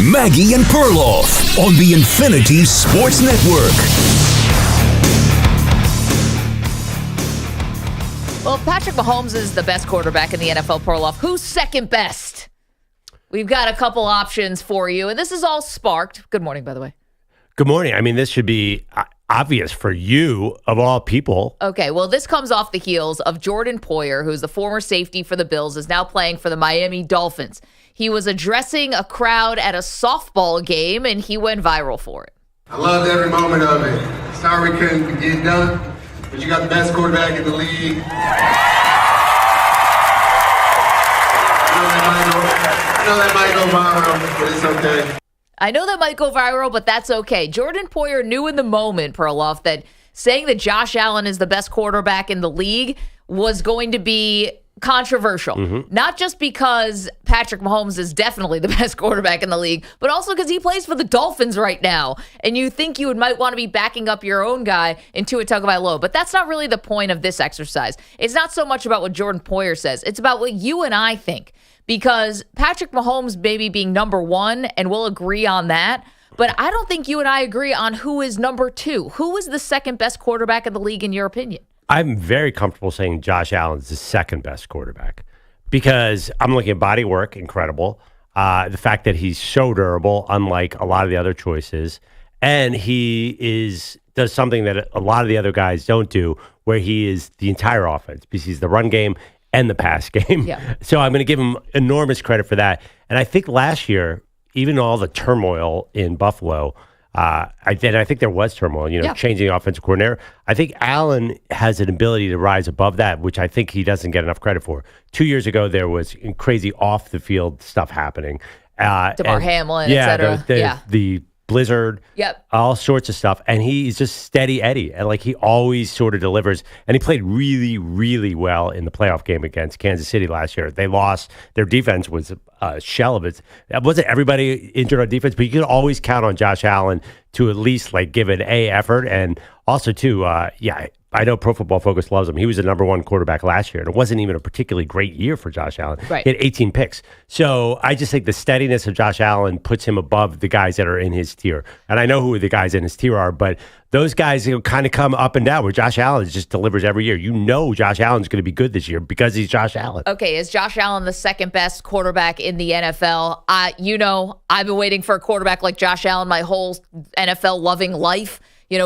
Maggie and Perloff on the Infinity Sports Network. Well, if Patrick Mahomes is the best quarterback in the NFL, Perloff, who's second best? We've got a couple options for you, and this is all sparked. Good morning, by the way. Good morning. I mean, this should be obvious for you, of all people. Okay, well, this comes off the heels of Jordan Poyer, who's the former safety for the Bills, is now playing for the Miami Dolphins. He was addressing a crowd at a softball game, and he went viral for it. I loved every moment of it. Sorry we couldn't get it done, but you got the best quarterback in the league. I know that might go viral, but it's okay. I know that might go viral, but that's okay. Jordan Poyer knew in the moment, Perloff, that saying that Josh Allen is the best quarterback in the league was going to be controversial. Not just because Patrick Mahomes is definitely the best quarterback in the league, but also because he plays for the Dolphins right now. And you think you might want to be backing up your own guy in Tua Tagovailoa. But that's not really the point of this exercise. It's not so much about what Jordan Poyer says. It's about what you and I think. Because Patrick Mahomes maybe being number one, and we'll agree on that. But I don't think you and I agree on who is number two. Who is the second best quarterback in the league in your opinion? I'm very comfortable saying Josh Allen's the second best quarterback because I'm looking at body work, incredible. The fact that he's so durable, unlike a lot of the other choices. And he does something that a lot of the other guys don't do, where he is the entire offense because he's the run game and the pass game. Yeah. So I'm going to give him enormous credit for that. And I think last year, even all the turmoil in Buffalo, I think there was turmoil, changing the offensive coordinator. I think Allen has an ability to rise above that, which I think he doesn't get enough credit for. 2 years ago, there was crazy off-the-field stuff happening. DeMar Hamlin, et cetera. The blizzard, all sorts of stuff. And he's just steady Eddie. And he always sort of delivers. And he played really, really well in the playoff game against Kansas City last year. They lost. Their defense was a shell of it. Wasn't everybody injured on defense, but you could always count on Josh Allen to at least give an A effort. And also, too, I know Pro Football Focus loves him. He was the number one quarterback last year, and it wasn't even a particularly great year for Josh Allen. Right. He had 18 picks. So I just think the steadiness of Josh Allen puts him above the guys that are in his tier. And I know who the guys in his tier are, but those guys kind of come up and down, where Josh Allen just delivers every year. Josh Allen's going to be good this year because he's Josh Allen. Okay, is Josh Allen the second best quarterback in the NFL? I've been waiting for a quarterback like Josh Allen my whole NFL-loving life.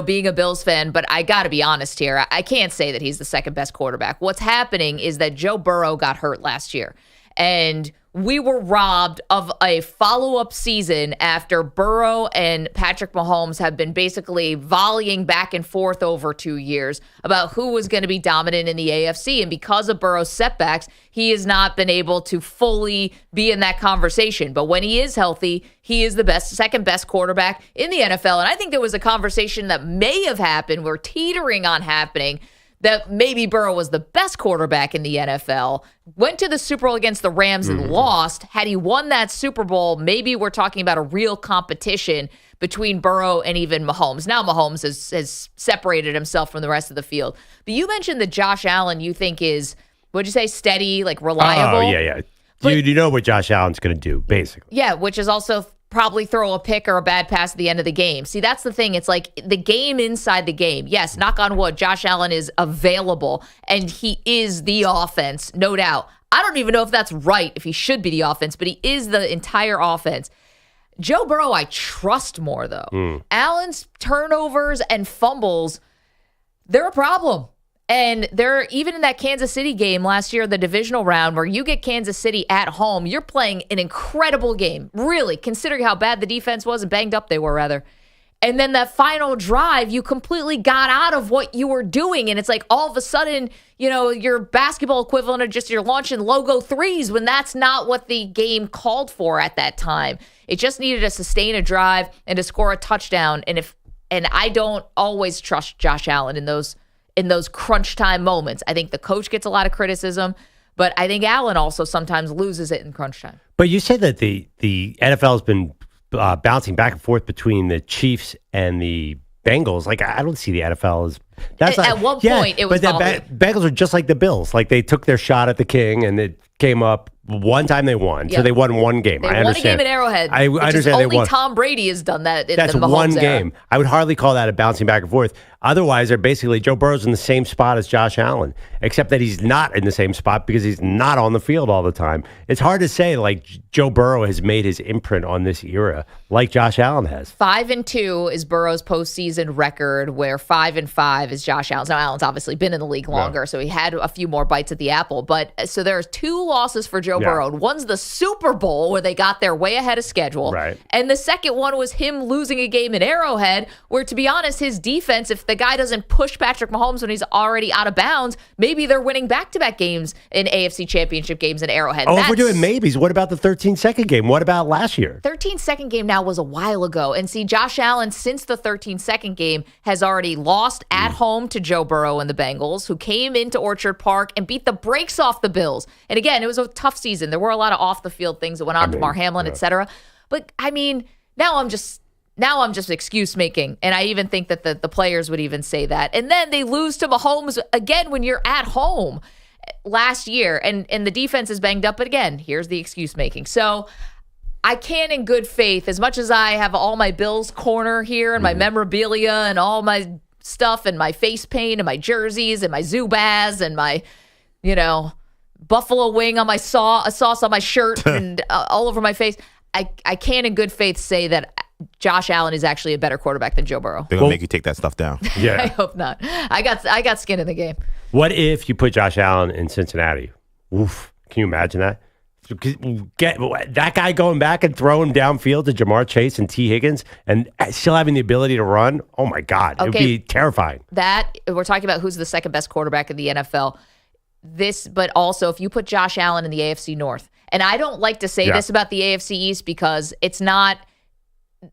Being a Bills fan, but I got to be honest here. I can't say that he's the second best quarterback. What's happening is that Joe Burrow got hurt last year, and we were robbed of a follow-up season after Burrow and Patrick Mahomes have been basically volleying back and forth over 2 years about who was going to be dominant in the AFC. And because of Burrow's setbacks, he has not been able to fully be in that conversation. But when he is healthy, he is the second best quarterback in the NFL. And I think there was a conversation that may have happened, we're teetering on happening, that maybe Burrow was the best quarterback in the NFL, went to the Super Bowl against the Rams and lost. Had he won that Super Bowl, maybe we're talking about a real competition between Burrow and even Mahomes. Now Mahomes has separated himself from the rest of the field. But you mentioned that Josh Allen you think is, what'd you say, steady, reliable? Oh, yeah. You know what Josh Allen's going to do, basically. Yeah, which is also probably throw a pick or a bad pass at the end of the game. See, that's the thing. It's the game inside the game. Yes, knock on wood, Josh Allen is available, and he is the offense, no doubt. I don't even know if that's right, if he should be the offense, but he is the entire offense. Joe Burrow, I trust more, though. Allen's turnovers and fumbles, they're a problem. And they're even in that Kansas City game last year, the divisional round, where you get Kansas City at home, you're playing an incredible game, really, considering how bad the defense was and banged up they were, rather. And then that final drive, you completely got out of what you were doing. And it's all of a sudden, your basketball equivalent of just you're launching logo threes when that's not what the game called for at that time. It just needed to sustain a drive and to score a touchdown. And I don't always trust Josh Allen in those crunch time moments. I think the coach gets a lot of criticism, but I think Allen also sometimes loses it in crunch time. But you said that the NFL has been bouncing back and forth between the Chiefs and the Bengals. I don't see the NFL as at one point it was. But the Bengals are just like the Bills. They took their shot at the king and it came up. One time they won, so they won one game. They I won understand. a game at Arrowhead. I understand they won. Only Tom Brady has done that in That's the Mahomes one era. game. I would hardly call that a bouncing back and forth. Otherwise, they're basically Joe Burrow's in the same spot as Josh Allen, except that he's not in the same spot because he's not on the field all the time. It's hard to say like Joe Burrow has made his imprint on this era like Josh Allen has. 5-2 is Burrow's postseason record, where 5-5 is Josh Allen's. Now, Allen's obviously been in the league longer, so he had a few more bites at the apple. But so there's 2 losses for Joe Burrow. One's the Super Bowl, where they got there way ahead of schedule. Right. And the second one was him losing a game in Arrowhead, where, to be honest, his defense, if the guy doesn't push Patrick Mahomes when he's already out of bounds, maybe they're winning back-to-back games in AFC Championship games in Arrowhead. Oh, if we're doing maybes, what about the 13-second game? What about last year? 13-second game now was a while ago. And see, Josh Allen, since the 13-second game, has already lost at home to Joe Burrow and the Bengals, who came into Orchard Park and beat the brakes off the Bills. And again, it was a tough season. There were a lot of off-the-field things that went on, Damar Hamlin, et cetera. But, I mean, now I'm just excuse making. And I even think that the players would even say that. And then they lose to Mahomes again when you're at home last year. And the defense is banged up. But again, here's the excuse making. So I can, in good faith, as much as I have all my Bills corner here and my memorabilia and all my stuff and my face paint and my jerseys and my Zubaz and my, buffalo wing on my sauce on my shirt and all over my face, I can, in good faith, say that Josh Allen is actually a better quarterback than Joe Burrow. They're going to make you take that stuff down. Yeah. I hope not. I got skin in the game. What if you put Josh Allen in Cincinnati? Oof. Can you imagine that? Get that guy going back and throwing downfield to Jamar Chase and T. Higgins and still having the ability to run? Oh, my God. It would be terrifying. That, we're talking about who's the second best quarterback in the NFL. But also, if you put Josh Allen in the AFC North, and I don't like to say this about the AFC East because it's not.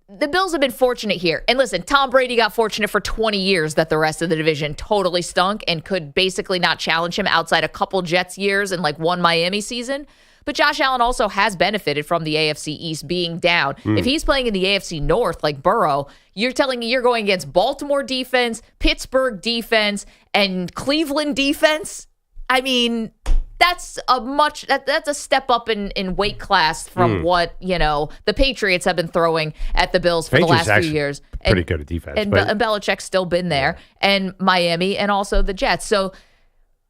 The Bills have been fortunate here. And listen, Tom Brady got fortunate for 20 years that the rest of the division totally stunk and could basically not challenge him outside a couple Jets years and like one Miami season. But Josh Allen also has benefited from the AFC East being down. If he's playing in the AFC North like Burrow, you're telling me you're going against Baltimore defense, Pittsburgh defense, and Cleveland defense? I mean, that's a step up in weight class from what, the Patriots have been throwing at the Bills for the last few years. Pretty good at defense. And Belichick's still been there. And Miami and also the Jets. So,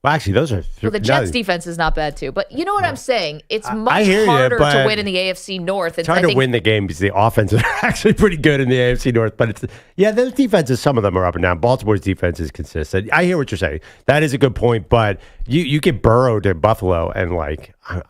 well, actually, those are... Well, the Jets' defense is not bad, too. But you know what I'm saying? It's much harder to win in the AFC North. It's hard to win the game because the offenses are actually pretty good in the AFC North. But those defenses, some of them are up and down. Baltimore's defense is consistent. I hear what you're saying. That is a good point. But you get Burrow to Buffalo, and,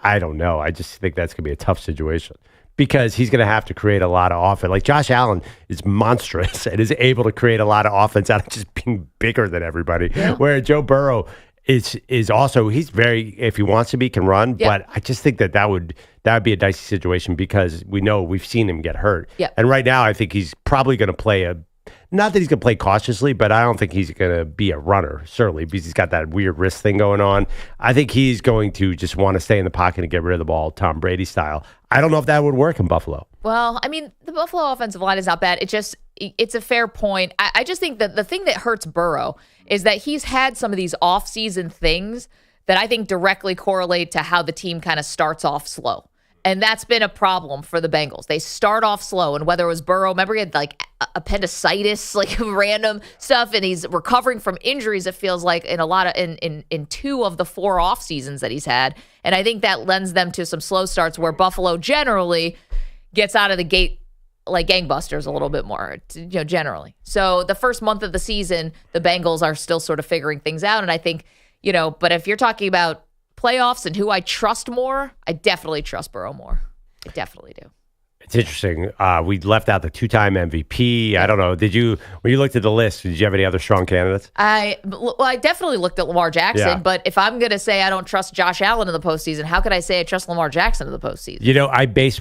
I don't know. I just think that's going to be a tough situation because he's going to have to create a lot of offense. Like, Josh Allen is monstrous and is able to create a lot of offense out of just being bigger than everybody. Yeah. Where Joe Burrow... is also, he's very, if he wants to be, can run, but I just think that would be a dicey situation because we've seen him get hurt. Yep. And right now I think he's probably going to play not that he's going to play cautiously, but I don't think he's going to be a runner, certainly, because he's got that weird wrist thing going on. I think he's going to just want to stay in the pocket and get rid of the ball, Tom Brady style. I don't know if that would work in Buffalo. Well, I mean, the Buffalo offensive line is not bad. It's a fair point. I just think that the thing that hurts Burrow is that he's had some of these off-season things that I think directly correlate to how the team kind of starts off slow. And that's been a problem for the Bengals. They start off slow, and whether it was Burrow, remember he had appendicitis, random stuff, and he's recovering from injuries, it feels like, in 2 of the 4 off seasons that he's had. And I think that lends them to some slow starts where Buffalo generally gets out of the gate like gangbusters a little bit more, generally. So the first month of the season, the Bengals are still sort of figuring things out. And I think, but if you're talking about playoffs and who I trust more, I definitely trust Burrow more. I definitely do. It's interesting. We left out the 2-time MVP. I don't know. When you looked at the list, did you have any other strong candidates? I definitely looked at Lamar Jackson, but if I'm going to say I don't trust Josh Allen in the postseason, how could I say I trust Lamar Jackson in the postseason?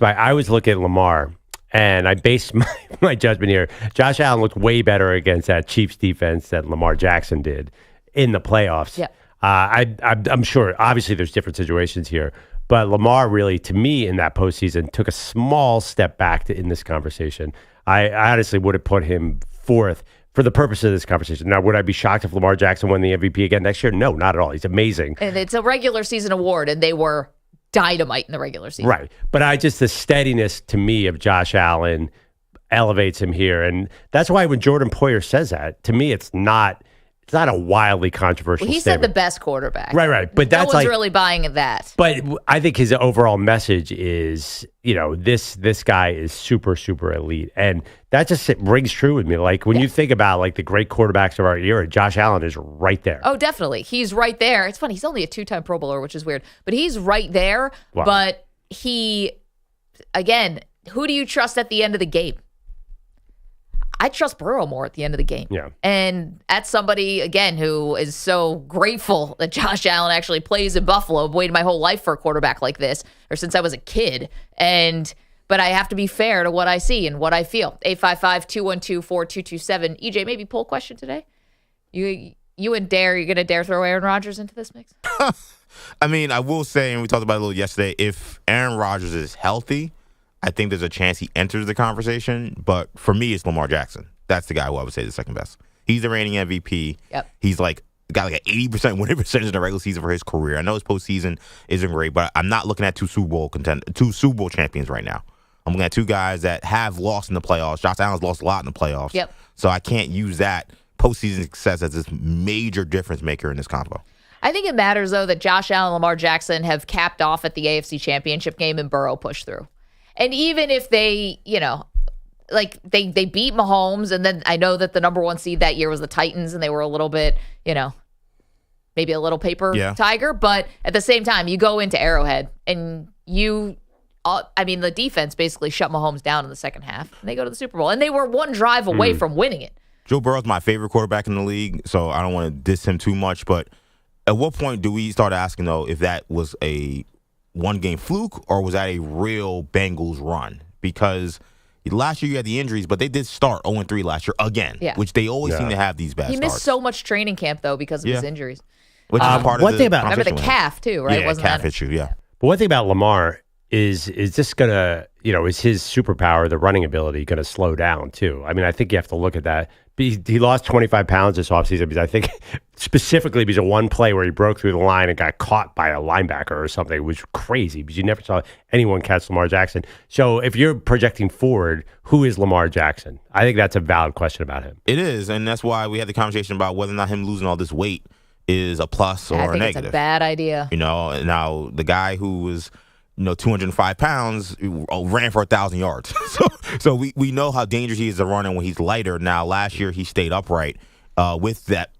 I was looking at Lamar, and I based my judgment here. Josh Allen looked way better against that Chiefs defense that Lamar Jackson did in the playoffs. Yeah. I'm sure, obviously, there's different situations here. But Lamar really, to me, in that postseason, took a small step back in this conversation. I honestly would have put him 4th for the purpose of this conversation. Now, would I be shocked if Lamar Jackson won the MVP again next year? No, not at all. He's amazing. And it's a regular season award, and they were dynamite in the regular season. Right. But the steadiness to me of Josh Allen elevates him here. And that's why when Jordan Poyer says that, to me, it's not a wildly controversial He statement. said the best quarterback. Right. But no one's really buying that. But I think his overall message is, this guy is super, super elite. And that just rings true with me. Like when you think about like the great quarterbacks of our era, Josh Allen is right there. Oh, definitely. He's right there. It's funny. He's only a 2-time Pro Bowler, which is weird. But he's right there. Wow. But again, who do you trust at the end of the game? I trust Burrow more at the end of the game. Yeah. And that's somebody, again, who is so grateful that Josh Allen actually plays in Buffalo. I've waited my whole life for a quarterback like this, or since I was a kid. But I have to be fair to what I see and what I feel. 855-212-4227. EJ, maybe poll question today? You and Dare, you're going to dare throw Aaron Rodgers into this mix? I mean, I will say, and we talked about it a little yesterday, if Aaron Rodgers is healthy, I think there's a chance he enters the conversation. But for me, it's Lamar Jackson. That's the guy who I would say is the second best. He's the reigning MVP. Yep. He's got an 80% winning percentage in the regular season for his career. I know his postseason isn't great, but I'm not looking at two Super Bowl champions right now. I'm looking at two guys that have lost in the playoffs. Josh Allen's lost a lot in the playoffs. Yep. So I can't use that postseason success as this major difference maker in this combo. I think it matters, though, that Josh Allen and Lamar Jackson have capped off at the AFC Championship game and Burrow pushed through. And even if they, they beat Mahomes, and then I know that the number one seed that year was the Titans, and they were a little bit, maybe a little paper tiger. But at the same time, you go into Arrowhead, and the defense basically shut Mahomes down in the second half, and they go to the Super Bowl. And they were one drive away from winning it. Joe Burrow's my favorite quarterback in the league, so I don't want to diss him too much. But at what point do we start asking, though, if that was a one-game fluke, or was that a real Bengals run? Because last year you had the injuries, but they did start 0-3 last year again, which they always seem to have these bad starts. He missed so much training camp, though, because of his injuries. Which is part of the remember the calf, too, right? Yeah, calf issue, yeah. But one thing about Lamar is this going to, is his superpower, the running ability, going to slow down, too? I mean, I think you have to look at that. He lost 25 pounds this offseason because I think specifically because of one play where he broke through the line and got caught by a linebacker or something, which was crazy because you never saw anyone catch Lamar Jackson. So if you're projecting forward, who is Lamar Jackson? I think that's a valid question about him. It is, and that's why we had the conversation about whether or not him losing all this weight is a plus or a negative. I think it's a bad idea. Now the guy who was 205 pounds ran for 1,000 yards. so we know how dangerous he is to run when he's lighter. Now, last year he stayed upright with that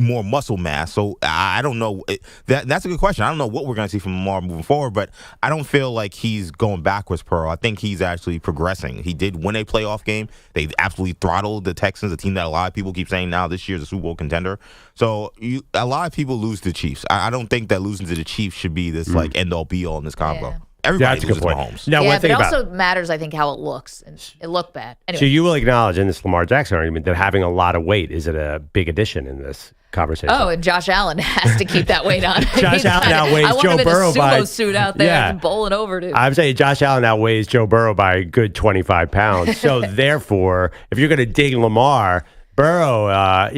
more muscle mass. So I don't know. That's a good question. I don't know what we're going to see from Lamar moving forward, but I don't feel like he's going backwards, Pearl. I think he's actually progressing. He did win a playoff game. They absolutely throttled the Texans, a team that a lot of people keep saying now this year's a Super Bowl contender. So a lot of people lose to the Chiefs. I don't think that losing to the Chiefs should be this end-all, be-all in this combo. Yeah. Everybody loses to Mahomes. Now, but it also matters, I think, how it looks. And it looked bad. Anyway. So you will acknowledge in this Lamar Jackson argument that having a lot of weight is a big addition in this conversation. Oh, and Josh Allen has to keep that weight on. Josh Allen outweighs Joe Burrow by a sumo suit out there bowling over, dude. I'm saying Josh Allen outweighs Joe Burrow by a good 25 pounds. So therefore, if you're going to dig Lamar, Burrow,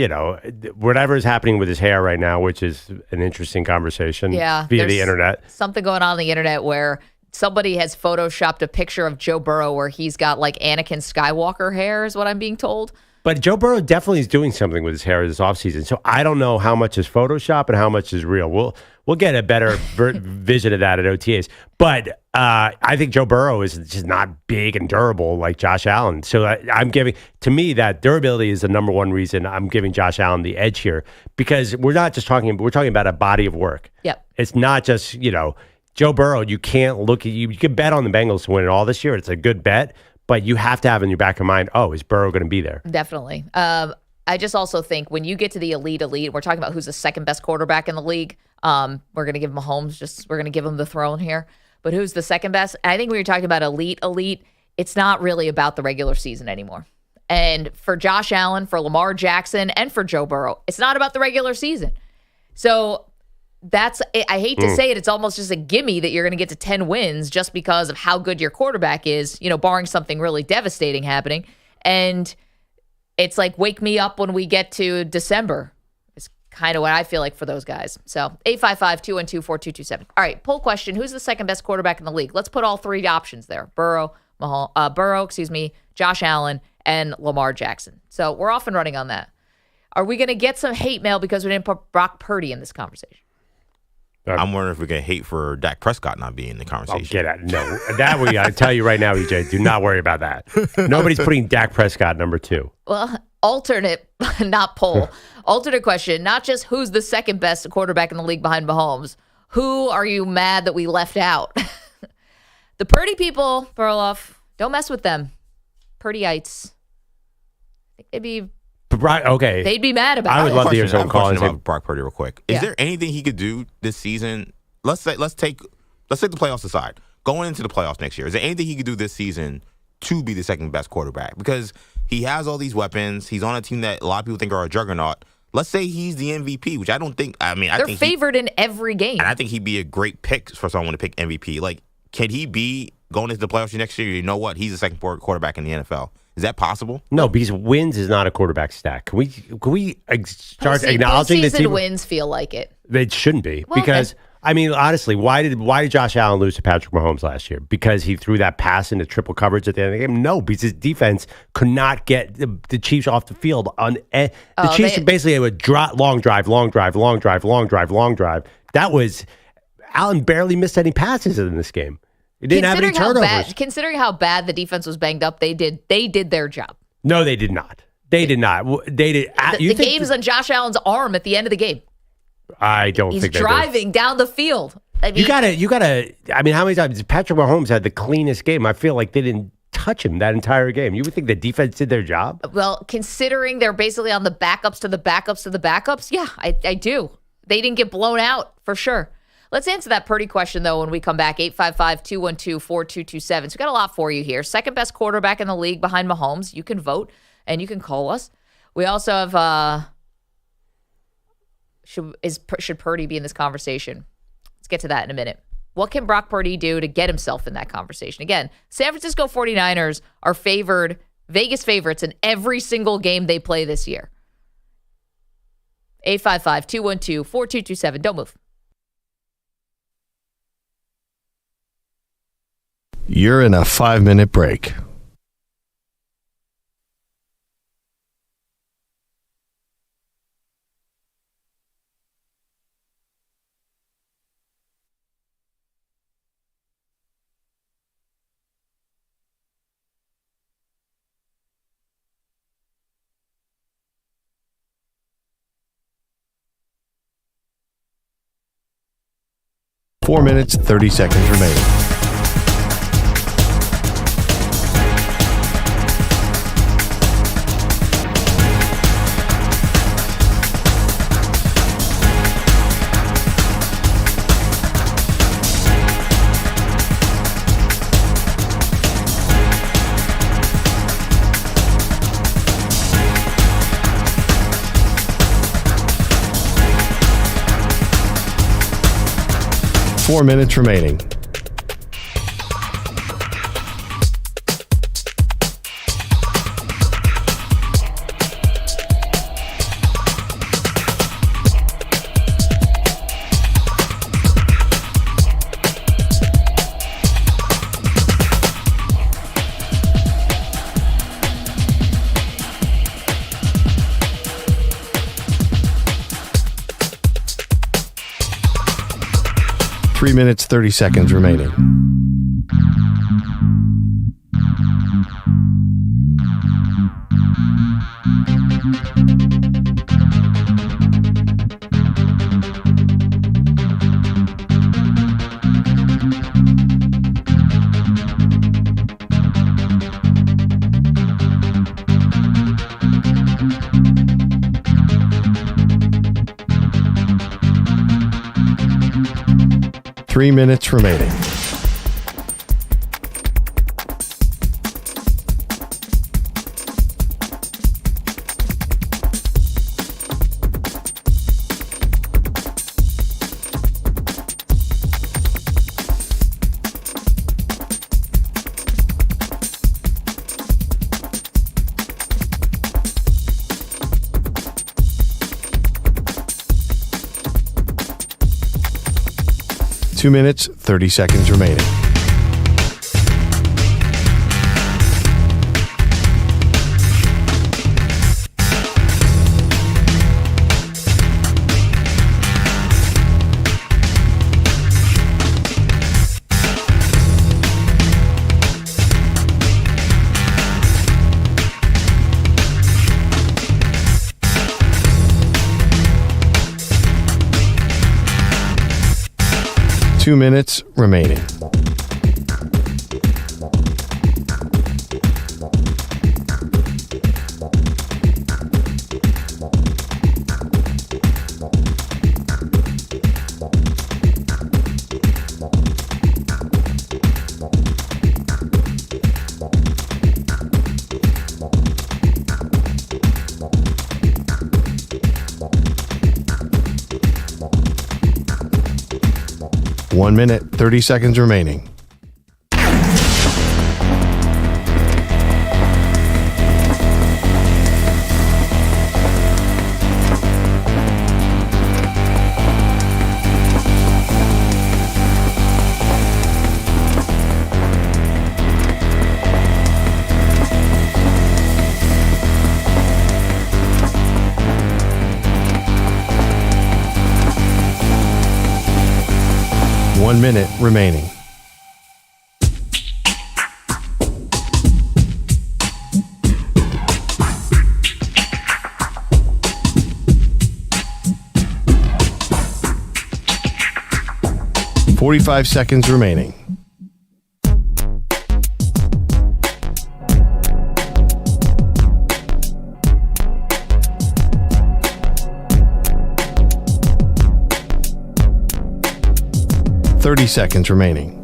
whatever is happening with his hair right now, which is an interesting conversation via the internet. Something going on the internet where somebody has photoshopped a picture of Joe Burrow where he's got like Anakin Skywalker hair, is what I'm being told. But Joe Burrow definitely is doing something with his hair this offseason. So I don't know how much is Photoshop and how much is real. We'll get a better vision of that at OTAs. But I think Joe Burrow is just not big and durable like Josh Allen. So to me, that durability is the number one reason I'm giving Josh Allen the edge here. Because we're talking about a body of work. Yep. It's not just, Joe Burrow, you can't look at you can bet on the Bengals to win it all this year. It's a good bet, but you have to have in your back of mind, is Burrow going to be there? Definitely. I just also think when you get to the elite, we're talking about who's the second best quarterback in the league. We're going to give Mahomes, we're going to give him the throne here. But who's the second best? I think when you're talking about elite, it's not really about the regular season anymore. And for Josh Allen, for Lamar Jackson, and for Joe Burrow, it's not about the regular season. So I hate to say it, it's almost just a gimme that you're going to get to 10 wins just because of how good your quarterback is, barring something really devastating happening. And it's like, wake me up when we get to December. Is kind of what I feel like for those guys. So 855-212-4227. All right, poll question. Who's the second best quarterback in the league? Let's put all three options there. Burrow, Josh Allen, and Lamar Jackson. So we're off and running on that. Are we going to get some hate mail because we didn't put Brock Purdy in this conversation? I'm wondering if we're going to hate for Dak Prescott not being in the conversation. Get out. No, I tell you right now, EJ, do not worry about that. Nobody's putting Dak Prescott number 2. Well, alternate, not poll. Alternate question, not just who's the second best quarterback in the league behind Mahomes. Who are you mad that we left out? The Purdy people, Perloff, don't mess with them. Purdyites. I think they'd be mad about it. I would love to hear someone call and say Brock Purdy real quick. Is there anything he could do this season? Let's take the playoffs aside. Going into the playoffs next year, is there anything he could do this season to be the second best quarterback? Because he has all these weapons. He's on a team that a lot of people think are a juggernaut. Let's say he's the MVP, which I don't think. I mean, they're favored in every game, and I think he'd be a great pick for someone to pick MVP. Like, can he be going into the playoffs next year? You know what? He's the second quarterback in the NFL. Is that possible? No, because wins is not a quarterback stat. Can we start acknowledging that wins feel like it? It shouldn't be because I mean, honestly, why did Josh Allen lose to Patrick Mahomes last year? Because he threw that pass into triple coverage at the end of the game? No, because his defense could not get the Chiefs off the field. The Chiefs basically had a long drive. That was Allen barely missed any passes in this game. He didn't have any turnovers. Considering how bad the defense was banged up, they did their job. No, they did not. They did not. They did. The game's on Josh Allen's arm at the end of the game. I don't think he's driving down the field. I mean, you gotta. I mean, how many times Patrick Mahomes had the cleanest game? I feel like they didn't touch him that entire game. You would think the defense did their job. Well, considering they're basically on the backups to the backups to the backups, yeah, I do. They didn't get blown out for sure. Let's answer that Purdy question, though, when we come back. 855-212-4227. So we got a lot for you here. Second best quarterback in the league behind Mahomes. You can vote, and you can call us. We also have, should Purdy be in this conversation? Let's get to that in a minute. What can Brock Purdy do to get himself in that conversation? Again, San Francisco 49ers are Vegas favorites in every single game they play this year. 855-212-4227. Don't move. You're in a 5-minute break. Four minutes, 30 seconds remaining. Four minutes remaining. Three minutes, 30 seconds remaining. Three minutes remaining. 2 minutes, 30 seconds remaining. Two minutes remaining. One minute, 30 seconds remaining. One minute remaining. .45 seconds remaining. .30 seconds remaining.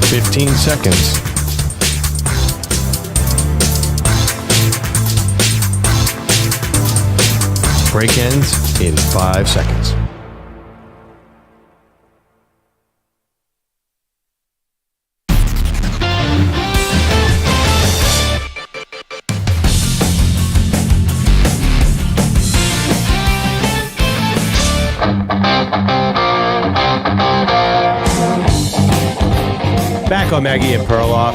.15 seconds. Break ends in 5 seconds. Back on Maggie and Perloff.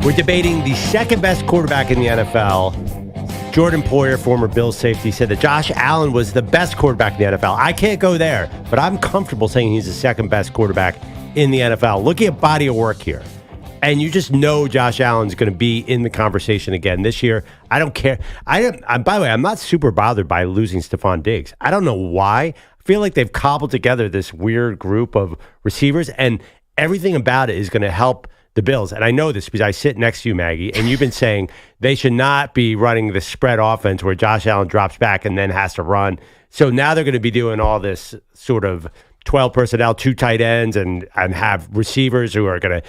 We're debating the second best quarterback in the NFL. Jordan Poyer, former Bills safety, said that Josh Allen was the best quarterback in the NFL. I can't go there, but I'm comfortable saying he's the second best quarterback in the NFL. Looking at body of work here, and you just know Josh Allen's going to be in the conversation again this year. I don't care. By the way, I'm not super bothered by losing Stephon Diggs. I don't know why. I feel like they've cobbled together this weird group of receivers, and everything about it is going to help the Bills. And I know this because I sit next to you, Maggie, and you've been saying they should not be running the spread offense where Josh Allen drops back and then has to run. So now they're going to be doing all this sort of 12 personnel, 2 tight ends, and have receivers who are going to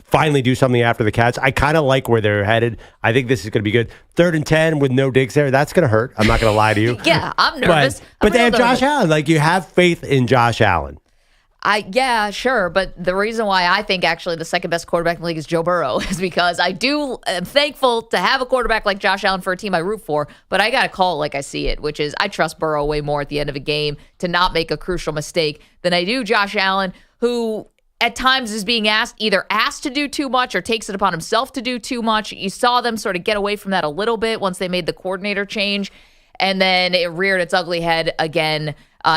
finally do something after the catch. I kind of like where they're headed. I think this is going to be good. 3rd and 10 with no Diggs there, that's going to hurt. I'm not going to lie to you. Yeah, I'm nervous. But they have Josh Allen. Like, you have faith in Josh Allen. Yeah, sure. But the reason why I think actually the second best quarterback in the league is Joe Burrow is because am thankful to have a quarterback like Josh Allen for a team I root for, but I got to call it like I see it, which is I trust Burrow way more at the end of a game to not make a crucial mistake than I do Josh Allen, who at times is being either asked to do too much or takes it upon himself to do too much. You saw them sort of get away from that a little bit once they made the coordinator change, and then it reared its ugly head again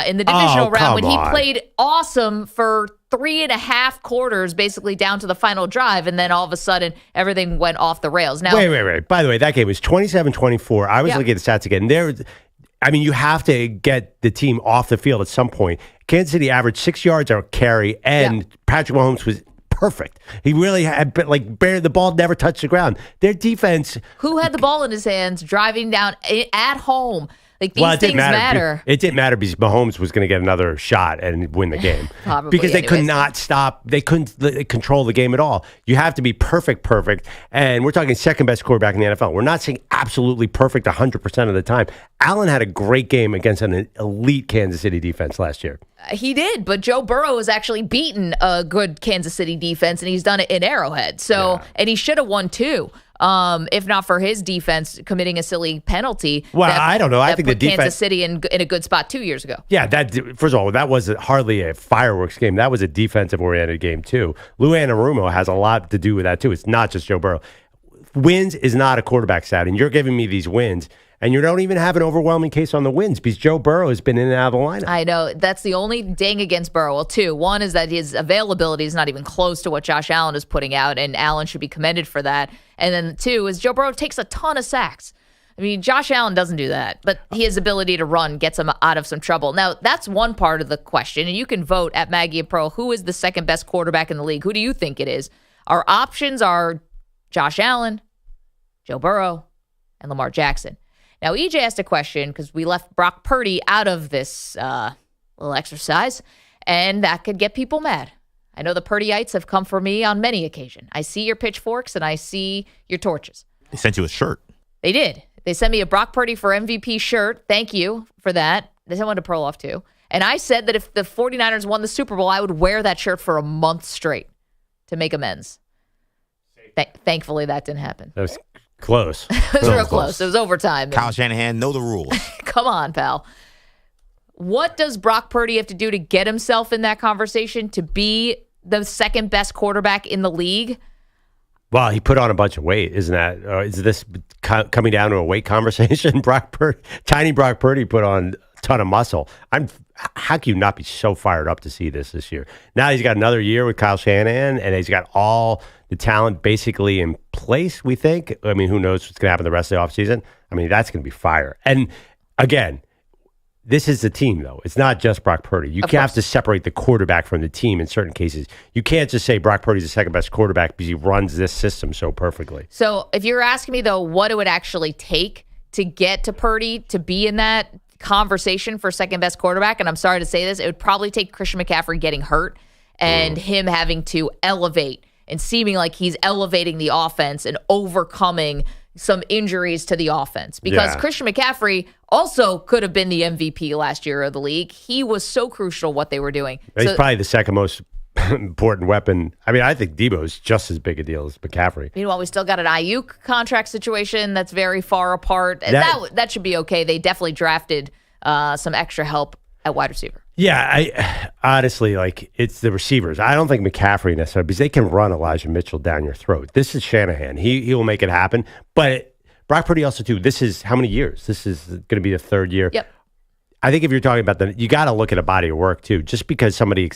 in the divisional round when he played awesome for 3.5 quarters, basically down to the final drive, and then all of a sudden everything went off the rails. Now, wait. By the way, that game was 27-24. I was looking at the stats again. You have to get the team off the field at some point. Kansas City averaged 6 yards a carry, and Patrick Mahomes was perfect. He really had, the ball never touched the ground. Their defense. Who had the ball in his hands driving down at home? Like, these things matter. It didn't matter because Mahomes was going to get another shot and win the game. Probably, because they could not stop. They couldn't control the game at all. You have to be perfect. And we're talking second best quarterback in the NFL. We're not saying absolutely perfect 100% of the time. Allen had a great game against an elite Kansas City defense last year. He did, but Joe Burrow has actually beaten a good Kansas City defense, and he's done it in Arrowhead. So, and he should have won too. If not for his defense committing a silly penalty. Well, I don't know. I think the defense, Kansas City in a good spot 2 years ago. Yeah, first of all, that was hardly a fireworks game. That was a defensive-oriented game too. Lou Anarumo has a lot to do with that too. It's not just Joe Burrow. Wins is not a quarterback stat, and you're giving me these wins, and you don't even have an overwhelming case on the wins because Joe Burrow has been in and out of the lineup. I know. That's the only ding against Burrow. Well, two. One is that his availability is not even close to what Josh Allen is putting out, and Allen should be commended for that. And then two is Joe Burrow takes a ton of sacks. I mean, Josh Allen doesn't do that, but his ability to run gets him out of some trouble. Now, that's one part of the question, and you can vote at Maggie and Pro. Who is the second best quarterback in the league? Who do you think it is? Our options are Josh Allen, Joe Burrow, and Lamar Jackson. Now, EJ asked a question because we left Brock Purdy out of this little exercise, and that could get people mad. I know the Purdyites have come for me on many occasions. I see your pitchforks and I see your torches. They sent you a shirt. They did. They sent me a Brock Purdy for MVP shirt. Thank you for that. They sent one to Perloff, too. And I said that if the 49ers won the Super Bowl, I would wear that shirt for a month straight to make amends. Thankfully, that didn't happen. That was close. It was real close. It was overtime. Kyle Shanahan, know the rules. Come on, pal. What does Brock Purdy have to do to get himself in that conversation to be the second best quarterback in the league? Well, he put on a bunch of weight, isn't that? Is this coming down to a weight conversation? Tiny Brock Purdy put on a ton of muscle. How can you not be so fired up to see this year? Now he's got another year with Kyle Shanahan, and he's got all the talent basically in place, we think. I mean, who knows what's going to happen the rest of the offseason? I mean, that's going to be fire. And again, this is the team, though. It's not just Brock Purdy. You have to separate the quarterback from the team in certain cases. You can't just say Brock Purdy's the second best quarterback because he runs this system so perfectly. So if you're asking me, though, what it would actually take to get to Purdy to be in that conversation for second best quarterback, and I'm sorry to say this, it would probably take Christian McCaffrey getting hurt and him having to elevate and seeming like he's elevating the offense and overcoming some injuries to the offense. Because Christian McCaffrey also could have been the MVP last year of the league. He was so crucial what they were doing. He's probably the second most important weapon. I mean, I think Debo is just as big a deal as McCaffrey. Meanwhile, we still got an Ayuk contract situation that's very far apart. That should be okay. They definitely drafted some extra help at wide receiver. Yeah, I honestly, it's the receivers. I don't think McCaffrey necessarily, because they can run Elijah Mitchell down your throat. This is Shanahan. He will make it happen. But Brock Purdy also, too, this is how many years? This is going to be the third year. Yep. I think if you're talking about you got to look at a body of work, too. Just because somebody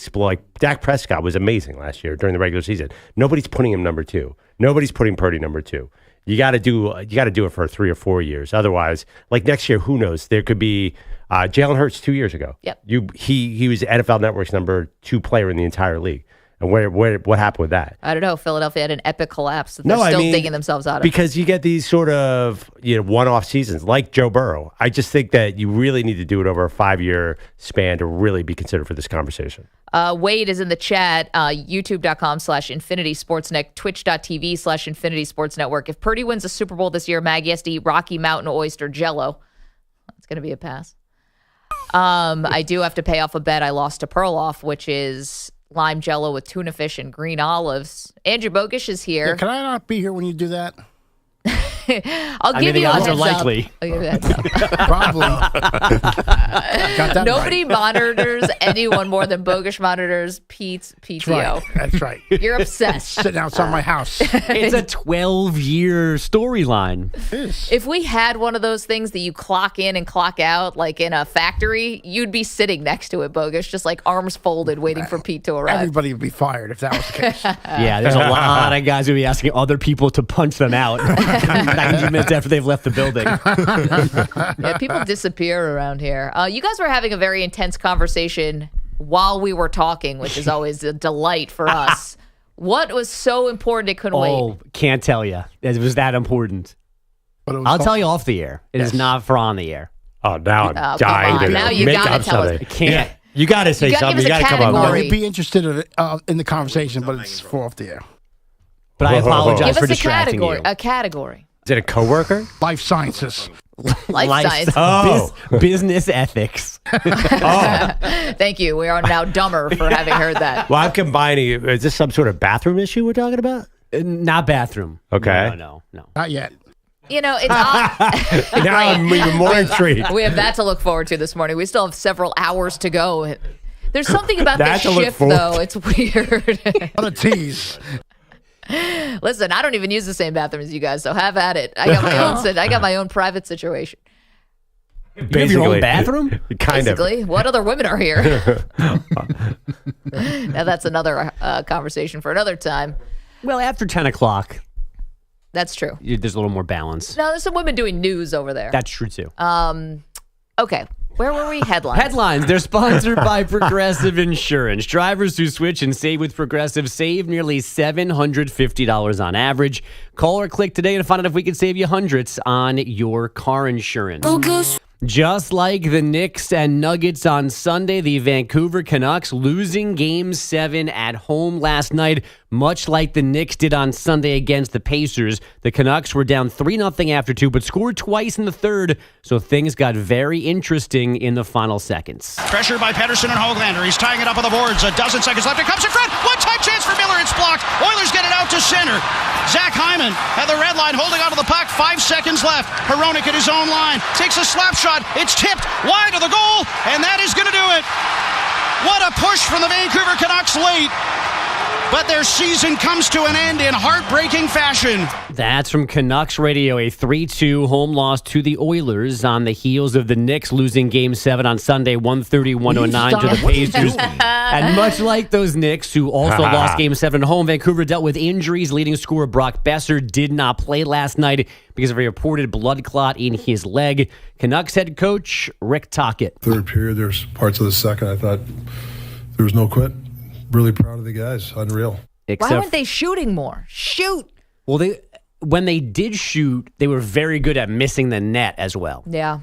Dak Prescott was amazing last year during the regular season. Nobody's putting him number two. Nobody's putting Purdy number two. You got to do it for 3 or 4 years. Otherwise, next year, who knows? There could be Jalen Hurts 2 years ago. Yep. He was NFL Network's number 2 player in the entire league. And what happened with that? I don't know. Philadelphia had an epic collapse that they're still digging themselves out of. Because you get these sort of one-off seasons like Joe Burrow. I just think that you really need to do it over a 5-year span to really be considered for this conversation. Wade is in the chat, youtube.com/Infinity Sportsnet, twitch.tv/Infinity Sports Network. If Purdy wins the Super Bowl this year, Maggie has to eat Rocky Mountain Oyster Jello. It's going to be a pass. I do have to pay off a bet I lost to Perloff, which is lime jello with tuna fish and green olives. Andrew Bogish is here. Yeah, can I not be here when you do that? I'll give you a heads up. Likely. I'll give you a heads up. Probably. Got that Nobody right. monitors anyone more than Bogish monitors Pete's PTO. That's right. You're obsessed. Sitting outside my house. It's a 12-year storyline. If we had one of those things that you clock in and clock out, like in a factory, you'd be sitting next to it, Bogish, just arms folded, waiting for Pete to arrive. Everybody would be fired if that was the case. Yeah, there's a lot of guys who would be asking other people to punch them out 90 minutes after they've left the building. Yeah, people disappear around here. You guys were having a very intense conversation while we were talking, which is always a delight for us. What was so important it couldn't wait? Oh, can't tell you. It was that important. But it was I'll tell you off the air. It is not for on the air. Oh, now I'm come dying on. to Now you make gotta up tell us. something. I can't. You got to say You gotta something. give You us a got to come up category. with I'd be interested in the conversation, but it's for off the air. But I apologize Give for us a distracting category. you. A category. Is it a coworker? Life sciences. Life science. Oh. Business ethics. Thank you. We are now dumber for having heard that. Well, I'm combining. Is this some sort of bathroom issue we're talking about? Not bathroom. Okay. No. Not yet. You know, it's odd. Now I'm even more intrigued. We have that to look forward to this morning. We still have several hours to go. There's something about That this to look shift, forward though. It's weird. What a tease. Listen, I don't even use the same bathroom as you guys, so have at it. I got my own. I got my own private situation. You have your own bathroom? Kind of. Basically, what other women are here? Now that's another conversation for another time. Well, after 10 o'clock, That's true. there's a little more balance. No, there's some women doing news over there. That's true, too. Okay, where were we? Headlines. Headlines. They're sponsored by Progressive Insurance. Drivers who switch and save with Progressive save nearly $750 on average. Call or click today to find out if we can save you hundreds on your car insurance. Just like the Knicks and Nuggets on Sunday, the Vancouver Canucks losing Game 7 at home last night, much like the Knicks did on Sunday against the Pacers. The Canucks were down 3-0 after 2, but scored twice in the third, so things got very interesting in the final seconds. Pressure by Pettersson and Höglander. He's tying it up on the boards. A dozen seconds left. It comes in front. One-time chance for Miller. It's blocked. Oilers get it out to center. Zach Hyman at the red line holding onto the puck. 5 seconds left. Hronek at his own line. Takes a slap shot. It's tipped wide of the goal, and that is going to do it. What a push from the Vancouver Canucks late. But their season comes to an end in heartbreaking fashion. That's from Canucks Radio, a 3-2 home loss to the Oilers on the heels of the Knicks losing Game 7 on Sunday, 130-109 to the Pacers. And much like those Knicks, who also lost Game 7 at home, Vancouver dealt with injuries. Leading scorer Brock Besser did not play last night because of a reported blood clot in his leg. Canucks head coach Rick Tocchet. Third period, there's parts of the second I thought there was no quit. Really proud of the guys. Unreal. Why weren't they shooting more? Shoot. Well, when they did shoot, they were very good at missing the net as well. Yeah.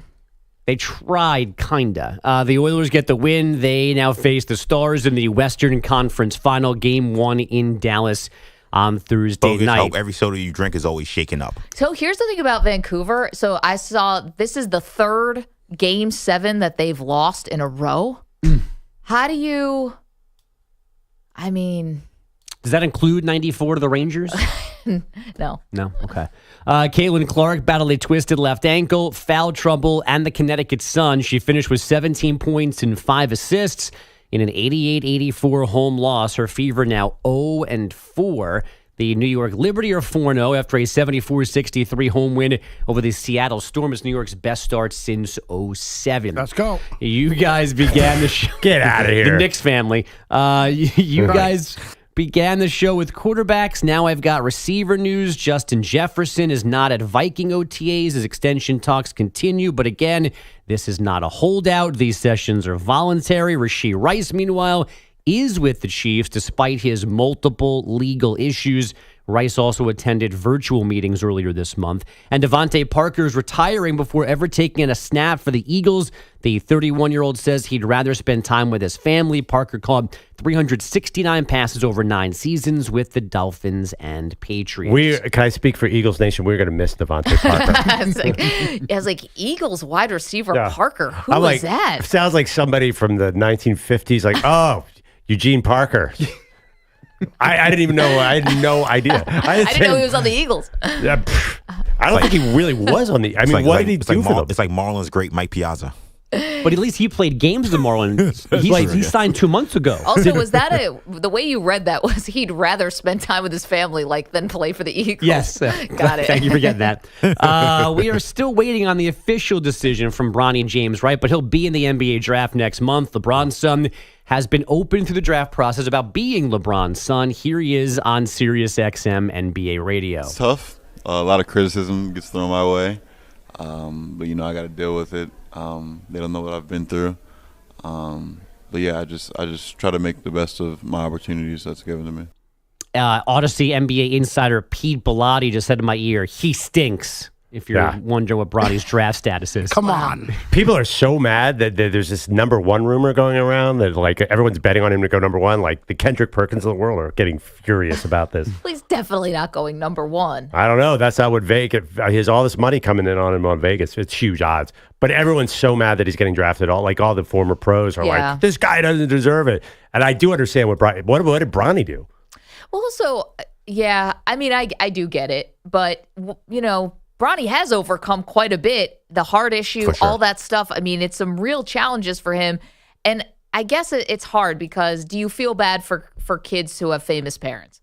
They tried, kinda. The Oilers get the win. They now face the Stars in the Western Conference Final, Game 1 in Dallas on Thursday night. Hope every soda you drink is always shaken up. So here's the thing about Vancouver. So I saw this is the third Game 7 that they've lost in a row. How do you... I mean... Does that include 94 to the Rangers? No. No? Okay. Caitlin Clark battled a twisted left ankle, foul trouble, and the Connecticut Sun. She finished with 17 points and 5 assists in an 88-84 home loss. Her Fever now 0-4. The New York Liberty are 4-0 after a 74-63 home win over the Seattle Storm. It's New York's best start since 2007. Let's go. You guys began the show. Get out of here. The Knicks family. You guys began the show with quarterbacks. Now I've got receiver news. Justin Jefferson is not at Viking OTAs. His extension talks continue. But again, this is not a holdout. These sessions are voluntary. Rashee Rice, meanwhile, is with the Chiefs despite his multiple legal issues. Rice also attended virtual meetings earlier this month. And Devontae Parker is retiring before ever taking a snap for the Eagles. The 31-year-old says he'd rather spend time with his family. Parker caught 369 passes over 9 seasons with the Dolphins and Patriots. Can I speak for Eagles Nation? We're going to miss Devontae Parker. I was like, Eagles wide receiver Parker. Who I'm was like, that? Sounds like somebody from the 1950s. Like, oh, Eugene Parker. I didn't even know. I had no idea. I didn't know he was on the Eagles. I don't think he really was on the. I mean, what did he do for them? It's like Marlins great Mike Piazza. But at least he played games with the Marlins. He signed 2 months ago. Also, was that the way you read that was he'd rather spend time with his family than play for the Eagles? Yes. Got it. Thank you for getting that. We are still waiting on the official decision from Bronny James, right? But he'll be in the NBA draft next month. LeBron's son has been open through the draft process about being LeBron's son. Here he is on Sirius XM NBA radio. It's tough. A lot of criticism gets thrown my way. But, I got to deal with it. They don't know what I've been through. But, yeah, I just try to make the best of my opportunities that's given to me. Odyssey NBA insider Pete Bellotti just said in my ear, he stinks. if you're wondering what Bronny's draft status is. Come on. People are so mad that there's this number one rumor going around that like everyone's betting on him to go number one. Like the Kendrick Perkins of the world are getting furious about this. Well, he's definitely not going number one. I don't know. That's not what Vegas. He has all this money coming in on him on Vegas. It's huge odds. But everyone's so mad that he's getting drafted. All the former pros are like, this guy doesn't deserve it. And I do understand what did Bronny do? Well, also, I mean, I do get it, but Bronny has overcome quite a bit, the heart issue, all that stuff. I mean, it's some real challenges for him. And I guess it's hard because do you feel bad for kids who have famous parents?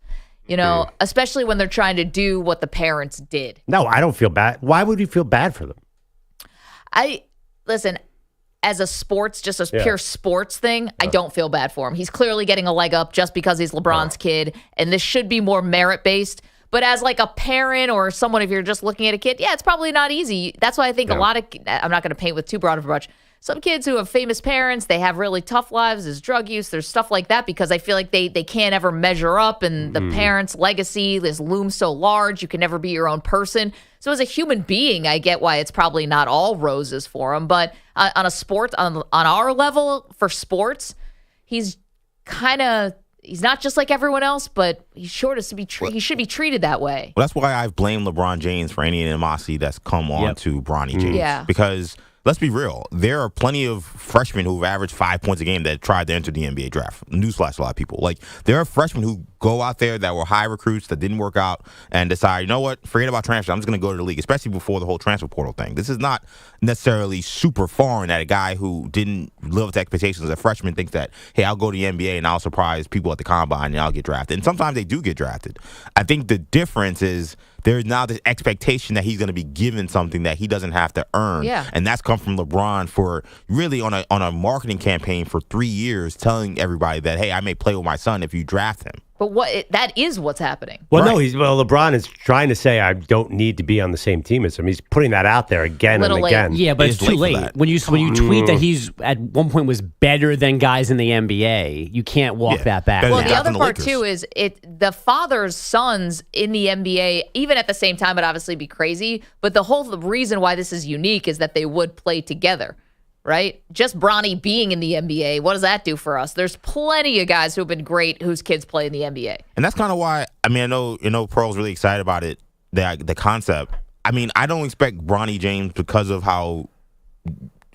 Especially when they're trying to do what the parents did. No, I don't feel bad. Why would you feel bad for them? Listen, as a pure sports thing, I don't feel bad for him. He's clearly getting a leg up just because he's LeBron's kid, and this should be more merit-based. But as like a parent or someone, if you're just looking at a kid, it's probably not easy. That's why I think a lot of, I'm not going to paint with too broad of a brush. Some kids who have famous parents, they have really tough lives. There's drug use. There's stuff like that because I feel like they can't ever measure up, and the parents' legacy is looms so large. You can never be your own person. So as a human being, I get why it's probably not all roses for him. But on our level for sports, he's not just like everyone else, but he should be treated that way. Well, that's why I've blamed LeBron James for any animosity that's come on to Bronny James. Yeah. Because let's be real, there are plenty of freshmen who've averaged 5 points a game that tried to enter the NBA draft. Newsflash, a lot of people. Like, there are freshmen who go out there that were high recruits that didn't work out and decide, you know what, forget about transfer. I'm just going to go to the league, especially before the whole transfer portal thing. This is not necessarily super foreign that a guy who didn't live up to expectations as a freshman thinks that, hey, I'll go to the NBA and I'll surprise people at the combine and I'll get drafted. And sometimes they do get drafted. I think the difference is there's now this expectation that he's going to be given something that he doesn't have to earn. Yeah. And that's come from LeBron for really on a marketing campaign for 3 years telling everybody that, hey, I may play with my son if you draft him. But that is what's happening. Well, no, LeBron is trying to say I don't need to be on the same team as him. He's putting that out there again and again. Yeah, but it's too late. When you tweet that he's at one point was better than guys in the NBA, you can't walk that back. Well, the other part too is the father's sons in the NBA, even at the same time, it'd obviously be crazy. But the reason why this is unique is that they would play together. Right? Just Bronny being in the NBA, what does that do for us? There's plenty of guys who have been great whose kids play in the NBA. And that's kind of why, I mean, I know Pearl's really excited about it, the concept. I mean, I don't expect Bronny James because of how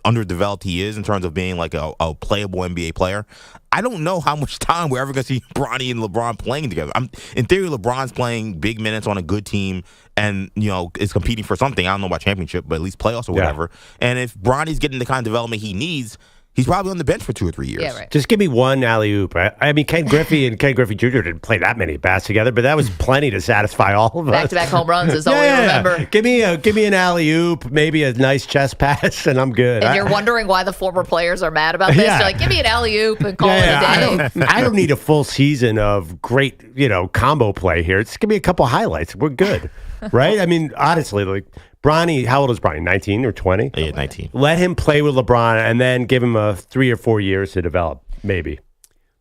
underdeveloped he is in terms of being like a playable NBA player. I don't know how much time we're ever going to see Bronny and LeBron playing together. In theory, LeBron's playing big minutes on a good team and, is competing for something. I don't know about championship, but at least playoffs or whatever. And if Bronny's getting the kind of development he needs, he's probably on the bench for 2 or 3 years. Yeah, right. Just give me one alley-oop. I mean, Ken Griffey and Ken Griffey Jr. didn't play that many bats together, but that was plenty to satisfy all of us. Back-to-back home runs is all we remember. Give me an alley-oop, maybe a nice chest pass, and I'm good. And you're wondering why the former players are mad about this? You're like, give me an alley-oop and call it a day. I don't need a full season of great, combo play here. Just give me a couple highlights. We're good, right? I mean, honestly, like, Bronny, how old is Bronny? 19 or 20? Yeah, 19. Let him play with LeBron and then give him 3 or 4 years to develop, maybe.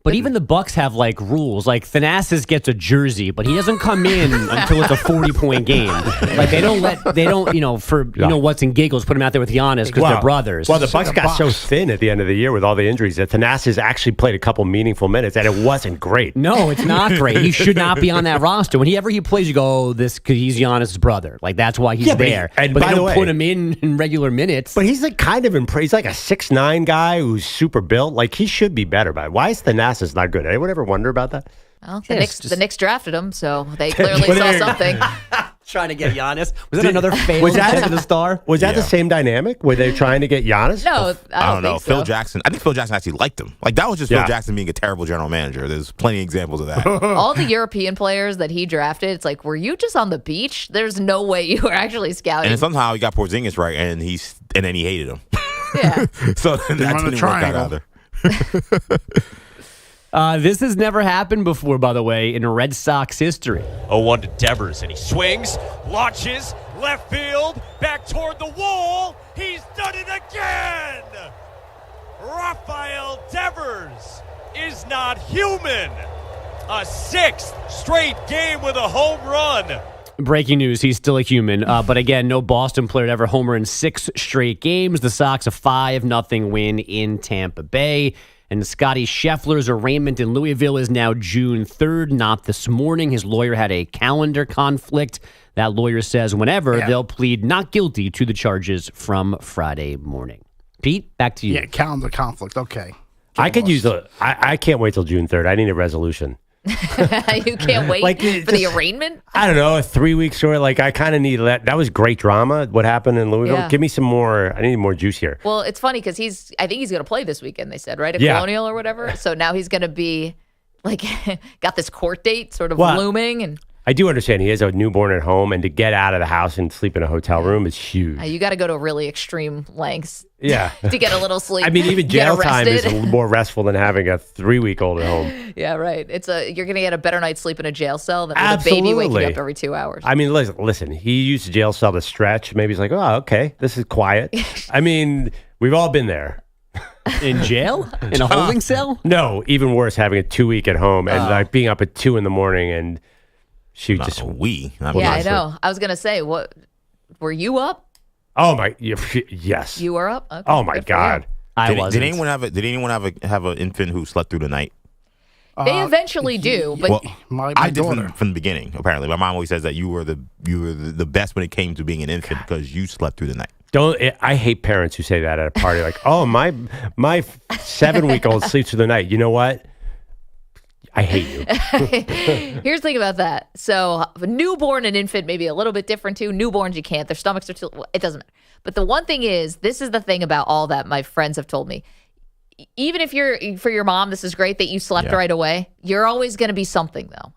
But even the Bucks have like rules. Like Thanasis gets a jersey, but he doesn't come in until it's a 40-point game. Like they don't what's in giggles, put him out there with Giannis because they're brothers. Well, the Bucks got so thin at the end of the year with all the injuries that Thanasis actually played a couple meaningful minutes, and it wasn't great. No, it's not great. He should not be on that roster. Whenever he plays, you go, this because he's Giannis' brother. Like that's why he's there. But they don't put him in regular minutes. But he's like kind of he's like a 6'9" guy who's super built. Like he should be better. But why is Thanasis not good? Anyone ever wonder about that? Well, the Knicks drafted him, so they clearly saw something. Trying to get Giannis. Was that another fail to the star? Was that the same dynamic? Were they trying to get Giannis? No, I don't know. So. Phil Jackson. I think Phil Jackson actually liked him. Like that was just Phil Jackson being a terrible general manager. There's plenty of examples of that. All the European players that he drafted, it's like, were you just on the beach? There's no way you were actually scouting. And somehow he got Porzingis right, and then he hated him. Yeah. So that didn't work out either. This has never happened before, by the way, in Red Sox history. 0-1 to Devers, and he swings, launches, left field, back toward the wall. He's done it again! Rafael Devers is not human. A 6th straight game with a home run. Breaking news, he's still a human. But again, no Boston player to ever homer in 6 straight games. The Sox a 5-0 win in Tampa Bay. And Scotty Scheffler's arraignment in Louisville is now June 3rd, not this morning. His lawyer had a calendar conflict. That lawyer says whenever they'll plead not guilty to the charges from Friday morning. Pete, back to you. Yeah, calendar conflict. Okay. I could use I can't wait till June 3rd. I need a resolution. You can't wait for the arraignment? I don't know, a 3-week story. Like, I kind of need that. That was great drama, what happened in Louisville. Yeah. Give me some more. I need more juice here. Well, it's funny because I think he's going to play this weekend, they said, right? At Colonial or whatever. So now he's going to be, like, got this court date sort of looming. And I do understand he has a newborn at home, and to get out of the house and sleep in a hotel room is huge. You got to go to really extreme lengths Yeah. to get a little sleep. I mean, even jail time is more restful than having a 3-week-old at home. Yeah, right. You're going to get a better night's sleep in a jail cell than with a baby waking up every 2 hours. I mean, listen, he used a jail cell to stretch. Maybe he's like, oh, okay, this is quiet. I mean, we've all been there. In jail? In a holding cell? No, even worse, having a 2-week at home and like being up at 2 a.m. and she just... I know. I was going to say, what were you up? Oh, my... Yes. You were up? Okay, oh, my God. Did anyone have an infant who slept through the night? They eventually do, but I did from the beginning. Apparently, my mom always says that you were the best when it came to being an infant because you slept through the night. I hate parents who say that at a party. Like, oh, my 7-week-old sleeps through the night. You know what? I hate you. Here's the thing about that. So a newborn and infant may be a little bit different too. Newborns, you can't. Their stomachs are too... It doesn't matter. But the one thing is, this is the thing about all that my friends have told me. Even if for your mom, this is great that you slept right away. You're always going to be something, though.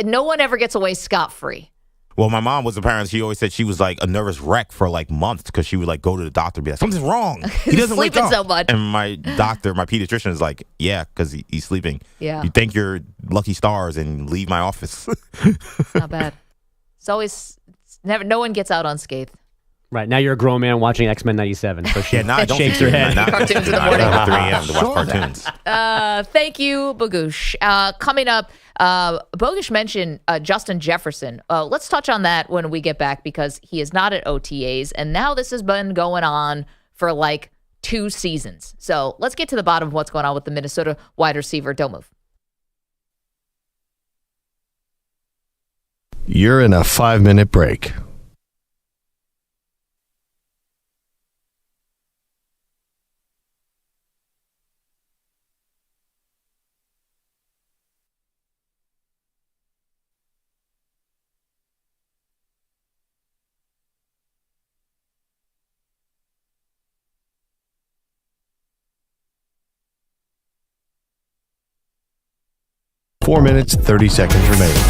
No one ever gets away scot-free. Well, my mom was a parent. She always said she was like a nervous wreck for like months because she would like go to the doctor and be like, something's wrong. He doesn't wake up so much. And my doctor, my pediatrician is like, yeah, because he's sleeping. Yeah. You thank your lucky stars and leave my office. Not bad. No one gets out unscathed. Right. Now you're a grown man watching X-Men 97. So she now I don't shakes her head. Cartoons in the morning. At 3 a.m. to watch cartoons. Thank you, Bogush. Coming up, Bogush mentioned Justin Jefferson. Let's touch on that when we get back because he is not at OTAs, and now this has been going on for like 2 seasons. So let's get to the bottom of what's going on with the Minnesota wide receiver. Don't move. You're in a 5-minute break. Four minutes, 30 seconds remaining.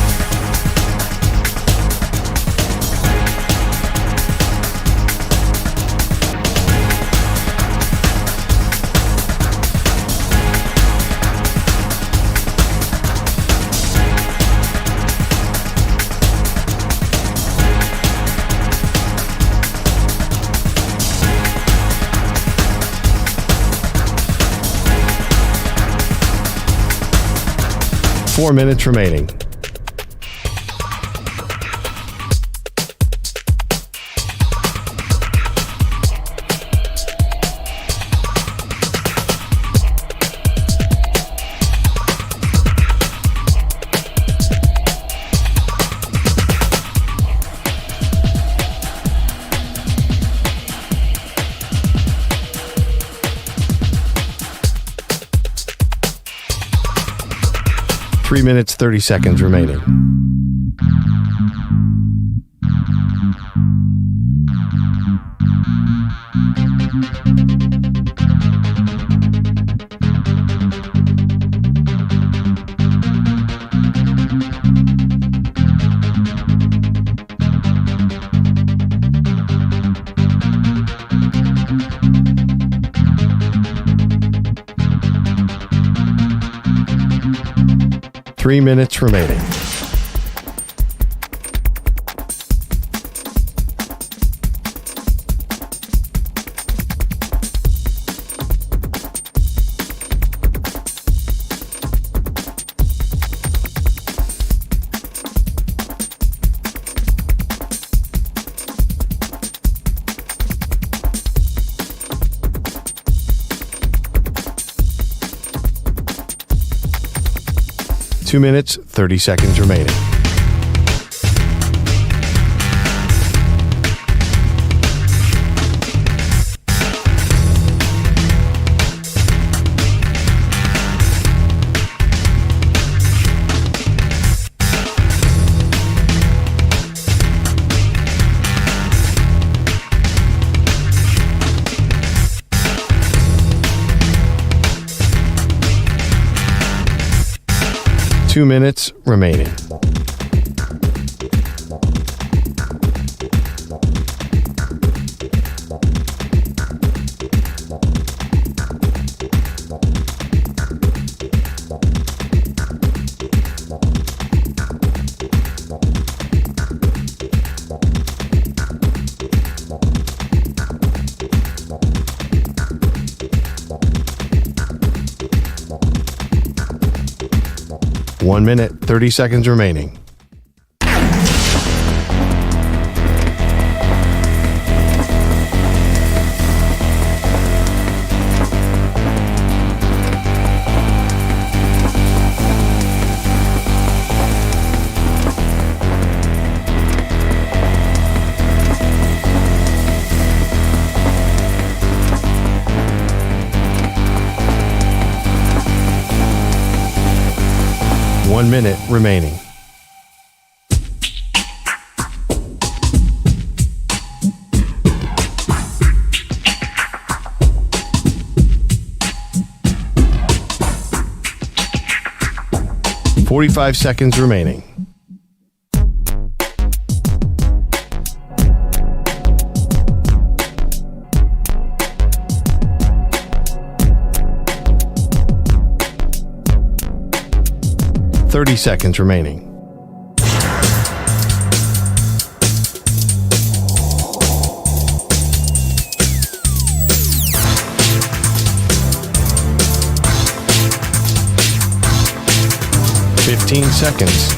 Four minutes remaining. Three minutes, 30 seconds remaining. Three minutes remaining. 2 minutes, 30 seconds remaining. Two minutes remaining. One minute, 30 seconds remaining. One minute remaining. $45 seconds remaining. $30 seconds remaining. $15 seconds.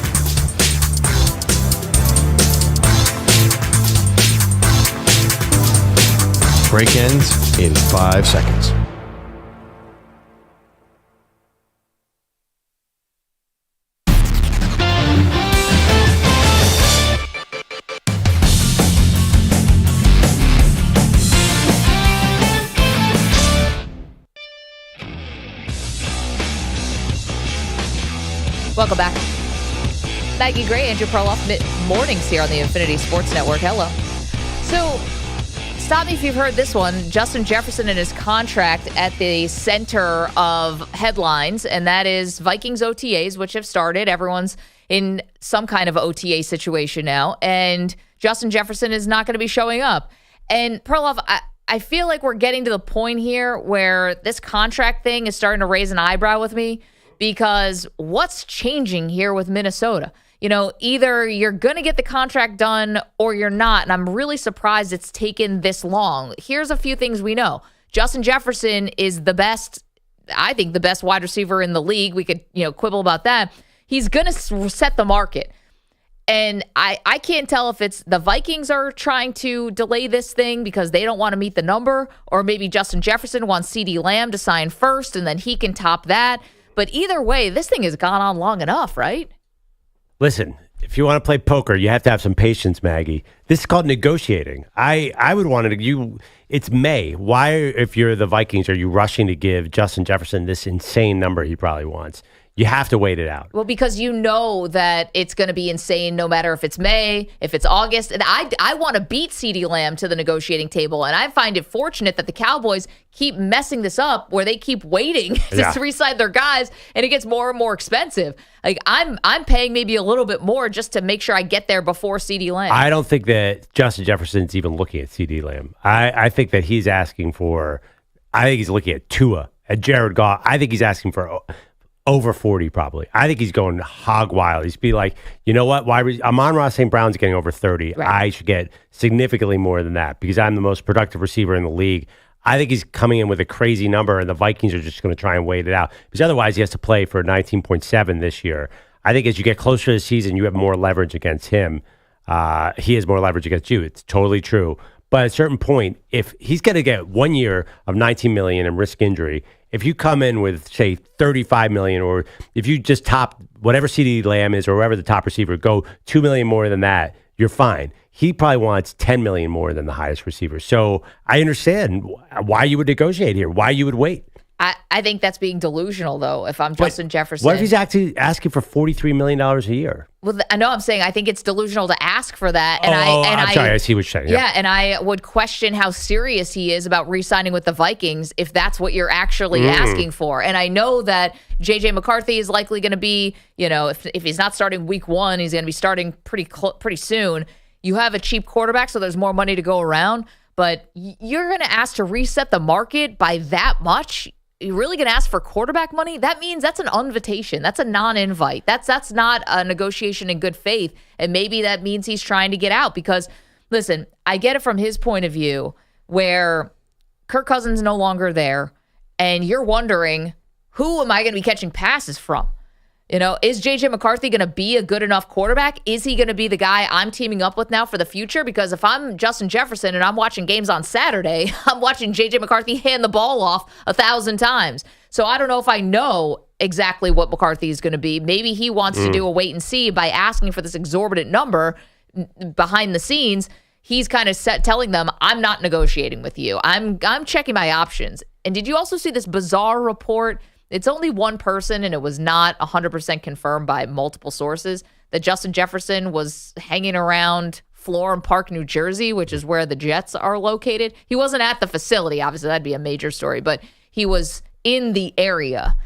Break ends in 5 seconds. Welcome back. Maggie Gray, Andrew Perloff, mornings here on the Infinity Sports Network. Hello. So, stop me if you've heard this one. Justin Jefferson and his contract at the center of headlines, and that is Vikings OTAs, which have started. Everyone's in some kind of OTA situation now, and Justin Jefferson is not going to be showing up. And Perloff, I feel like we're getting to the point here where this contract thing is starting to raise an eyebrow with me. Because what's changing here with Minnesota? You know, either you're going to get the contract done or you're not. And I'm really surprised it's taken this long. Here's a few things we know. Justin Jefferson is the best, I think the best wide receiver in the league. We could, quibble about that. He's going to set the market. And I can't tell if it's the Vikings are trying to delay this thing because they don't want to meet the number, or maybe Justin Jefferson wants CeeDee Lamb to sign first and then he can top that. But either way, this thing has gone on long enough, right? Listen, if you want to play poker, you have to have some patience, Maggie. This is called negotiating. I would want to. It's May. Why, if you're the Vikings, are you rushing to give Justin Jefferson this insane number he probably wants? You have to wait it out. Well, because you know that it's going to be insane no matter if it's May, if it's August. And I want to beat CeeDee Lamb to the negotiating table. And I find it fortunate that the Cowboys keep messing this up where they keep waiting to re-sign their guys, and it gets more and more expensive. Like I'm paying maybe a little bit more just to make sure I get there before CeeDee Lamb. I don't think that Justin Jefferson's even looking at CeeDee Lamb. I think that he's asking for, I think he's looking at Tua, at Jared Goff. I think he's asking for over 40 probably. I think he's going hog wild. He's be like, you know what? Amon-Ra St. Brown's getting over 30. Right. I should get significantly more than that because I'm the most productive receiver in the league. I think he's coming in with a crazy number, and the Vikings are just going to try and wait it out because otherwise he has to play for 19.7 this year. I think as you get closer to the season, you have more leverage against him. He has more leverage against you. It's totally true. But at a certain point, if he's going to get 1 year of $19 million and risk injury, if you come in with, say, $35 million, or if you just top whatever CeeDee Lamb is or whoever the top receiver, go $2 million more than that, you're fine. He probably wants $10 million more than the highest receiver. So I understand why you would negotiate here, why you would wait. I think that's being delusional, though, if I'm Justin Jefferson. What if he's actually asking for $43 million a year? Well, I know I'm saying I think it's delusional to ask for that. And I'm sorry, I see what you're saying. Yeah, and I would question how serious he is about re-signing with the Vikings if that's what you're actually asking for. And I know that J.J. McCarthy is likely going to be, if he's not starting week 1, he's going to be starting pretty soon. You have a cheap quarterback, so there's more money to go around. But you're going to ask to reset the market by that much? You're really going to ask for quarterback money? That means that's an invitation. That's a non-invite. That's not a negotiation in good faith. And maybe that means he's trying to get out because, listen, I get it from his point of view where Kirk Cousins is no longer there and you're wondering, who am I going to be catching passes from? Is J.J. McCarthy going to be a good enough quarterback? Is he going to be the guy I'm teaming up with now for the future? Because if I'm Justin Jefferson and I'm watching games on Saturday, I'm watching J.J. McCarthy hand the ball off 1,000 times. So I don't know if I know exactly what McCarthy is going to be. Maybe he wants to do a wait and see by asking for this exorbitant number behind the scenes. He's kind of telling them, I'm not negotiating with you. I'm checking my options. And did you also see this bizarre report? It's only one person, and it was not 100% confirmed by multiple sources, that Justin Jefferson was hanging around Florham Park, New Jersey, which is where the Jets are located. He wasn't at the facility. Obviously, that'd be a major story, but he was in the area.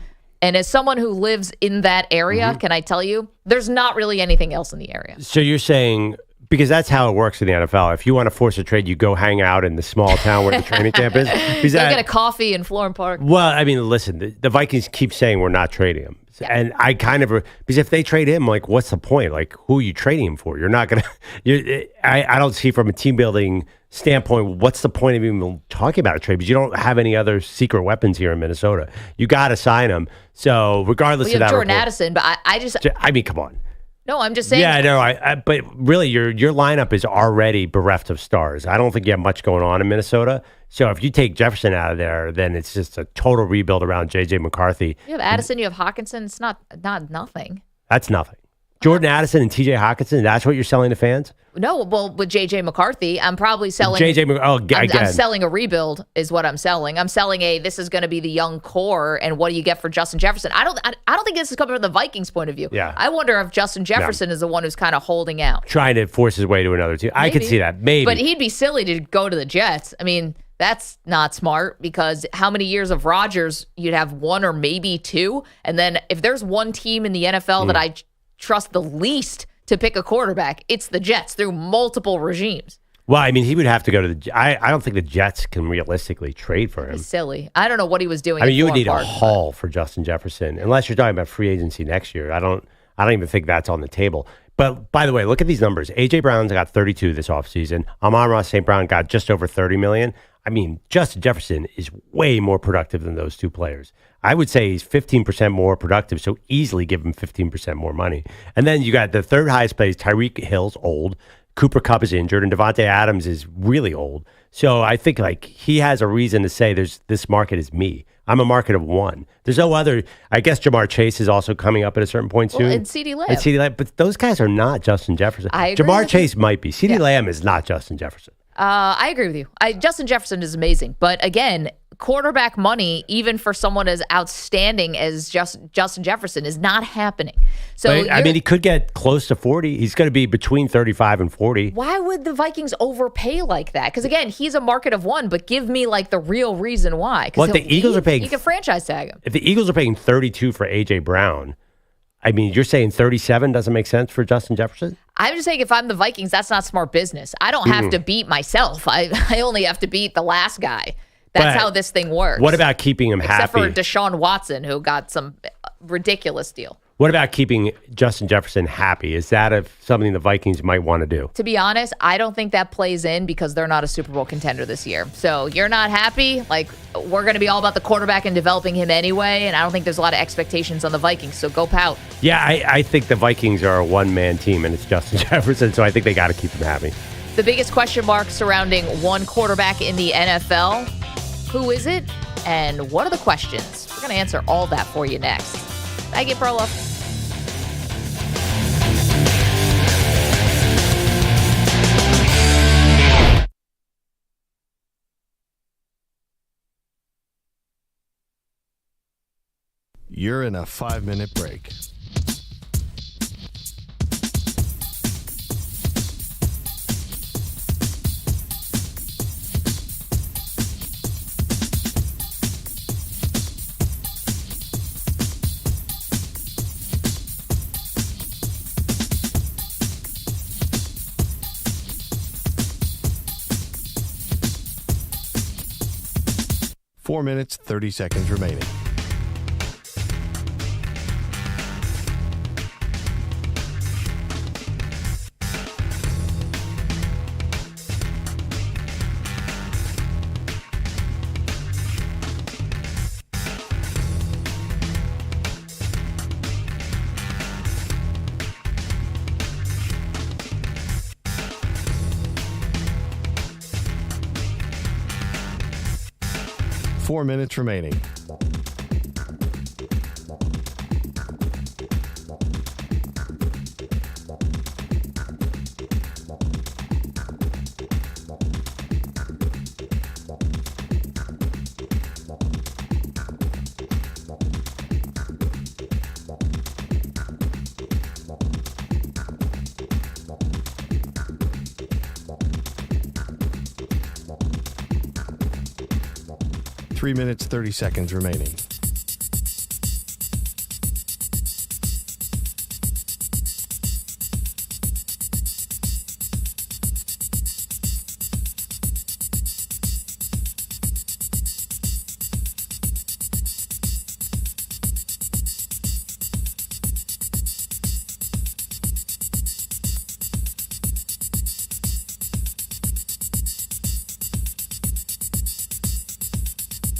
And as someone who lives in that area, can I tell you, there's not really anything else in the area. So you're saying... Because that's how it works in the NFL. If you want to force a trade, you go hang out in the small town where the training camp is. Go get a coffee in Florham Park. Well, I mean, listen, the Vikings keep saying we're not trading him. Yeah. And I because if they trade him, like, what's the point? Like, who are you trading him for? You're not going to, I don't see from a team building standpoint, what's the point of even talking about a trade? Because you don't have any other secret weapons here in Minnesota. You got to sign him. So regardless of that. Jordan Addison, but I mean, come on. No, I'm just saying. Yeah, no, but really, your lineup is already bereft of stars. I don't think you have much going on in Minnesota. So if you take Jefferson out of there, then it's just a total rebuild around J.J. McCarthy. You have Addison, you have Hawkinson. It's not nothing. That's nothing. Jordan Addison and T.J. Hawkinson, that's what you're selling to fans? No, well, with J.J. McCarthy, I'm probably selling... I'm selling a rebuild is what I'm selling. I'm selling this is going to be the young core, and what do you get for Justin Jefferson? I don't think this is coming from the Vikings' point of view. Yeah. I wonder if Justin Jefferson is the one who's kind of holding out. Trying to force his way to another team. Maybe. I could see that, maybe. But he'd be silly to go to the Jets. I mean, that's not smart because how many years of Rodgers, you'd have one or maybe two, and then if there's one team in the NFL that I trust the least to pick a quarterback, it's the Jets through multiple regimes. Well, I mean, he would have to go to the... I don't think the Jets can realistically trade for him. He's silly. I don't know what he was doing. I mean, you would need a haul for Justin Jefferson, unless you're talking about free agency next year. I don't even think that's on the table. But by the way, look at these numbers. A.J. Brown's got 32 this offseason. Amon-Ra St. Brown got just over $30 million. I mean, Justin Jefferson is way more productive than those two players. I would say he's 15% more productive, so easily give him 15% more money. And then you got the third highest plays. Tyreek Hill's old. Cooper Kupp is injured, and Devontae Adams is really old. So I think like he has a reason to say this market is me. I'm a market of one. There's no other. I guess Jamar Chase is also coming up at a certain point soon. And CeeDee Lamb. But those guys are not Justin Jefferson. I agree Jamar Chase might be. CeeDee Lamb is not Justin Jefferson. I agree with you. Justin Jefferson is amazing. But again, quarterback money, even for someone as outstanding as Justin Jefferson, is not happening. So but, I mean, he could get close to 40. He's going to be between 35 and 40. Why would the Vikings overpay like that? Because again, he's a market of one, but give me like the real reason why. What the Eagles are paying? You can franchise tag him. If the Eagles are paying 32 for A.J. Brown, I mean, you're saying 37 doesn't make sense for Justin Jefferson? I'm just saying if I'm the Vikings, that's not smart business. I don't have to beat myself. I only have to beat the last guy. That's how this thing works. What about keeping him happy? Except for Deshaun Watson, who got some ridiculous deal. What about keeping Justin Jefferson happy? Is that something the Vikings might want to do? To be honest, I don't think that plays in because they're not a Super Bowl contender this year. So you're not happy? Like, we're going to be all about the quarterback and developing him anyway, and I don't think there's a lot of expectations on the Vikings, so go pout. Yeah, I think the Vikings are a one-man team, and it's Justin Jefferson, so I think they got to keep him happy. The biggest question mark surrounding one quarterback in the NFL, who is it? And what are the questions? We're going to answer all that for you next. Maggie Perloff. You're in a 5-minute break. Four minutes, 30 seconds remaining. Four minutes remaining. Three minutes, 30 seconds remaining.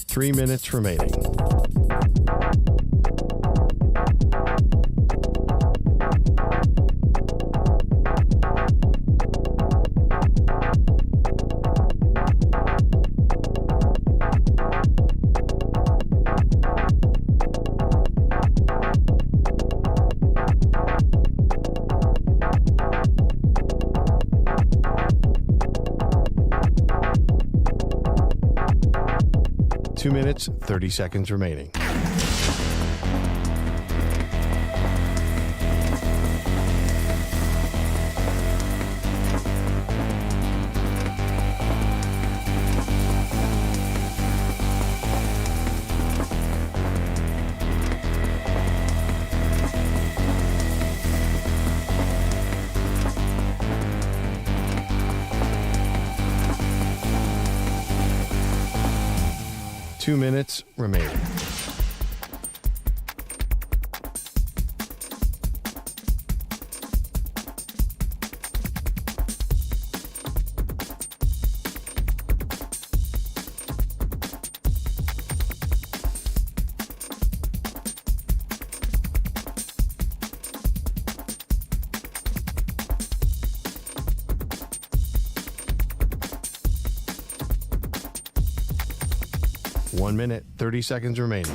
Three minutes remaining. Two minutes, 30 seconds remaining. Two minutes remaining. One minute, 30 seconds remaining.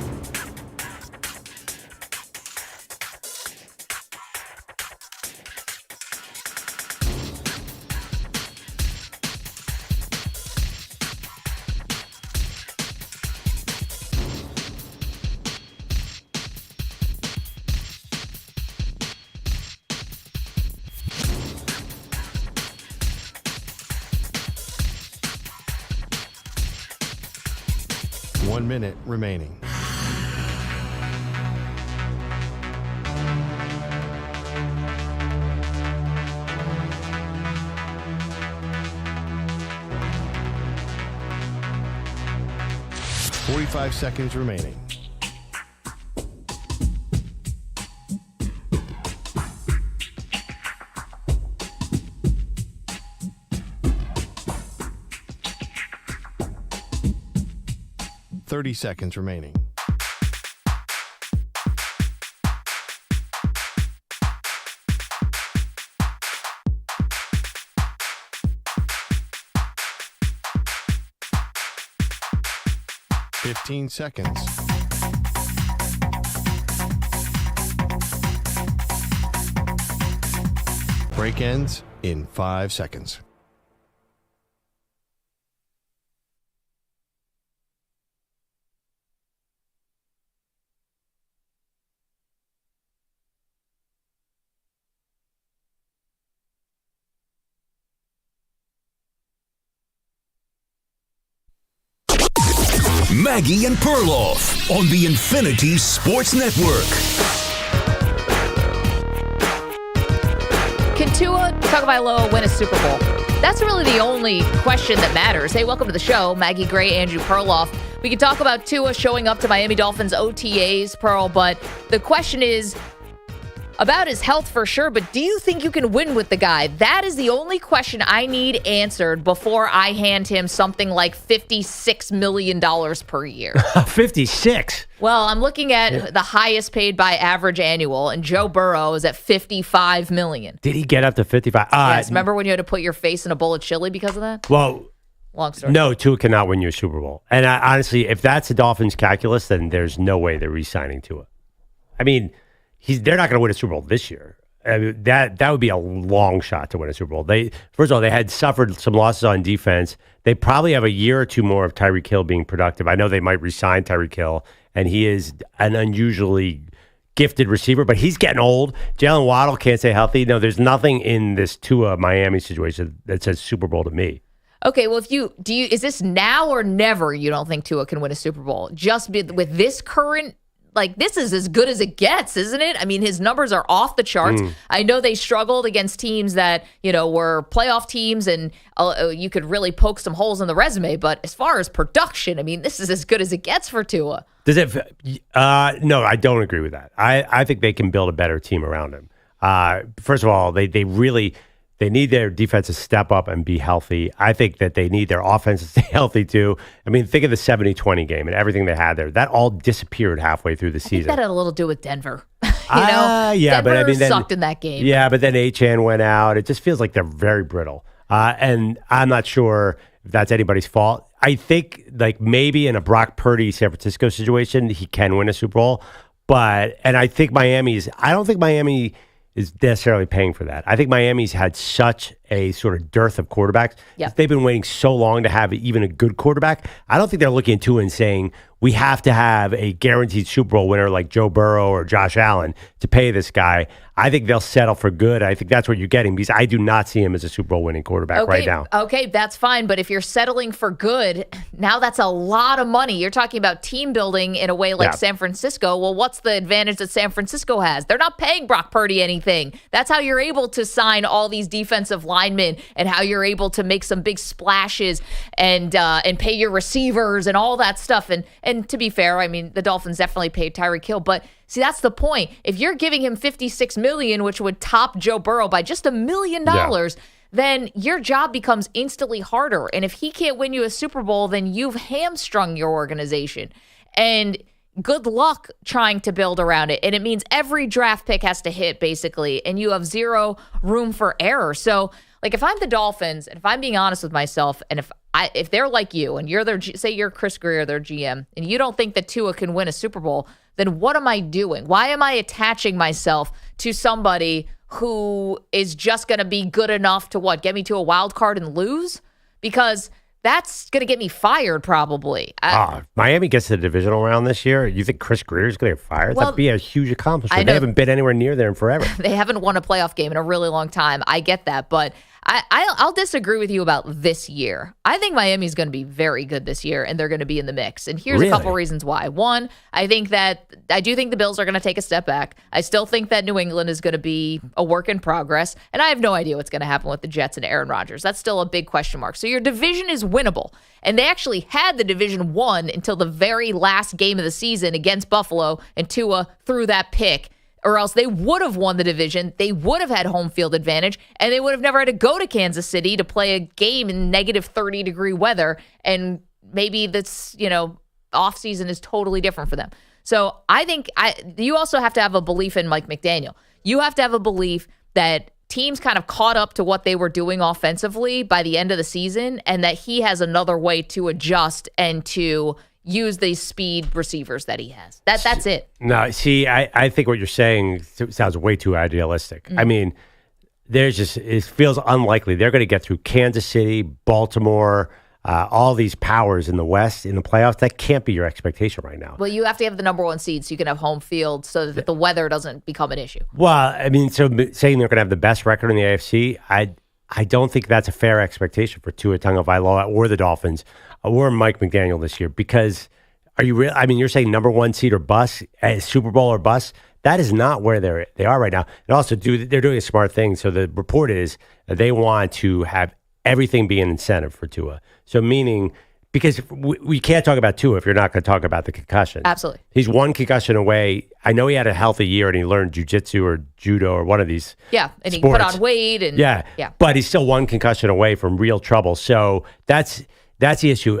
One minute remaining. Forty-five seconds remaining. Thirty seconds remaining. 15 seconds. Break ends in 5 seconds. Maggie and Perloff on the Infinity Sports Network. Can Tua Tagovailoa win a Super Bowl? That's really the only question that matters. Hey, welcome to the show. Maggie Gray, Andrew Perloff. We can talk about Tua showing up to Miami Dolphins OTAs, Pearl, but the question is about his health for sure, but do you think you can win with the guy? That is the only question I need answered before I hand him something like $56 million per year. 56? Well, I'm looking at the highest paid by average annual, and Joe Burrow is at $55 million. Did he get up to 55? Yes, remember when you had to put your face in a bowl of chili because of that? Well, long story. No, Tua cannot win you a Super Bowl. And honestly, if that's the Dolphins' calculus, then there's no way they're re-signing Tua. I mean, they're not going to win a Super Bowl this year. I mean, that would be a long shot to win a Super Bowl. First of all, they had suffered some losses on defense. They probably have a year or two more of Tyreek Hill being productive. I know they might re-sign Tyreek Hill, and he is an unusually gifted receiver, but he's getting old. Jalen Waddle can't stay healthy. No, there's nothing in this Tua Miami situation that says Super Bowl to me. Okay, well, is this now or never you don't think Tua can win a Super Bowl? Just with this current, this is as good as it gets, isn't it? I mean, his numbers are off the charts. I know they struggled against teams that, were playoff teams, and you could really poke some holes in the resume. But as far as production, I mean, this is as good as it gets for Tua. Does it? No, I don't agree with that. I think they can build a better team around him. First of all, they need their defense to step up and be healthy. I think that they need their offense to stay healthy, too. I mean, think of the 70-20 game and everything they had there. That all disappeared halfway through the season. I think that had a little to do with Denver. Yeah, Denver but I mean, sucked in that game. Yeah, but then Achane went out. It just feels like they're very brittle. And I'm not sure if that's anybody's fault. I think, maybe in a Brock Purdy San Francisco situation, he can win a Super Bowl. And I think I don't think Miami is necessarily paying for that. I think Miami's had such a sort of dearth of quarterbacks. Yep. They've been waiting so long to have even a good quarterback. I don't think they're looking at Tua and saying, we have to have a guaranteed Super Bowl winner like Joe Burrow or Josh Allen to pay this guy. I think they'll settle for good. I think that's what you're getting, because I do not see him as a Super Bowl winning quarterback right now. Okay, that's fine. But if you're settling for good, now that's a lot of money. You're talking about team building in a way like San Francisco. Well, what's the advantage that San Francisco has? They're not paying Brock Purdy anything. That's how you're able to sign all these defensive linemen, and how you're able to make some big splashes and pay your receivers and all that stuff. And to be fair, I mean, the Dolphins definitely paid Tyreek Hill, but see, that's the point. If you're giving him $56 million, which would top Joe Burrow by just $1 million, then your job becomes instantly harder. And if he can't win you a Super Bowl, then you've hamstrung your organization. And good luck trying to build around it. And it means every draft pick has to hit, basically, and you have zero room for error. So, if I'm the Dolphins, and if I'm being honest with myself, and if they're like you, and you're say you're Chris Greer, their GM, and you don't think that Tua can win a Super Bowl, then what am I doing? Why am I attaching myself to somebody who is just going to be good enough to get me to a wild card and lose? Because that's going to get me fired, probably. Miami gets to the divisional round this year. You think Chris Greer is going to get fired? That'd be a huge accomplishment. They haven't been anywhere near there in forever. They haven't won a playoff game in a really long time. I get that, but I'll disagree with you about this year. I think Miami's going to be very good this year, and they're going to be in the mix. And here's a couple reasons why. One, I do think the Bills are going to take a step back. I still think that New England is going to be a work in progress, and I have no idea what's going to happen with the Jets and Aaron Rodgers. That's still a big question mark. So your division is winnable, and they actually had the division won until the very last game of the season against Buffalo, and Tua threw that pick. Or else they would have won the division. They would have had home field advantage, and they would have never had to go to Kansas City to play a game in negative 30-degree weather. And maybe this, off season is totally different for them. So I think you also have to have a belief in Mike McDaniel. You have to have a belief that teams kind of caught up to what they were doing offensively by the end of the season, and that he has another way to adjust and to use these speed receivers that he has. That's it. No, see, I think what you're saying sounds way too idealistic. I mean, it feels unlikely. They're going to get through Kansas City, Baltimore, all these powers in the West in the playoffs. That can't be your expectation right now. Well, you have to have the number 1 seed so you can have home field so that the weather doesn't become an issue. Well, I mean, so saying they're going to have the best record in the AFC, I don't think that's a fair expectation for Tua Tagovailoa or the Dolphins or Mike McDaniel this year. Because are you real? I mean, you're saying number 1 seed or bust, Super Bowl or bust. That is not where they are right now. And also, they're doing a smart thing. So the report is that they want to have everything be an incentive for Tua. So meaning, because we can't talk about Tua if you're not going to talk about the concussion. Absolutely. He's one concussion away. I know he had a healthy year and he learned jiu-jitsu or judo or one of these and sports. He put on weight. And yeah. But he's still one concussion away from real trouble. So that's the issue.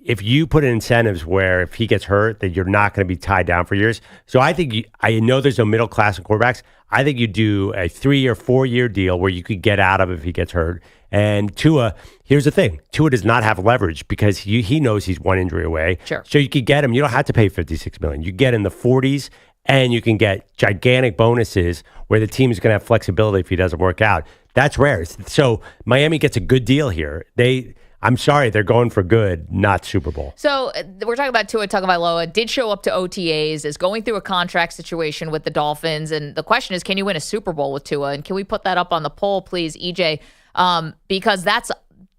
If you put in incentives where if he gets hurt, that you're not going to be tied down for years. So I think I know there's no middle class in quarterbacks. I think you do a 3 or 4 year deal where you could get out of if he gets hurt. And Tua, here's the thing. Tua does not have leverage because he knows he's one injury away. Sure. So you could get him. You don't have to pay $56 million. You get in the 40s and you can get gigantic bonuses where the team is going to have flexibility if he doesn't work out. That's rare. So Miami gets a good deal here. I'm sorry, they're going for good, not Super Bowl. So we're talking about Tua Tagovailoa. Did show up to OTAs, is going through a contract situation with the Dolphins. And the question is, can you win a Super Bowl with Tua? And can we put that up on the poll, please, EJ? Because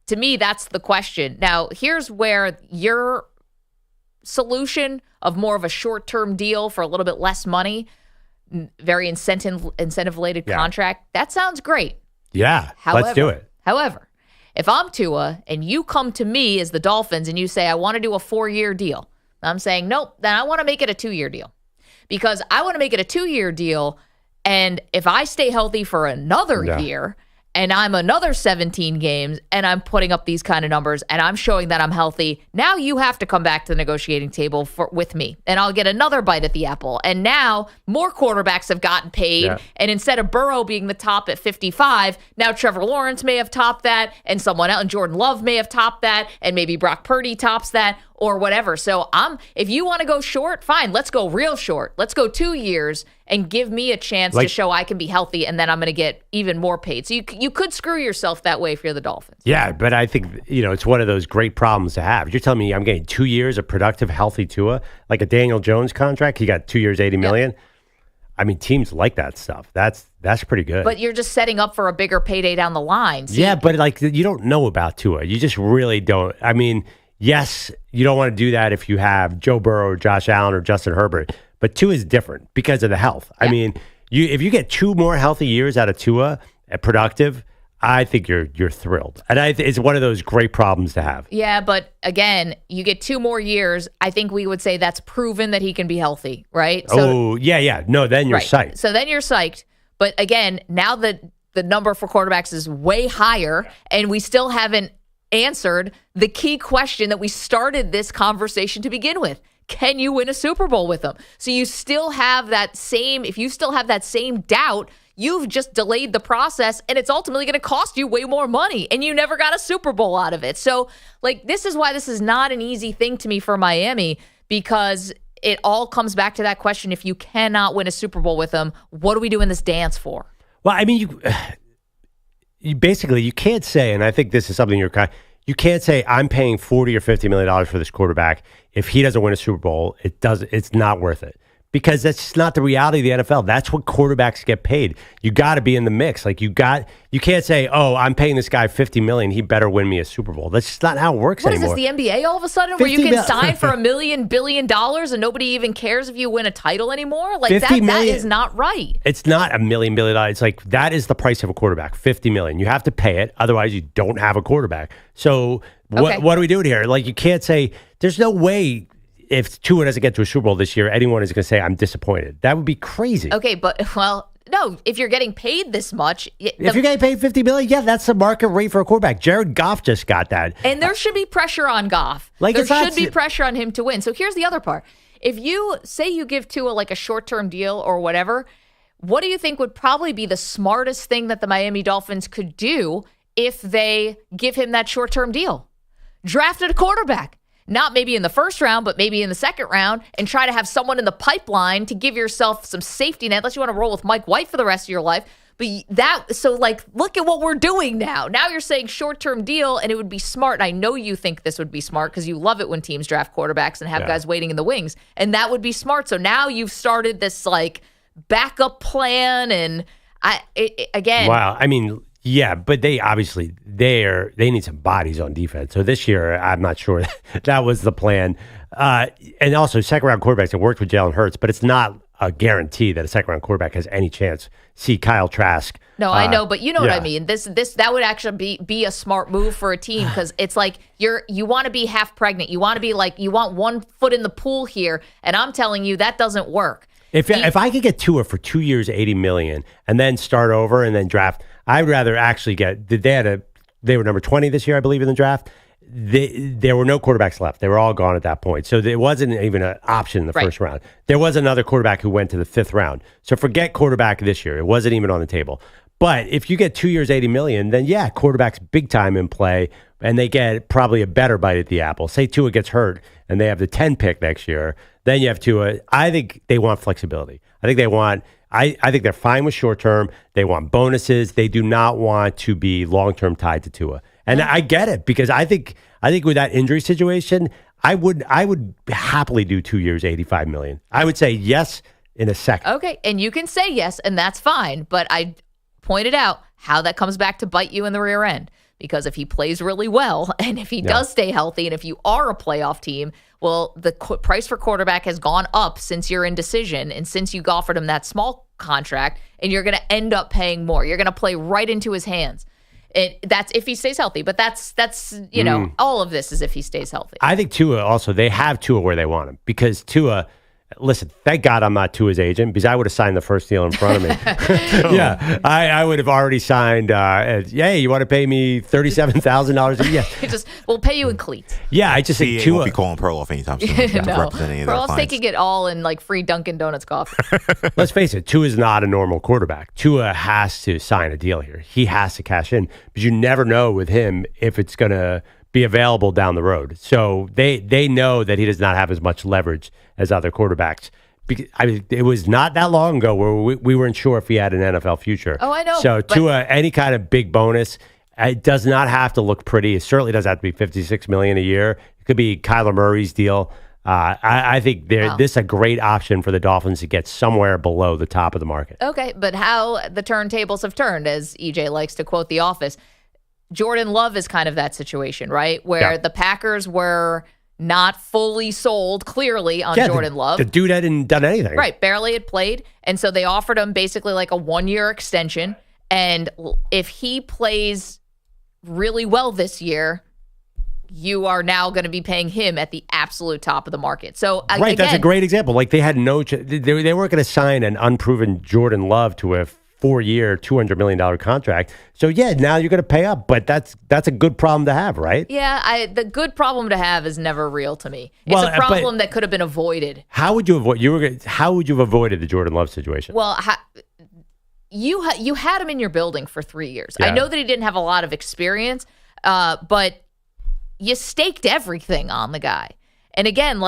to me, that's the question. Now, here's where your solution of more of a short-term deal for a little bit less money, very incentive-related contract, that sounds great. Yeah, However, let's do it. However, if I'm Tua and you come to me as the Dolphins and you say, I want to do a 4-year deal, I'm saying, nope, then I want to make it a 2-year deal. Because I want to make it a 2-year deal, and if I stay healthy for another year, and I'm another 17 games, and I'm putting up these kind of numbers, and I'm showing that I'm healthy, now you have to come back to the negotiating table with me, and I'll get another bite at the apple. And now more quarterbacks have gotten paid, and instead of Burrow being the top at 55, now Trevor Lawrence may have topped that, and someone else, and Jordan Love may have topped that, and maybe Brock Purdy tops that, or whatever. So if you want to go short, fine, let's go real short. Let's go 2 years and give me a chance to show I can be healthy, and then I'm going to get even more paid. So you could screw yourself that way if you're the Dolphins. Yeah, but I think, it's one of those great problems to have. You're telling me I'm getting 2 years of productive, healthy Tua, like a Daniel Jones contract. He got 2 years, $80 million. I mean, teams like that stuff. That's pretty good. But you're just setting up for a bigger payday down the line. So but you don't know about Tua. You just really don't. I mean, yes, you don't want to do that if you have Joe Burrow or Josh Allen or Justin Herbert. But Tua is different because of the health. Yeah. I mean, if you get 2 more healthy years out of Tua, productive, I think you're thrilled. And it's one of those great problems to have. Yeah, but again, you get 2 more years. I think we would say that's proven that he can be healthy, right? So, yeah. No, then you're psyched. So then you're psyched. But again, now that the number for quarterbacks is way higher, and we still haven't answered the key question that we started this conversation to begin with. Can you win a Super Bowl with them? So you still have if you still have that same doubt, you've just delayed the process, and it's ultimately going to cost you way more money, and you never got a Super Bowl out of it. So this is why this is not an easy thing to me for Miami, because it all comes back to that question. If you cannot win a Super Bowl with them, what are we doing this dance for? Well, I mean, you basically, you can't say, and I think this is something you can't say I'm paying $40 or $50 million for this quarterback. If he doesn't win a Super Bowl, it's not worth it. Because that's just not the reality of the NFL. That's what quarterbacks get paid. You got to be in the mix. You can't say, "Oh, I'm paying this guy $50 million. He better win me a Super Bowl." That's just not how it works anymore. What is this, the NBA all of a sudden, where you can sign for $1 billion and nobody even cares if you win a title anymore? That is not right. It's not $1 billion. It's that is the price of a quarterback, $50 million. You have to pay it, otherwise you don't have a quarterback. So what are we doing here? You can't say there's no way. If Tua doesn't get to a Super Bowl this year, anyone is going to say, I'm disappointed. That would be crazy. Okay, but, no, if you're getting paid this much. If you're getting paid $50 million, yeah, that's the market rate for a quarterback. Jared Goff just got that. And there should be pressure on Goff. There should be pressure on him to win. So here's the other part. If you say you give Tua a short-term deal or whatever, what do you think would probably be the smartest thing that the Miami Dolphins could do if they give him that short-term deal? Drafted a quarterback. not maybe in the first round, but maybe in the second round, and try to have someone in the pipeline to give yourself some safety net, unless you want to roll with Mike White for the rest of your life. But look at what we're doing now. Now you're saying short-term deal, and it would be smart. And I know you think this would be smart because you love it when teams draft quarterbacks and have guys waiting in the wings, and that would be smart. So now you've started this backup plan, and again. Wow, I mean, yeah, but they obviously they need some bodies on defense. So this year, I'm not sure that was the plan. And also, second-round quarterbacks, it worked with Jalen Hurts, but it's not a guarantee that a second-round quarterback has any chance. See Kyle Trask. No, I know, but you know what I mean. That would actually be a smart move for a team because it's like you want to be half pregnant. You want to be you want one foot in the pool here, and I'm telling you that doesn't work. If I could get Tua for 2 years, $80 million, and then start over and then draft, I'd rather actually get. They were number 20 this year, I believe, in the draft. There were no quarterbacks left. They were all gone at that point. So there wasn't even an option in the first round. There was another quarterback who went to the 5th round. So forget quarterback this year. It wasn't even on the table. But if you get 2 years, $80 million, then quarterback's big time in play, and they get probably a better bite at the apple. Say Tua gets hurt, and they have the 10 pick next year. Then you have Tua. I think they want flexibility. I think they want. I think they're fine with short term. They want bonuses. They do not want to be long term tied to Tua. And I get it because I think with that injury situation, I would happily do 2 years, $85 million. I would say yes in a second. Okay, and you can say yes, and that's fine. But I pointed out how that comes back to bite you in the rear end. Because if he plays really well, and if he does stay healthy, and if you are a playoff team, well, the price for quarterback has gone up since your indecision, and since you offered him that small contract, and you're going to end up paying more. You're going to play right into his hands. That's if he stays healthy, but that's all of this is if he stays healthy. I think Tua also, they have Tua where they want him because Tua, listen, thank God I'm not Tua's agent because I would have signed the first deal in front of me. I would have already signed, you want to pay me $37,000 a year? We'll pay you in cleats. Yeah, I just think Tua won't be calling Perloff anytime soon. No, Perloff's taking it all in free Dunkin' Donuts coffee. Let's face it, Tua is not a normal quarterback. Tua has to sign a deal here. He has to cash in because you never know with him if it's going to be available down the road. So they know that he does not have as much leverage as other quarterbacks. Because, it was not that long ago where we weren't sure if he had an NFL future. Oh, I know. So Tua, any kind of big bonus, it does not have to look pretty. It certainly doesn't have to be $56 million a year. It could be Kyler Murray's deal. I think this is a great option for the Dolphins to get somewhere below the top of the market. Okay, but how the turntables have turned, as EJ likes to quote The Office. Jordan Love is kind of that situation, right? Where the Packers were not fully sold, clearly, on Jordan Love. The dude hadn't done anything. Right, barely had played. And so they offered him basically like a 1-year extension. And if he plays really well this year, you are now going to be paying him at the absolute top of the market. So right, that's a great example. They had they weren't going to sign an unproven Jordan Love to a 4-year, $200 million contract. So, now you're going to pay up, but that's a good problem to have, right? Yeah, the good problem to have is never real to me. It's a problem that could have been avoided. How would you how would you have avoided the Jordan Love situation? Well, you had him in your building for 3 years. I know that he didn't have a lot of experience, but you staked everything on the guy. And again,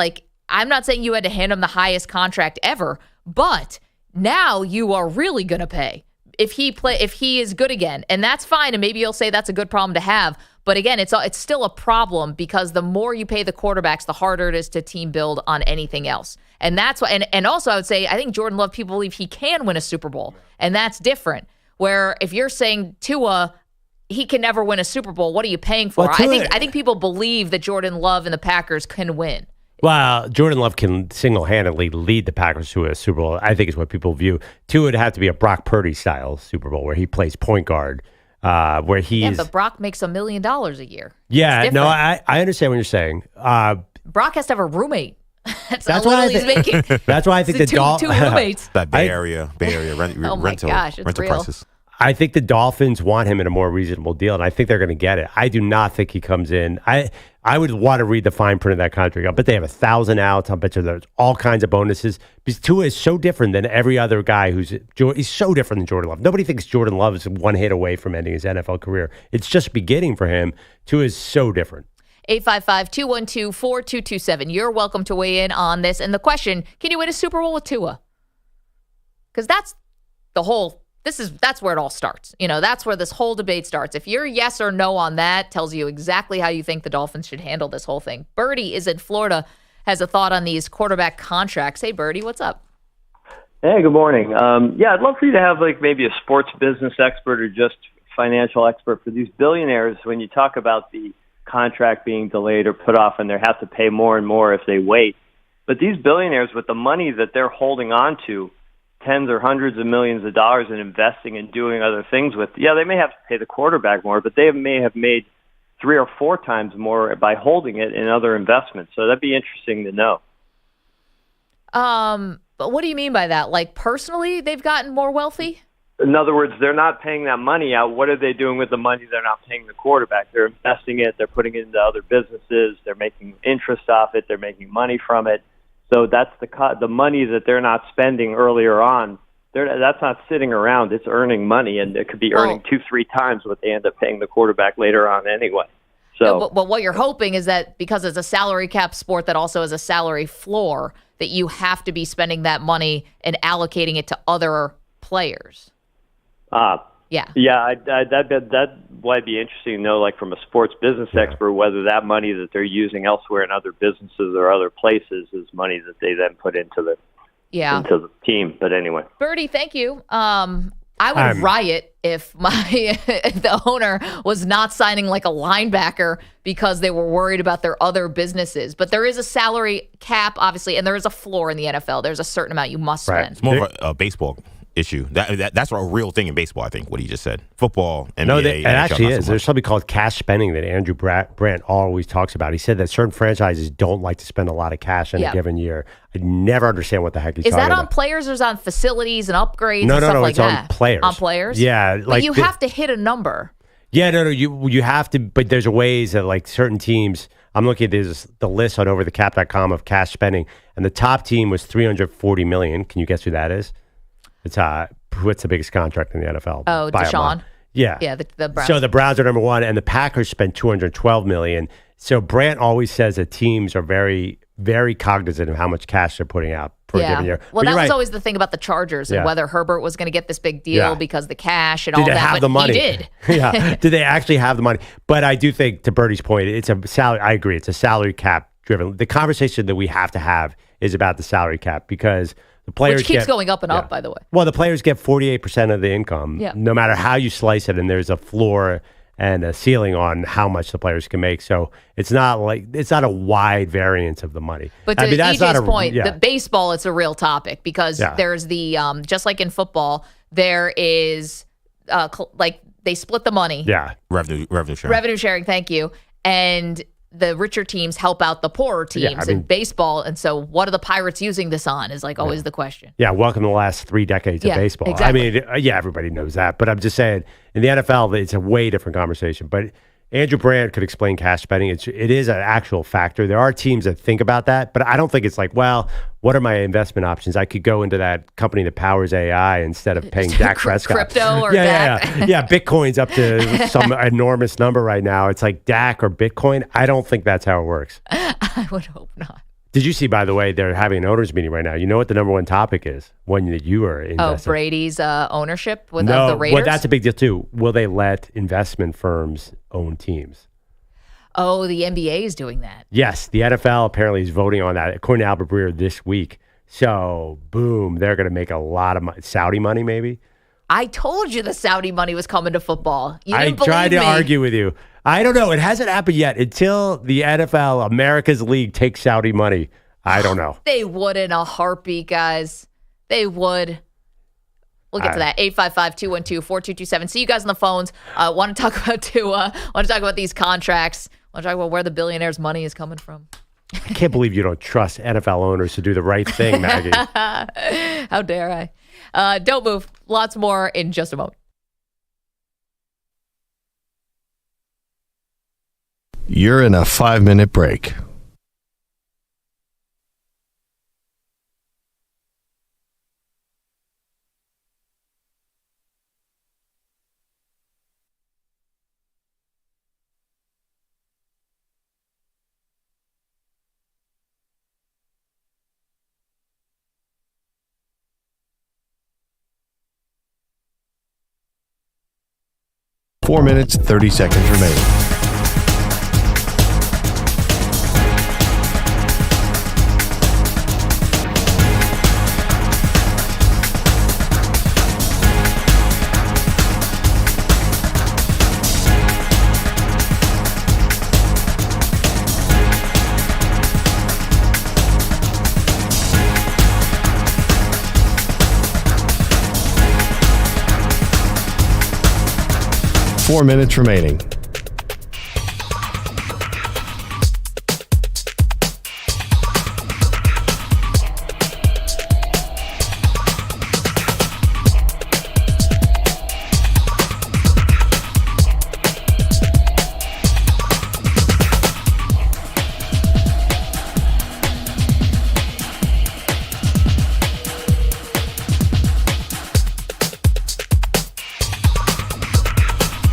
I'm not saying you had to hand him the highest contract ever, but now you are really going to pay if he is good again, and that's fine. And maybe you'll say that's a good problem to have. But again, it's still a problem because the more you pay the quarterbacks, the harder it is to team build on anything else. And that's why. And also, I would say I think Jordan Love, people believe he can win a Super Bowl, and that's different. Where if you're saying Tua, he can never win a Super Bowl, what are you paying for? Well, I think people believe that Jordan Love and the Packers can win. Well, Jordan Love can single-handedly lead the Packers to a Super Bowl, I think is what people view. Tua would have to be a Brock Purdy-style Super Bowl where he plays point guard, where he's... Yeah, but Brock makes $1 million a year. Yeah, no, I understand what you're saying. Brock has to have a roommate. That's why he's making. That's why I think the two roommates. That Bay Area oh my gosh, it's real. Prices. I think the Dolphins want him at a more reasonable deal, and I think they're going to get it. I do not think he comes in. I would want to read the fine print of that contract. I bet they have 1,000 outs. I bet you there's all kinds of bonuses. Because Tua is so different than every other guy he's so different than Jordan Love. Nobody thinks Jordan Love is one hit away from ending his NFL career. It's just beginning for him. Tua is so different. 855-212-4227. You're welcome to weigh in on this. And the question, can you win a Super Bowl with Tua? Because that's where it all starts. That's where this whole debate starts. If you're yes or no on that, tells you exactly how you think the Dolphins should handle this whole thing. Birdie is in Florida, has a thought on these quarterback contracts. Hey, Birdie, what's up? Hey, good morning. I'd love for you to have maybe a sports business expert or just financial expert for these billionaires. When you talk about the contract being delayed or put off and they have to pay more and more if they wait. But these billionaires, with the money that they're holding on to, tens or hundreds of millions of dollars in investing and doing other things with, they may have to pay the quarterback more, but they may have made 3 or 4 times more by holding it in other investments. So that'd be interesting to know. But what do you mean by that? Like personally, they've gotten more wealthy? In other words, they're not paying that money out. What are they doing with the money they're not paying the quarterback? They're investing it. They're putting it into other businesses. They're making interest off it. They're making money from it. So that's the money that they're not spending earlier on. That's not sitting around. It's earning money, and it could be earning 2-3 times what they end up paying the quarterback later on anyway. So, but what you're hoping is that because it's a salary cap sport that also has a salary floor, that you have to be spending that money and allocating it to other players. That might be interesting to know, from a sports business expert, whether that money that they're using elsewhere in other businesses or other places is money that they then put into the team. But anyway, Birdie, thank you. I would riot if the owner was not signing like a linebacker because they were worried about their other businesses. But there is a salary cap, obviously, and there is a floor in the NFL. There's a certain amount you must spend. It's more of a baseball issue. That's a real thing in baseball, I think, what he just said. Football, NBA. No, it actually is. There's something called cash spending that Andrew Brandt always talks about. He said that certain franchises don't like to spend a lot of cash in a given year. I never understand what the heck he's talking about. Is that on players or is it on facilities and upgrades No, and stuff no, like it's that? on players. On players? Yeah. But you have to hit a number. Yeah, no, you have to, but there's ways that certain teams, I'm looking at the list on overthecap.com of cash spending, and the top team was $340 million. Can you guess who that is? It's what's the biggest contract in the NFL? Oh, Deshaun. Yeah. Yeah, the Browns. So the Browns are number one, and the Packers spent $212 million. So Brandt always says that teams are very, very cognizant of how much cash they're putting out per given year. Well, that was always the thing about the Chargers and whether Herbert was going to get this big deal because the cash and all that. Did they have the money? He did. Yeah. Did they actually have the money? But I do think, to Birdie's point, it's a salary. I agree. It's a salary cap driven. The conversation that we have to have is about the salary cap because the players which keeps going up and up, by the way. Well, the players get 48% of the income, no matter how you slice it, and there's a floor and a ceiling on how much the players can make. So it's not a wide variance of the money. But to EJ's point, the baseball, it's a real topic because there's the just like in football, there is they split the money. Yeah, revenue sharing. Revenue sharing. Thank you. And the richer teams help out the poorer teams in baseball. And so what are the Pirates using this on is always the question. Yeah, welcome to the last 3 decades of baseball. Exactly. I mean, everybody knows that. But I'm just saying, in the NFL, it's a way different conversation. But Andrew Brandt could explain cash spending. It is an actual factor. There are teams that think about that. But I don't think it's what are my investment options? I could go into that company that powers AI instead of paying Dak Prescott. Crypto or Dak. Yeah, Bitcoin's up to some enormous number right now. It's like Dak or Bitcoin. I don't think that's how it works. I would hope not. Did you see, by the way, they're having an owners meeting right now? You know what the number one topic is when you are investing? Oh, Brady's ownership of the Raiders? Well, that's a big deal too. Will they let investment firms own teams? Oh, the NBA is doing that. Yes, the NFL apparently is voting on that, according to Albert Breer this week. So, boom, they're going to make a lot of money. Saudi money, maybe? I told you the Saudi money was coming to football. You didn't I tried to believe me. argue with you. I don't know. It hasn't happened yet until the NFL, America's League, takes Saudi money. I don't know. They would in a heartbeat, guys. They would. We'll get to that. 855-212-4227. See you guys on the phones. Want to talk about Tua. Want to talk about these contracts. Want to talk about where the billionaires' money is coming from. I can't believe you don't trust NFL owners to do the right thing, Maggie. How dare I? Don't move. Lots more in just a moment. You're in a 5-minute break. 4 minutes, 30 seconds remaining. Four minutes remaining.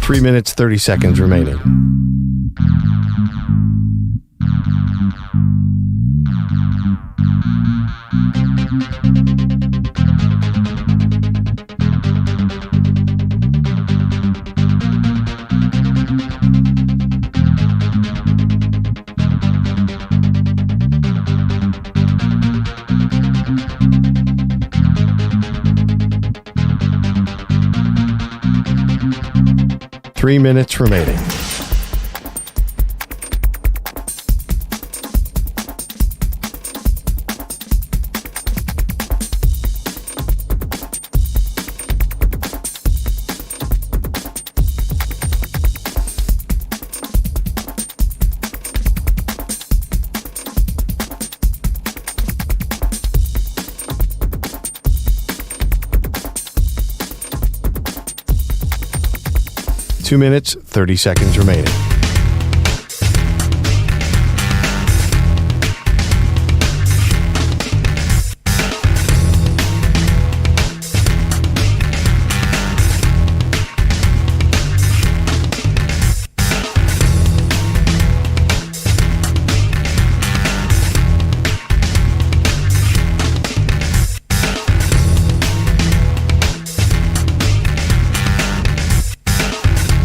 Three minutes, 30 seconds remaining. Three minutes remaining. Two minutes, 30 seconds remaining.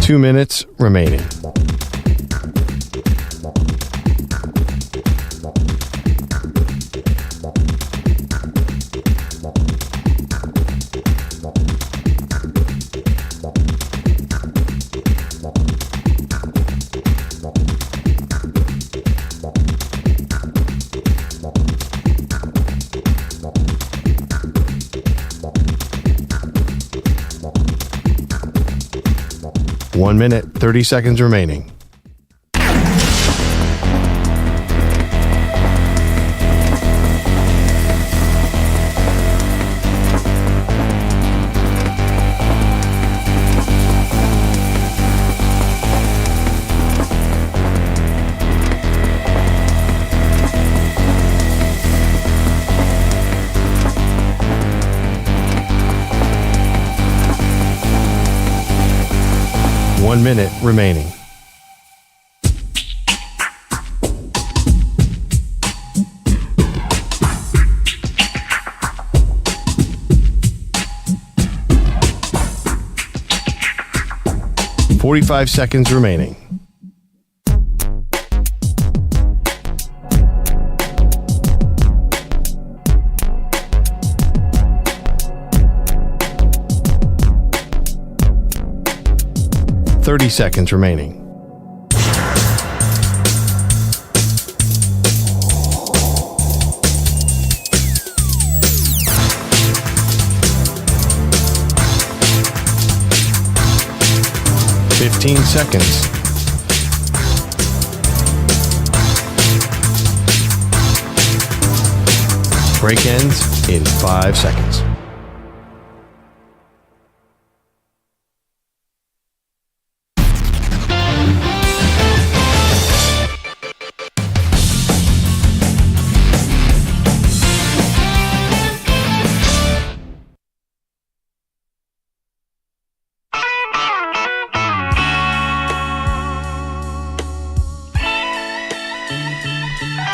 Two minutes remaining. 1 minute, 30 seconds remaining. One minute remaining. .45 seconds remaining. .30 seconds remaining. .15 seconds. Break ends in 5 seconds.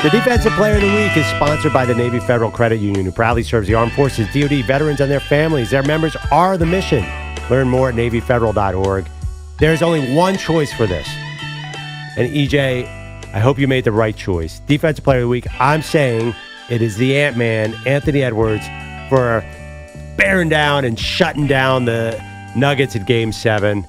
The Defensive Player of the Week is sponsored by the Navy Federal Credit Union, who proudly serves the armed forces, DoD, veterans, and their families. Their members are the mission. Learn more at NavyFederal.org. There's only one choice for this. And EJ, I hope you made the right choice. Defensive Player of the Week, I'm saying it is the Ant-Man, Anthony Edwards, for bearing down and shutting down the Nuggets in Game 7.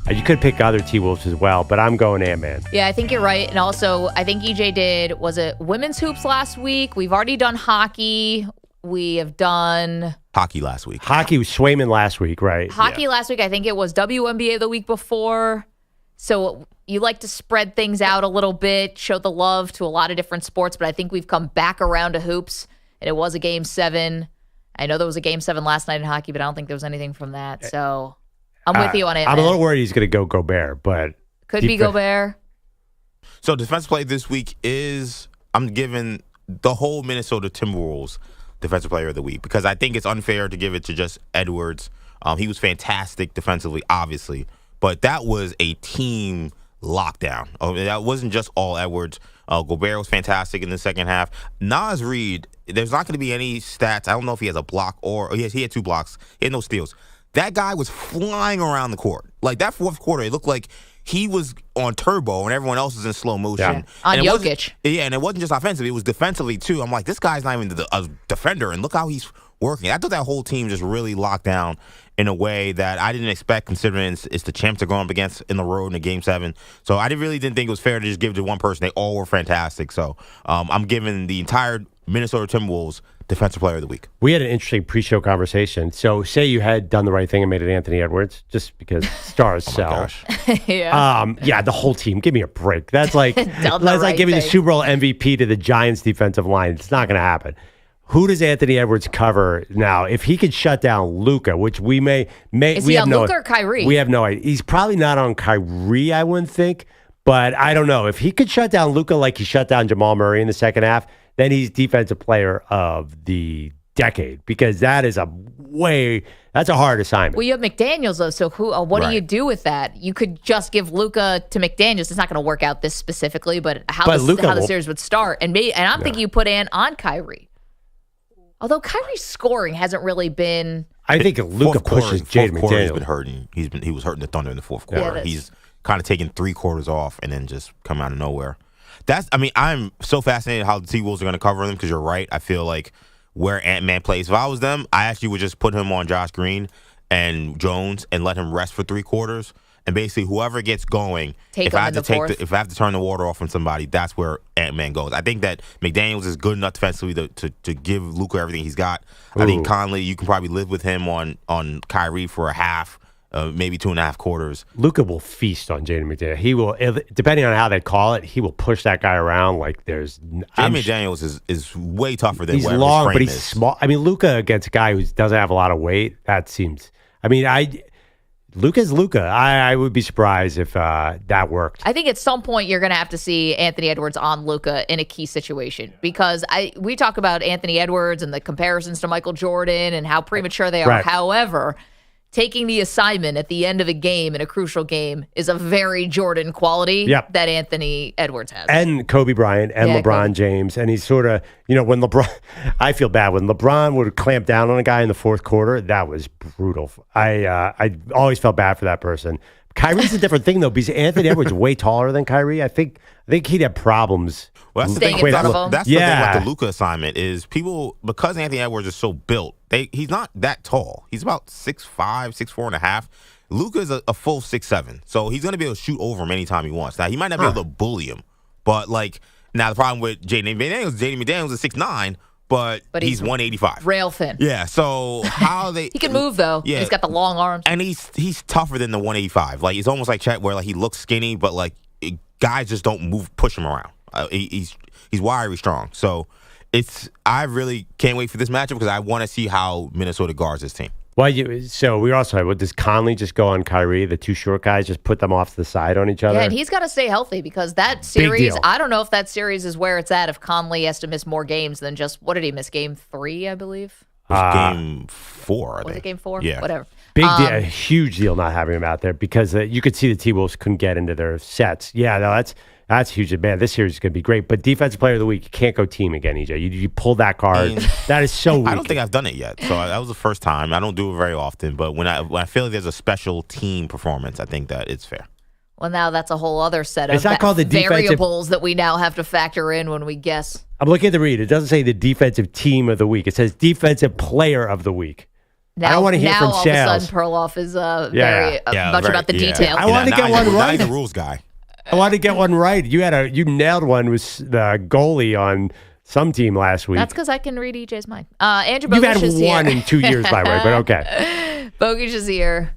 You could pick other T-Wolves as well, but I'm going Ant-Man. Yeah, I think you're right. And also, I think EJ was it women's hoops last week? We've already done hockey. We have done... Hockey last week. Hockey was Swayman last week, right? Hockey last week. I think it was WNBA the week before. So you like to spread things out a little bit, show the love to a lot of different sports, but I think we've come back around to hoops, and it was a Game 7. I know there was a Game 7 last night in hockey, but I don't think there was anything from that. So... I'm with you on it. I'm a little worried he's going to go Gobert, but... Could be Gobert. So defensive play this week is, I'm giving the whole Minnesota Timberwolves defensive player of the week because I think it's unfair to give it to just Edwards. He was fantastic defensively, obviously, but that was a team lockdown. That wasn't just all Edwards. Gobert was fantastic in the second half. Naz Reid, there's not going to be any stats. I don't know if he has a block or... He had 2 blocks. He had no steals. That guy was flying around the court. Like, that fourth quarter, it looked like he was on turbo and everyone else was in slow motion. Yeah. On Jokic. And it wasn't just offensive. It was defensively, too. I'm like, this guy's not even a defender, and look how he's working. I thought that whole team just really locked down in a way that I didn't expect, considering it's the champs they're going up against in the road in a Game 7. So I really didn't think it was fair to just give it to one person. They all were fantastic. So I'm giving the entire Minnesota Timberwolves Defensive Player of the Week. We had an interesting pre-show conversation. So say you had done the right thing and made it Anthony Edwards, just because stars sell. Yeah. The whole team. Give me a break. That's like right giving the thing. Super Bowl MVP to the Giants defensive line. It's not going to happen. Who does Anthony Edwards cover now? If he could shut down Luka, which we may is we he have on no, Luka or Kyrie? We have no idea. He's probably not on Kyrie, I wouldn't think. But I don't know. If he could shut down Luka like he shut down Jamal Murray in the second half, then he's defensive player of the decade, because that's a hard assignment. Well, you have McDaniels, though, so what do Right. you do with that? You could just give Luka to McDaniels. It's not going to work out this specifically, but how the series would start. And I'm thinking you put Ant on Kyrie. Although Kyrie's scoring hasn't really been... I think Luka pushes Jaden McDaniels. He's been hurting. He was hurting the Thunder in the fourth quarter. Yeah, he's kind of taking 3 quarters off and then just come out of nowhere. I'm so fascinated how the T-Wolves are going to cover them, because you're right. I feel like where Ant-Man plays, if I was them, I actually would just put him on Josh Green and Jones and let him rest for 3 quarters. And basically, whoever gets going, if I have to turn the water off on somebody, that's where Ant-Man goes. I think that McDaniels is good enough defensively to give Luka everything he's got. Ooh. I think Conley, you can probably live with him on Kyrie for a half, maybe 2.5 quarters. Luka will feast on Jaden McDaniels. He will, depending on how they call it, he will push that guy around like there's... Jaden McDaniels is way tougher than he's whatever long, his but frame he's is. small. I mean, Luka against a guy who doesn't have a lot of weight, that seems... Luka's Luka. I would be surprised if that worked. I think at some point you're going to have to see Anthony Edwards on Luka in a key situation, because we talk about Anthony Edwards and the comparisons to Michael Jordan and how premature they are. Right. However, taking the assignment at the end of a game in a crucial game is a very Jordan quality that Anthony Edwards has. And Kobe Bryant and LeBron James. And he's sort of, when LeBron, I feel bad. When LeBron would clamp down on a guy in the fourth quarter, that was brutal. I always felt bad for that person. Kyrie's a different thing, though, because Anthony Edwards is way taller than Kyrie. I think he'd have problems. Well, that's the thing. That's the thing about the Luka assignment is people, because Anthony Edwards is so built, he's not that tall. He's about 6'5", 6'4.5". Luka is a full 6'7", so he's going to be able to shoot over him anytime he wants. Now, he might not be able to bully him, but now the problem with Jaden McDaniels is 6'9", but he's 185. Rail thin. Yeah, so how they... He can move, though. Yeah. He's got the long arms. And he's tougher than the 185. It's almost like Chet, where he looks skinny, but guys just don't push him around. He's wiry strong. So I really can't wait for this matchup, because I want to see how Minnesota guards this team. Well, so we also have, does Conley just go on Kyrie? The 2 short guys just put them off to the side on each other? Yeah, and he's got to stay healthy, because that series, I don't know if that series is where it's at if Conley has to miss more games than just, what did he miss? Game 3, I believe? It was Game 4, I think. Was it Game 4? Yeah. Whatever. A huge deal not having him out there because you could see the T-Wolves couldn't get into their sets. Yeah, no, that's huge. Man, this series is going to be great. But Defensive Player of the Week, you can't go team again, EJ. You pull that card. That is so weak. I don't think I've done it yet. So that was the first time. I don't do it very often. But when I feel like there's a special team performance, I think that it's fair. Well, now that's a whole other set of variables that we now have to factor in when we guess. I'm looking at the read. It doesn't say the Defensive Team of the Week. It says Defensive Player of the Week. Now, I don't want to hear from all Sales. of a sudden, Perloff is very about the details. I wanted to get one right. Now he's a rules guy. I wanted to get one right. You nailed one with the goalie on some team last week. That's because I can read EJ's mind. Andrew Bogusch You've had is one here. in 2 years, by the way, but okay. Bogusch is here.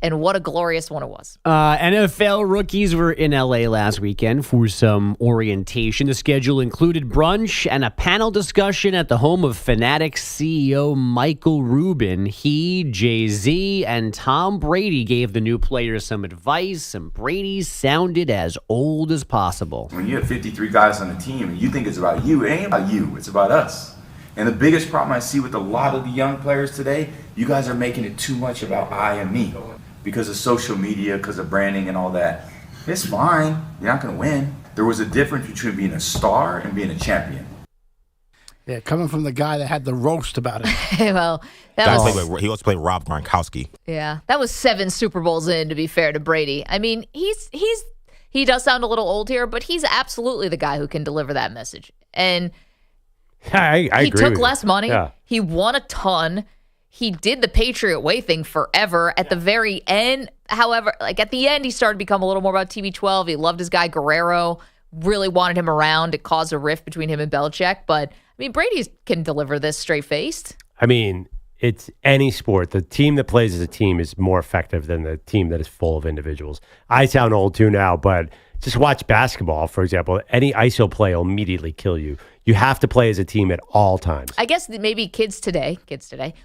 And what a glorious one it was. NFL rookies were in L.A. last weekend for some orientation. The schedule included brunch and a panel discussion at the home of Fanatics CEO Michael Rubin. He, Jay-Z, and Tom Brady gave the new players some advice, and Brady sounded as old as possible. When you have 53 guys on the team and you think it's about you, it ain't about you, it's about us. And the biggest problem I see with a lot of the young players today, you guys are making it too much about I and me. Because of social media, because of branding and all that. It's fine. You're not going to win. There was a difference between being a star and being a champion. Yeah, coming from the guy that had the roast about it. Well, he also played Rob Gronkowski. Yeah, that was 7 Super Bowls in, to be fair to Brady. I mean, he does sound a little old here, but he's absolutely the guy who can deliver that message. And I he agree took with less you. money. Yeah. He won a ton. He did the Patriot Way thing forever. At the very end, however, at the end, he started to become a little more about TB12. He loved his guy Guerrero, really wanted him around. It caused a rift between him and Belichick. But, I mean, Brady can deliver this straight-faced. I mean, it's any sport. The team that plays as a team is more effective than the team that is full of individuals. I sound old too now, but just watch basketball, for example. Any ISO play will immediately kill you. You have to play as a team at all times. I guess maybe kids today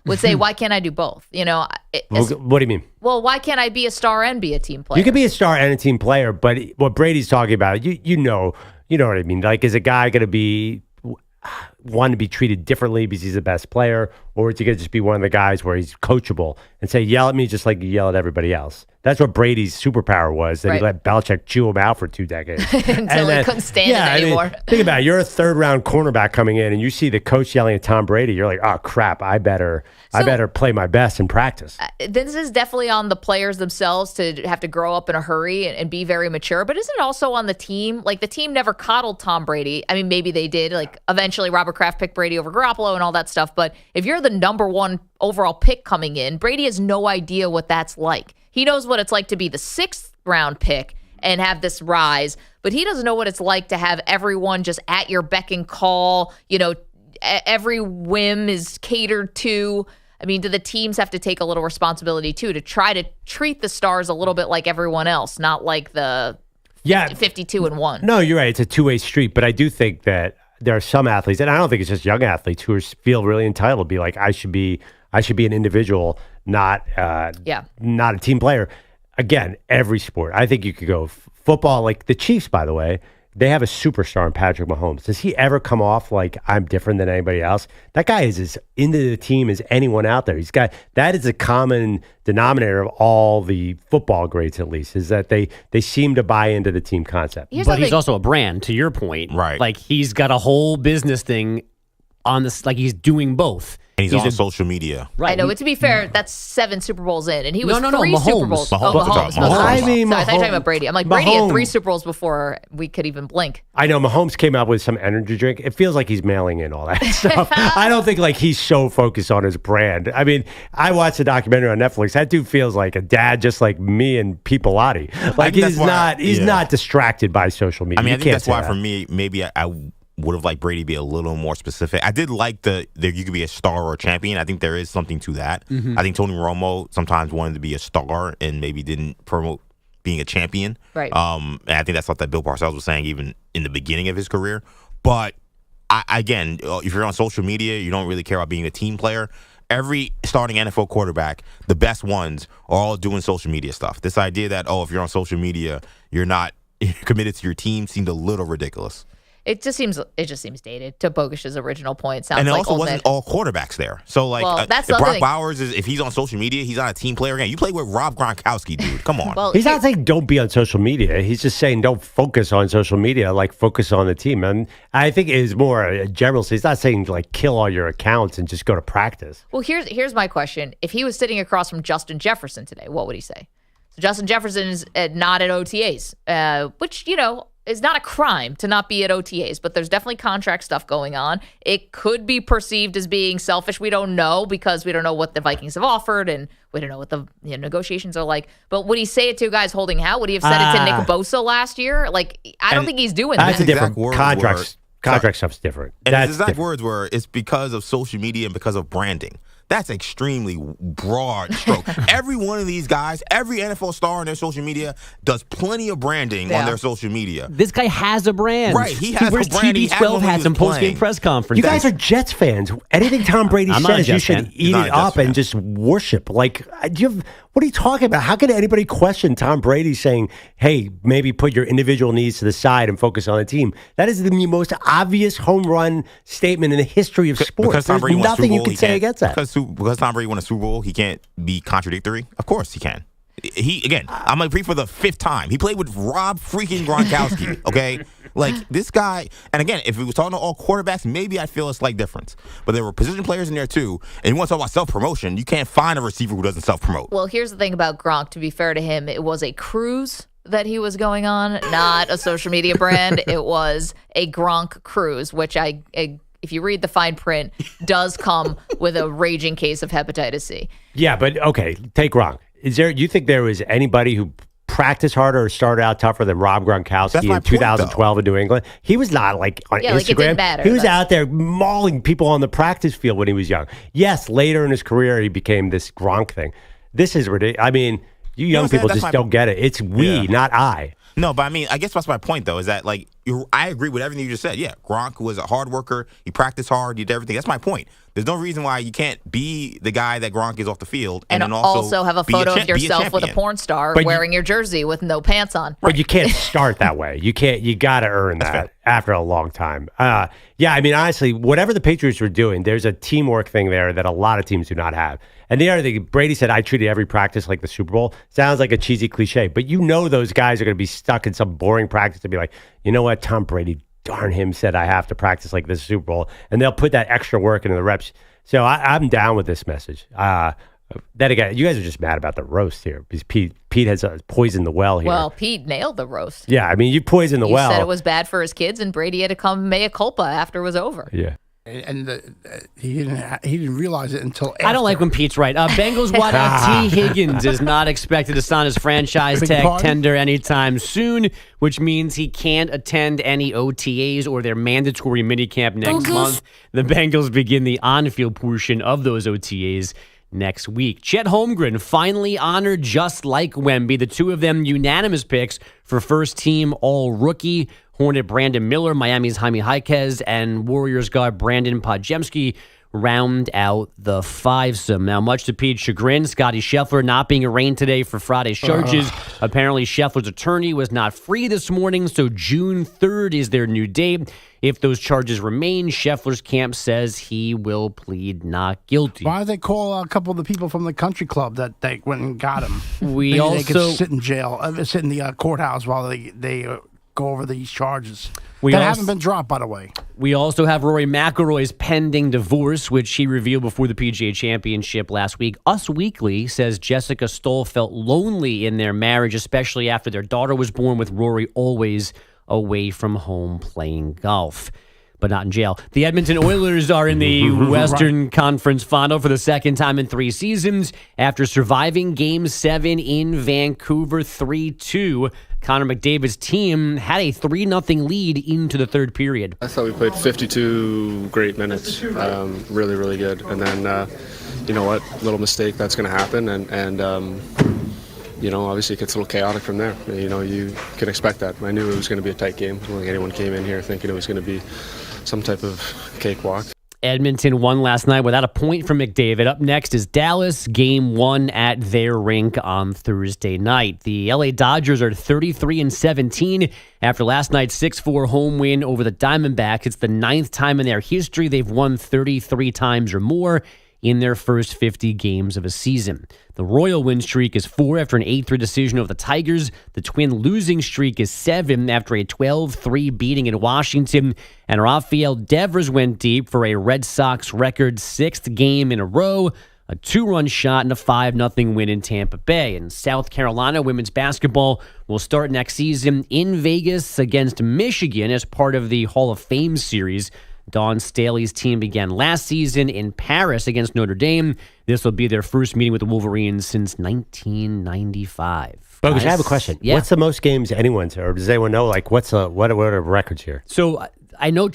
would say, why can't I do both? You know, What do you mean? Well, why can't I be a star and be a team player? You can be a star and a team player, but what Brady's talking about, you know what I mean. Like, is a guy going to be one to be treated differently because he's the best player, or is he going to just be one of the guys where he's coachable and say, yell at me just like you yell at everybody else? That's what Brady's superpower was, that he let Belichick chew him out for 2 decades. Until he couldn't stand it anymore. I mean, think about it. You're a 3rd-round cornerback coming in, and you see the coach yelling at Tom Brady. You're like, oh, crap, I better play my best in practice. This is definitely on the players themselves to have to grow up in a hurry and be very mature, but isn't it also on the team? Like, the team never coddled Tom Brady. I mean, maybe they did. Like, eventually Robert Kraft picked Brady over Garoppolo and all that stuff, but if you're the number 1 overall pick coming in, Brady has no idea what that's like. He knows what it's like to be the 6th round pick and have this rise, but he doesn't know what it's like to have everyone just at your beck and call. You know, every whim is catered to. I mean, do the teams have to take a little responsibility too to try to treat the stars a little bit like everyone else, not like the 52-1? No, you're right. It's a two-way street, but I do think that there are some athletes, and I don't think it's just young athletes, who feel really entitled to be like, I should be an individual, not a team player. Again, every sport. I think you could go football, like the Chiefs, by the way, they have a superstar in Patrick Mahomes. Does he ever come off like I'm different than anybody else? That guy is as into the team as anyone out there. That is a common denominator of all the football greats, at least, is that they seem to buy into the team concept. But he's also a brand, to your point. Right. Like, he's got a whole business thing on this, like he's doing both. And he's on social media. Right. I know, but to be fair, that's 7 Super Bowls in, and he was 3 Mahomes. Super Bowls. Mahomes. I mean, Sorry, I thought you were talking about Brady. I'm like, Brady had 3 Super Bowls before we could even blink. I know Mahomes came out with some energy drink. It feels like he's mailing in all that stuff. I don't think like he's so focused on his brand. I mean, I watched a documentary on Netflix. That dude feels like a dad, just like me and Pete Pilati. Like he's not distracted by social media. I mean, I think that's why for me, maybe I would have liked Brady be a little more specific. I did like that you could be a star or a champion. I think there is something to that. Mm-hmm. I think Tony Romo sometimes wanted to be a star and maybe didn't promote being a champion. Right. And I think that's what that Bill Parcells was saying even in the beginning of his career. But again, if you're on social media, you don't really care about being a team player. Every starting NFL quarterback, the best ones, are all doing social media stuff. This idea that, if you're on social media, you're not committed to your team seemed a little ridiculous. It just seems dated. To Bogish's original point, sounds and it like also wasn't all quarterbacks there. So like, that's if Brock thing. Bowers if he's on social media, he's not a team player again. You play with Rob Gronkowski, dude. Come on. Well, he's not saying don't be on social media. He's just saying don't focus on social media. Like focus on the team. And I think it is more a general. He's not saying like kill all your accounts and just go to practice. Well, here's my question: if he was sitting across from Justin Jefferson today, what would he say? So Justin Jefferson is not at OTAs, which is not a crime to not be at OTAs, but there's definitely contract stuff going on. It could be perceived as being selfish. We don't know because we don't know what the Vikings have offered and we don't know what the negotiations are like. But would he say it to guys holding out? Would he have said it to Nick Bosa last year? Like, I don't think he's doing that. That's a different contract stuff's different. And his exact words were, it's because of social media and because of branding. That's extremely broad stroke. Every one of these guys, every NFL star on their social media does plenty of branding on their social media. This guy has a brand. Right, he has wears a brand. TB12 hats and post-game press conferences. You guys are Jets fans. Anything Tom Brady says, you should eat it up and just worship. Like, what are you talking about? How can anybody question Tom Brady saying, hey, maybe put your individual needs to the side and focus on the team? That is the most obvious home run statement in the history of sports. There's nothing you can say against that. Because Tom Brady won a Super Bowl, he can't be contradictory? Of course he can. I'm going to repeat for the 5th time. He played with Rob freaking Gronkowski, okay? Like, this guy, and again, if we was talking to all quarterbacks, maybe I'd feel a slight difference. But there were position players in there, too. And you want to talk about self-promotion, you can't find a receiver who doesn't self-promote. Well, here's the thing about Gronk. To be fair to him, it was a cruise that he was going on, not a social media brand. It was a Gronk cruise, which if you read the fine print, does come with a raging case of hepatitis C. Yeah, but okay, take Gronk. You think there was anybody who practiced harder or started out tougher than Rob Gronkowski in 2012 in New England? He was not like on Instagram. Like it didn't matter. He was out there mauling people on the practice field when he was young. Yes, later in his career, he became this Gronk thing. This is ridiculous. I mean, you young people just don't get it. It's we, not I. No, but I mean, I guess that's my point, though, is that, like, I agree with everything you just said. Yeah, Gronk was a hard worker. He practiced hard. He did everything. That's my point. There's no reason why you can't be the guy that Gronk is off the field and then also have a photo of yourself with a porn star wearing your jersey with no pants on. But you can't start that way. You can't. You got to earn that after a long time. Yeah, I mean, honestly, whatever the Patriots were doing, there's a teamwork thing there that a lot of teams do not have. And the other thing, Brady said, I treated every practice like the Super Bowl. Sounds like a cheesy cliche, but those guys are going to be stuck in some boring practice to be like, you know what, Tom Brady, darn him, said I have to practice like this Super Bowl. And they'll put that extra work into the reps. So I'm down with this message. Then again, you guys are just mad about the roast here because Pete has poisoned the well here. Well, Pete nailed the roast. Yeah, I mean, you poisoned the well. He said it was bad for his kids, and Brady had to come mea culpa after it was over. Yeah. And he didn't realize it until after. I don't like when Pete's right. Bengals wide T. Higgins is not expected to sign his franchise tag tender anytime soon, which means he can't attend any OTAs or their mandatory minicamp next month. The Bengals begin the on-field portion of those OTAs next week. Chet Holmgren finally honored just like Wemby. The two of them unanimous picks for first team all-rookie. Hornet Brandon Miller, Miami's Jaime Jaquez, and Warriors guard Brandon Podjemski round out the fivesome. Now, much to Pete's chagrin, Scotty Scheffler not being arraigned today for Friday's charges. Apparently, Scheffler's attorney was not free this morning, so June 3rd is their new date. If those charges remain, Scheffler's camp says he will plead not guilty. Why did they call a couple of the people from the country club that they went and got him? Maybe they could sit in jail, sit in the courthouse while they go over these charges. Haven't been dropped, by the way. We also have Rory McIlroy's pending divorce, which he revealed before the PGA Championship last week. Us Weekly says Jessica Stoll felt lonely in their marriage, especially after their daughter was born, with Rory always away from home playing golf, but not in jail. The Edmonton Oilers are in the Western Conference Final for the second time in 3 seasons after surviving Game 7 in Vancouver 3-2. Connor McDavid's team had a 3-0 lead into the third period. I thought we played 52 great minutes, really, really good. And then, you know what, little mistake, that's going to happen. And you know, obviously it gets a little chaotic from there. You know, you can expect that. I knew it was going to be a tight game. I don't think anyone came in here thinking it was going to be some type of cakewalk. Edmonton won last night without a point from McDavid. Up next is Dallas, game 1 at their rink on Thursday night. The LA Dodgers are 33-17 after last night's 6-4 home win over the Diamondbacks. It's the 9th time in their history they've won 33 times or more in their first 50 games of a season. The Royal win streak is 4 after an 8-3 decision over the Tigers. The Twin losing streak is 7 after a 12-3 beating in Washington. And Rafael Devers went deep for a Red Sox record 6th game in a row, a 2-run shot and a 5-0 win in Tampa Bay. And South Carolina women's basketball will start next season in Vegas against Michigan as part of the Hall of Fame series. Dawn Staley's team began last season in Paris against Notre Dame. This will be their first meeting with the Wolverines since 1995. Bogus, I have a question. Yeah. What's the most games anyone's, or does anyone know, like, what are records here? So I know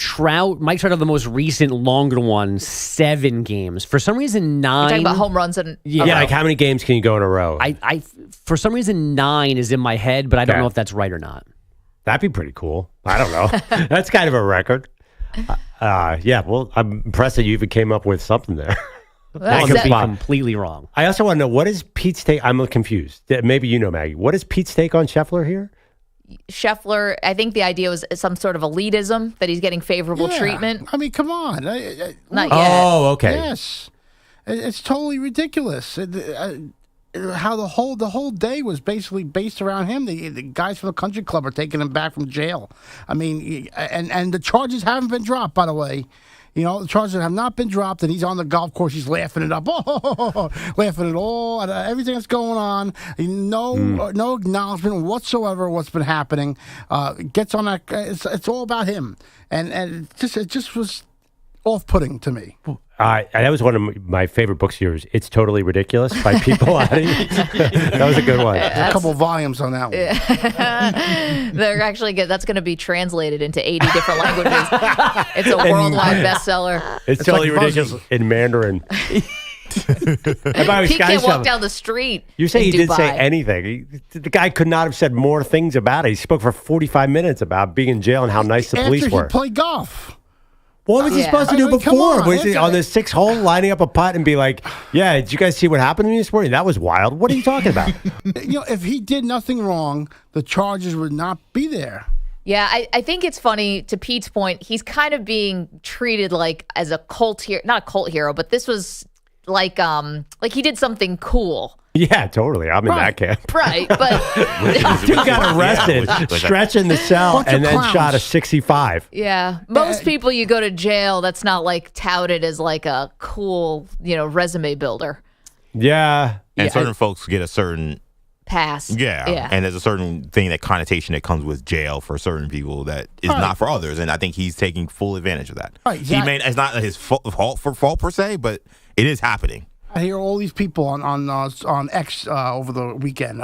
Mike Trout have the most recent longer one, 7 games. For some reason, 9. You're talking about home runs and Yeah, like how many games can you go in a row? I for some reason 9 is in my head, but I don't know if that's right or not. That'd be pretty cool. I don't know. That's kind of a record. Yeah, well, I'm impressed that you even came up with something there. That could be completely wrong. I also want to know, what is Pete's take? I'm confused. Maybe you know, Maggie. What is Pete's take on Scheffler here? Scheffler, I think the idea was some sort of elitism, that he's getting favorable treatment. I mean, come on. Not yet. Oh, okay. Yes. It's totally ridiculous. How the whole day was basically based around him. The guys from the country club are taking him back from jail. I mean, and the charges haven't been dropped, by the way. You know, the charges have not been dropped, and he's on the golf course. He's laughing it up, laughing at all, at everything that's going on. No acknowledgement whatsoever of what's been happening. Gets on that. It's all about him, and it just was off-putting to me. That was one of my favorite books of yours. It's Totally Ridiculous by Pete Pilati. That was a good one. A couple volumes on that one. Yeah. They're actually good. That's going to be translated into 80 different languages. It's a worldwide bestseller. It's Totally like Ridiculous in Mandarin. Pete can't walk down the street. You say he Dubai. didn't say anything. The guy could not have said more things about it. He spoke for 45 minutes about being in jail and how nice the police were. After he played golf. What was he supposed to do before? Was he on the 6th hole lining up a putt and be like, yeah, did you guys see what happened to me this morning? That was wild. What are you talking about? If he did nothing wrong, the charges would not be there. Yeah, I think it's funny, to Pete's point, he's kind of being treated like as a cult hero, not a cult hero, but this was like he did something cool. Yeah, totally. I'm in that camp. Right, but dude got arrested, stretched in the cell, and then shot a 65. Yeah, most people you go to jail, that's not like touted as like a cool, resume builder. Yeah, and certain folks get a certain pass. Yeah, and there's a certain thing, that connotation that comes with jail for certain people that is not for others, and I think he's taking full advantage of that. Right, it's not his fault per se, but it is happening. I hear all these people on X over the weekend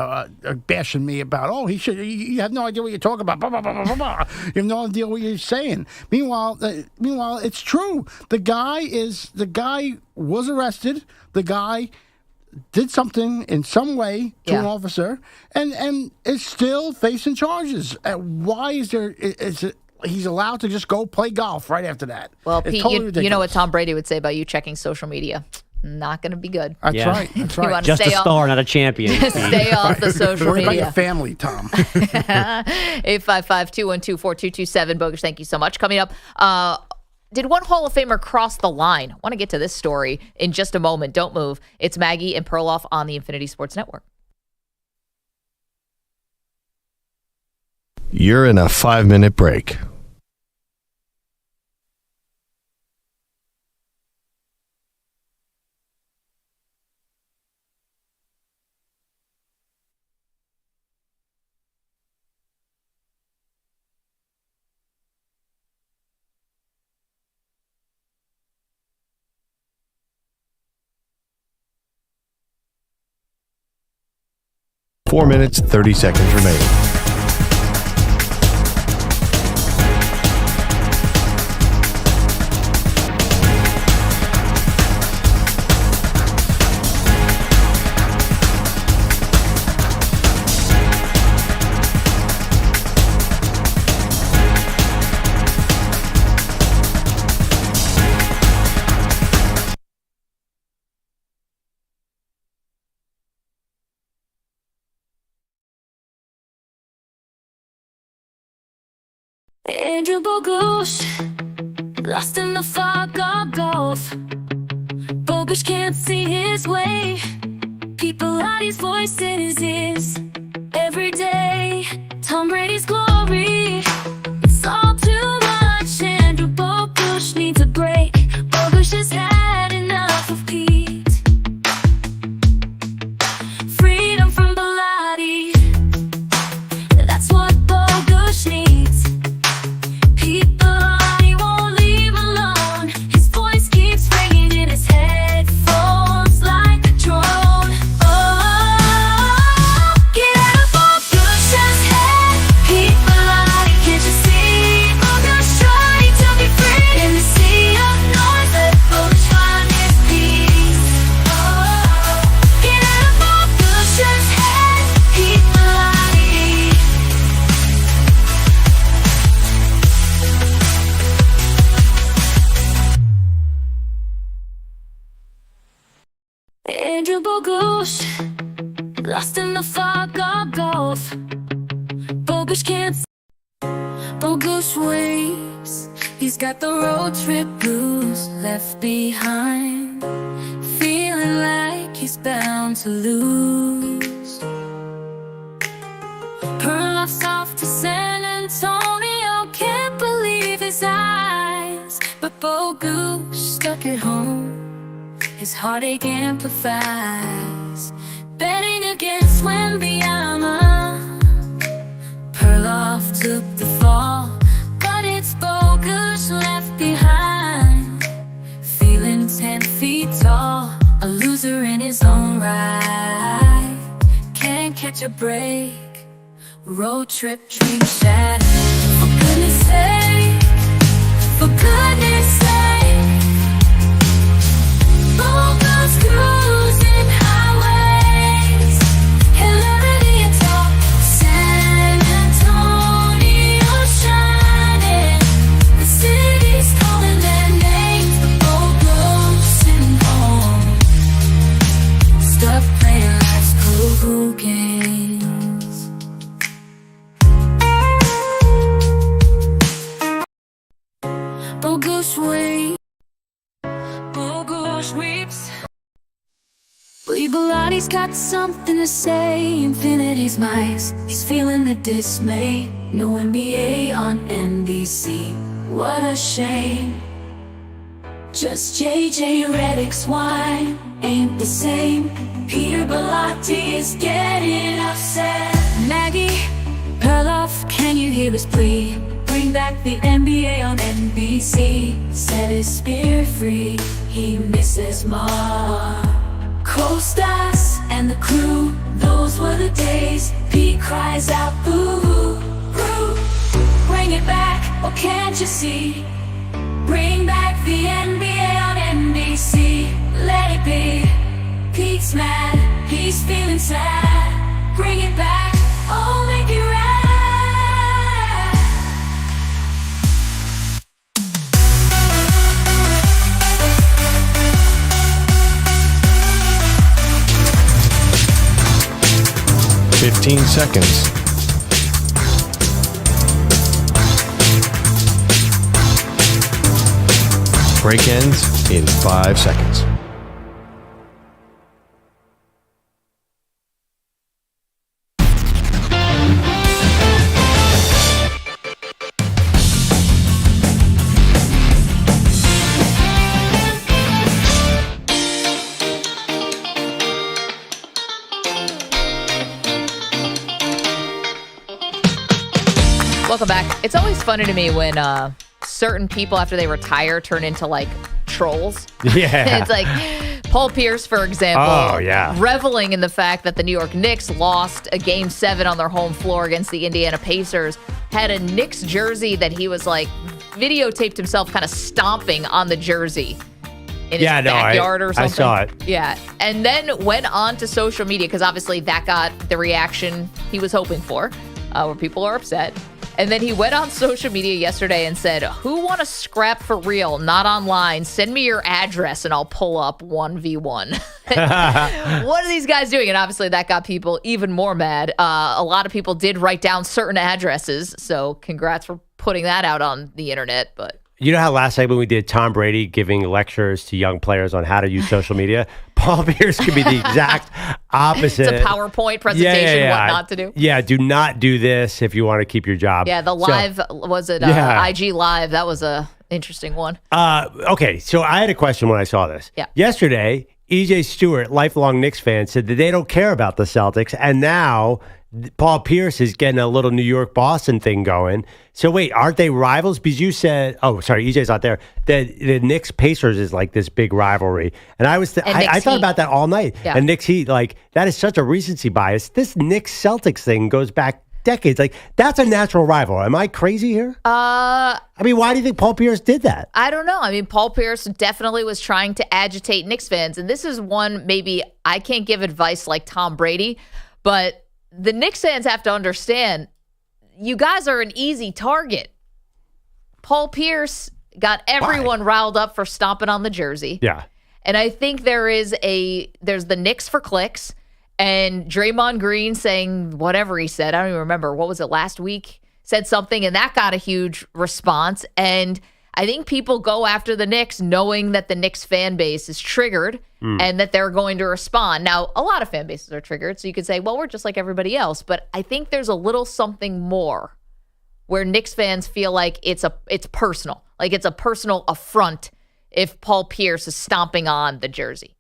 bashing me about, you have no idea what you're talking about. Blah, blah, blah, blah, blah. You have no idea what you're saying. Meanwhile, it's true. The guy was arrested. The guy did something in some way to an officer, and is still facing charges. Why is there? He's allowed to just go play golf right after that. Well, it's Pete, totally you know what Tom Brady would say about you checking social media? Not going to be good. That's right. That's right. Just a star, not a champion. Stay off the social media. Worry about your family, Tom. 855-212-4227. Bogus, thank you so much. Coming up, did one Hall of Famer cross the line? I want to get to this story in just a moment. Don't move. It's Maggie and Perloff on the Infinity Sports Network. You're in a 5-minute break. Four minutes, 30 seconds remaining. Andrew Bogusch, lost in the fog of golf. Bogusch can't see his way. People out his voice in his ears every day. Tom Brady's glory, it's all too much. Andrew Bogusch needs a break. Bogusch has had enough of Pete. Freedom from Bilotti, that's what Bogusch needs. Pete Bilotti won't leave alone. His voice keeps ringing in his headphones like a drone. Oh, get out of Bogusch's head. Pete Bilotti, can't you see? Bogusch trying to be free in the sea of noise. Let Bogusch find his peace. Oh, get out of Bogusch's head. Pete Bilotti. Andrew Bogusch, lost in the fog of golf. Bogusch can't see. Bogusch waves. He's got the road trip blues left behind, feeling like he's bound to lose. Perloff's off to San Antonio, can't believe his eyes. But Bogusch stuck at home, his heartache amplifies. Betting against Wembyama, Perloff took the fall, but it's Bogusch left behind, feeling 10 feet tall, a loser in his own right. Can't catch a break, road trip dream shattered. For goodness sake, for goodness sake, Bogusch cruising highways, hilarity atop San Antonio shining. The city's calling their names, but Bogusch sitting home, stuck playing life's cuckoo games. Bogusch waits. Bogusch weeps. Believe Bilotti's got something to say. Infinity's mice, he's feeling the dismay. No NBA on NBC, what a shame. Just JJ Redick's wine ain't the same. Peter Bilotti is getting upset. Maggie Perloff, can you hear his plea? Bring back the NBA on NBC. Set his spirit free, he misses Costas and the crew, those were the days. Pete cries out boo, boo. Bring it back, oh can't you see? Bring back the NBA on NBC. Let it be. Pete's mad, he's feeling sad. Bring it back, oh make it right. 15 seconds. Break ends in 5 seconds. Welcome back. It's always funny to me when certain people, after they retire, turn into like trolls. Yeah. It's like Paul Pierce, for example. Oh, yeah. Reveling in the fact that the New York Knicks lost a Game 7 on their home floor against the Indiana Pacers. Had a Knicks jersey that he was like, videotaped himself kind of stomping on the jersey in his backyard or something. I saw it. Yeah. And then went on to social media because obviously that got the reaction he was hoping for, where people are upset. And then he went on social media yesterday and said, "Who want to scrap for real, not online? Send me your address and I'll pull up 1v1. What are these guys doing? And obviously that got people even more mad. A lot of people did write down certain addresses. So congrats for putting that out on the internet, but. You know how last segment we did Tom Brady giving lectures to young players on how to use social media? Paul Pierce could be the exact opposite. It's a PowerPoint presentation, what not to do. Yeah, do not do this if you want to keep your job. Yeah, the live, IG Live? That was a interesting one. Okay, so I had a question when I saw this. Yeah. Yesterday, E.J. Stewart, lifelong Knicks fan, said that they don't care about the Celtics, and now Paul Pierce is getting a little New York-Boston thing going. So wait, aren't they rivals? Because you said, EJ's not there, that the Knicks-Pacers is like this big rivalry. And I thought about that all night. Yeah. And Knicks Heat, like, that is such a recency bias. This Knicks-Celtics thing goes back decades. Like, that's a natural rival. Am I crazy here? I mean, why do you think Paul Pierce did that? I don't know. I mean, Paul Pierce definitely was trying to agitate Knicks fans. And this is one, maybe I can't give advice like Tom Brady, but the Knicks fans have to understand, you guys are an easy target. Paul Pierce got everyone riled up for stomping on the jersey. Yeah. And I think there's the Knicks for clicks, and Draymond Green saying whatever he said. I don't even remember. What was it, last week? Said something, and that got a huge response. And I think people go after the Knicks knowing that the Knicks fan base is triggered and that they're going to respond. Now, a lot of fan bases are triggered, so you could say, well, we're just like everybody else. But I think there's a little something more where Knicks fans feel like it's personal. Like it's a personal affront if Paul Pierce is stomping on the jersey.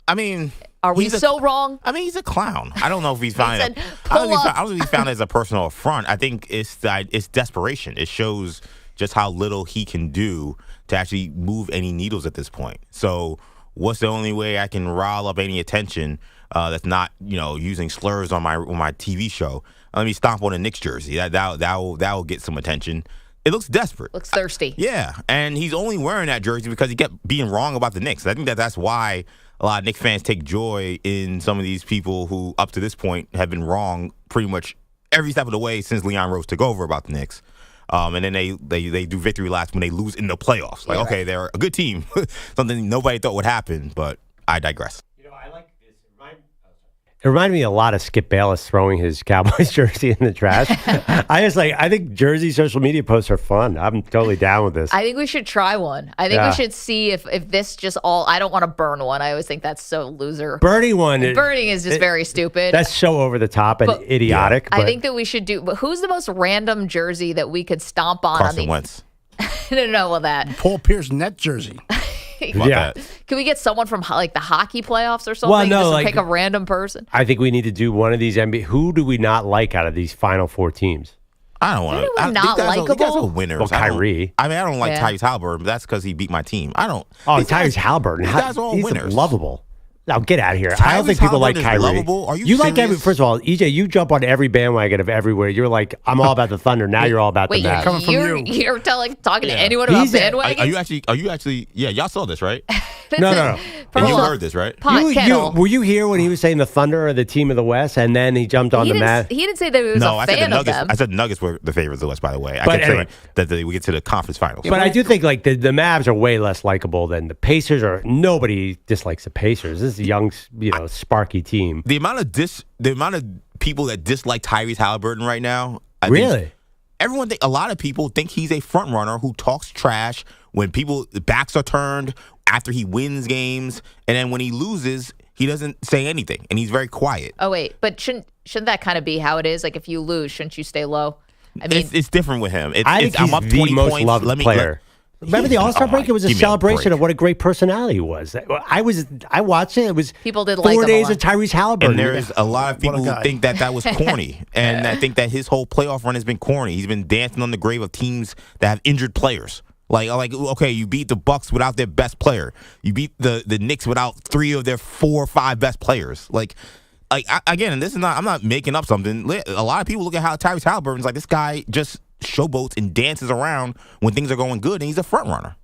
I mean, are we so wrong? I mean, he's a clown. I don't know if he's found it. I don't know if he's found it as a personal affront. I think it's desperation. It shows just how little he can do to actually move any needles at this point. So what's the only way I can rile up any attention that's not, using slurs on my TV show? Let me stomp on a Knicks jersey. That will get some attention. It looks desperate. Looks thirsty. Yeah, and he's only wearing that jersey because he kept being wrong about the Knicks. I think that's why a lot of Knicks fans take joy in some of these people who, up to this point, have been wrong pretty much every step of the way since Leon Rose took over about the Knicks. And then they do victory laps when they lose in the playoffs. Like, okay, they're a good team. Something nobody thought would happen, but I digress. I like this. It reminded me a lot of Skip Bayless throwing his Cowboys jersey in the trash. I think jersey social media posts are fun. I'm totally down with this. I think we should try one. I think we should see if this just all, I don't want to burn one. I always think that's so loser. Burning is just very stupid. That's so over the top and idiotic. I think that we should do, but who's the most random jersey that we could stomp on? Carson Wentz. No, well, that. Paul Pierce net jersey. Yeah. Can we get someone from like the hockey playoffs or something? Well, no, just pick a random person. I think we need to do one of these NBA. Who do we not like out of these Final Four teams? I don't want to. Not likable. These guys are winners. Well, Kyrie. I don't like Tyrese Halliburton, but that's because he beat my team. I don't. Oh, Tyrese Halliburton. These guys are all he's winners. Lovable. Now get out of here. Tyrese I don't think people like Kyrie. Lovable? Are you like serious? first of all, EJ, you jump on every bandwagon of everywhere. You're like, I'm all about the Thunder. Now you're all about the Mavs. Coming from You're talking to anyone about bandwagons? Are you actually? Yeah, y'all saw this, right? No. And you heard this, right? Were you here when he was saying the Thunder are the team of the West, and then he jumped on the Mavs? He didn't say that he was a fan of them. I said the Nuggets were the favorites of the West, by the way. I kept saying that we get to the conference finals. But I do think like the Mavs are way less likable than the Pacers. Or nobody dislikes the Pacers. This is a young, sparky team. The amount of people that dislike Tyrese Halliburton right now. A lot of people think he's a front runner who talks trash when people backs are turned after he wins games, and then when he loses, he doesn't say anything, and he's very quiet. Oh wait, but shouldn't that kind of be how it is? Like if you lose, shouldn't you stay low? I mean, it's different with him. I think he's I'm up the 20 most points. loved player. Remember the All-Star break? It was a celebration of what a great personality he was. I watched it. It was people did 4 days of Tyrese Halliburton. And there's a lot of people who think that was corny. And I think that his whole playoff run has been corny. He's been dancing on the grave of teams that have injured players. Like okay, you beat the Bucks without their best player. You beat the Knicks without 3 of their 4 or 5 best players. Again, and I'm not making up something. A lot of people look at how Tyrese Halliburton's like, this guy just showboats and dances around when things are going good, and he's a front runner.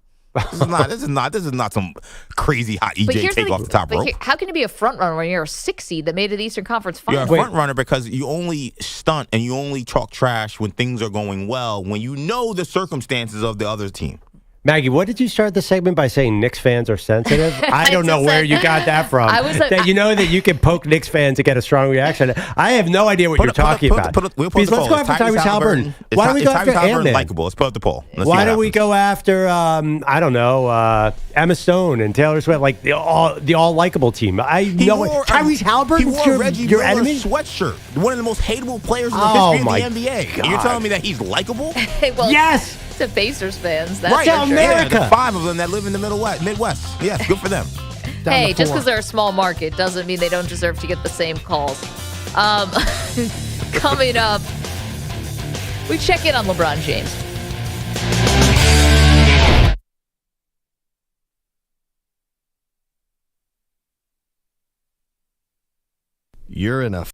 This is not some crazy hot EJ take off the top rope. How can you be a front runner when you're a 6 seed that made it Eastern Conference Finals? You're a front runner because you only stunt and you only talk trash when things are going well, when you know the circumstances of the other team. Maggie, what did you start the segment by saying Knicks fans are sensitive? I don't know where you got that from. That you know that you can poke Knicks fans to get a strong reaction. I have no idea what you're talking about. We'll put the poll. Let's go after Tyrese Halliburton. Why don't we go after Ant-Man? Likeable. Let's put up the poll. Why don't we go after I don't know Emma Stone and Taylor Swift, like the all likable team? Tyrese Halliburton, your enemy sweatshirt, one of the most hateable players in the history of the NBA. God. You're telling me that he's likable? Well, yes. To Pacers fans, that's right. America. Yeah, the 5 of them that live in the Midwest. Yes, good for them. Hey, just because they're a small market doesn't mean they don't deserve to get the same calls. Coming up, we check in on LeBron James. You're in a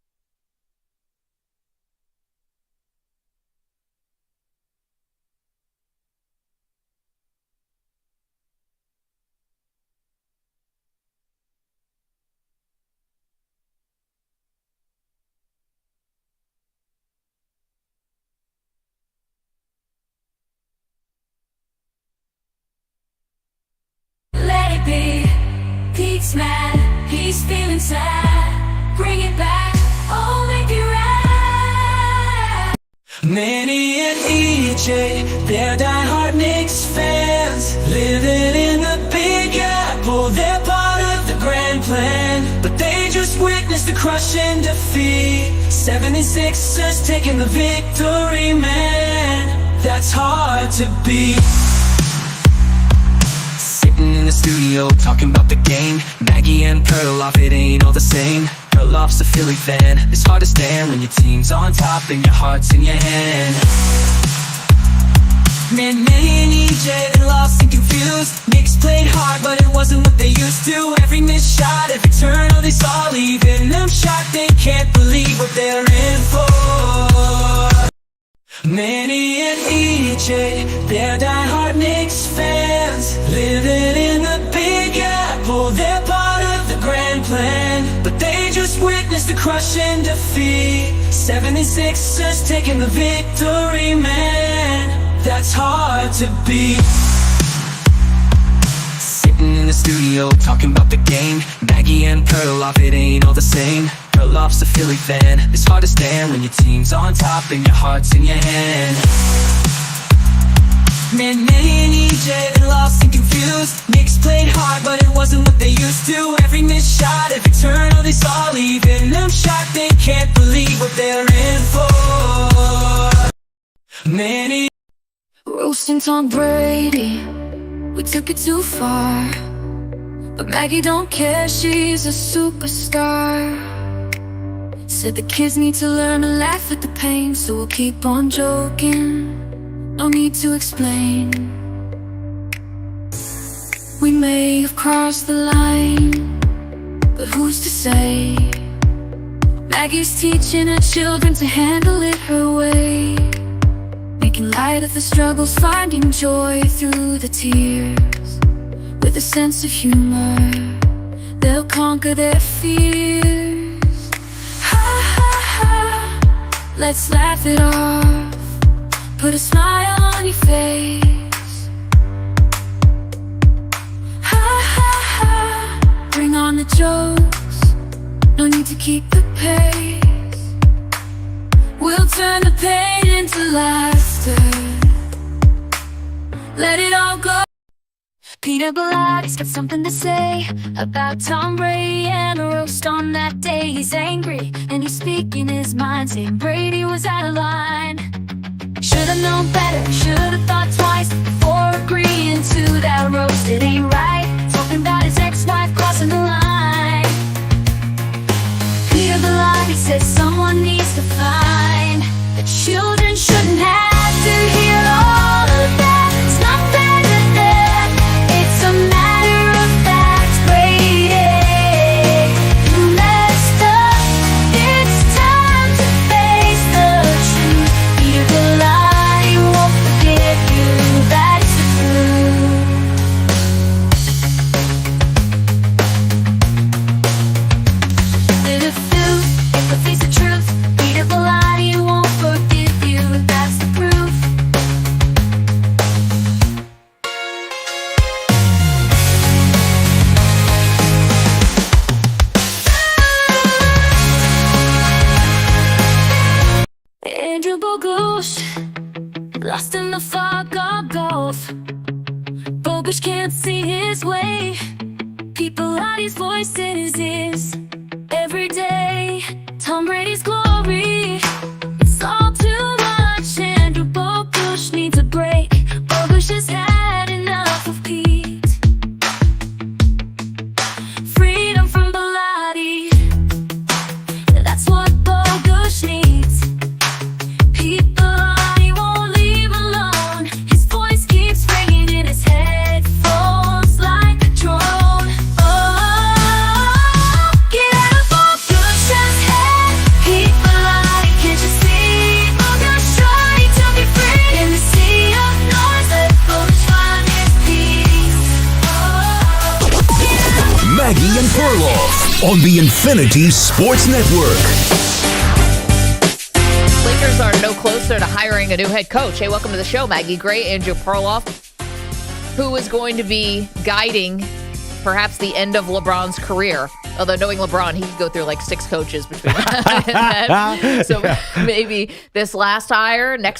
Pete's mad, he's feeling sad. Bring it back, oh, make it right. Manny and EJ, they're diehard Knicks fans. Living in the Big Apple, they're part of the grand plan. But they just witnessed the crushing defeat. 76ers taking the victory, man. That's hard to beat. In the studio, talking about the game. Maggie and Perloff, it ain't all the same. Perloff's a Philly fan. It's hard to stand when your team's on top and your heart's in your hand. Man, Manny and EJ, they lost and confused. Knicks played hard, but it wasn't what they used to. Every missed shot, every turn, oh, they saw leaving them shot. They can't believe what they're in for. Manny and EJ, they're diehard Knicks fans. Living in the Big Apple, they're part of the grand plan. But they just witnessed the crushing defeat. 76ers taking the victory, man. That's hard to beat. Sitting in the studio, talking about the game. Maggie and Perloff, it ain't all the same. Perloff's a Philly fan. It's hard to stand when your team's on top and your heart's in your hand. Man, Manny and EJ, they lost and confused. Knicks played hard, but it wasn't what they used to. Every missed shot, every turn, oh, they saw leaving them shot. They can't believe what they're in for. Manny. Roasting Tom Brady, we took it too far. But Maggie don't care, she's a superstar. Said the kids need to learn to laugh at the pain, so we'll keep on joking. No need to explain. We may have crossed the line, but who's to say? Maggie's teaching her children to handle it her way. Making light of the struggles, finding joy through the tears. With a sense of humor, they'll conquer their fears. Ha ha ha, let's laugh it off. Put a smile on your face. Ha ha ha, bring on the jokes. No need to keep the pace. We'll turn the pain into laughter. Let it all go. Peter Blatty's got something to say about Tom Brady and a roast on that day. He's angry and he's speaking his mind, saying Brady was out of line. Should've known better, should've thought twice before agreeing to that roast. It ain't right, talking about his ex-wife crossing the line. Peter Blatty says someone needs to find that children shouldn't have to hear all of that. It's not fair to them, it's a matter of fact. Brady, you messed up, it's time to face the truth. Peter Blatty won't forgive you, that's the truth. lost in the fog of golf. Bogus can't see his way. People out his voice in his ears every day. Tom Brady's glory, it's all too much. Andrew Bogusch needs a break. Bogusch has had enough of Pete. Freedom from Bilotti, that's what Bogusch needs. Pete Bilotti won't leave alone. His voice keeps ringing in his headphones like a drone. Oh, get out of Bogusch's head. Pete Bilotti, can't you see? Bogusch trying to be free in the sea of noise. Let Bogusch find his peace. Maggie and Perloff on the Infinity Sports Network. Lakers are no closer to hiring a new head coach. Hey, welcome to the show, Maggie Gray, Andrew Perloff, who is going to be guiding perhaps the end of LeBron's career. Although knowing LeBron, he could go through like 6 coaches between that and that. So maybe this next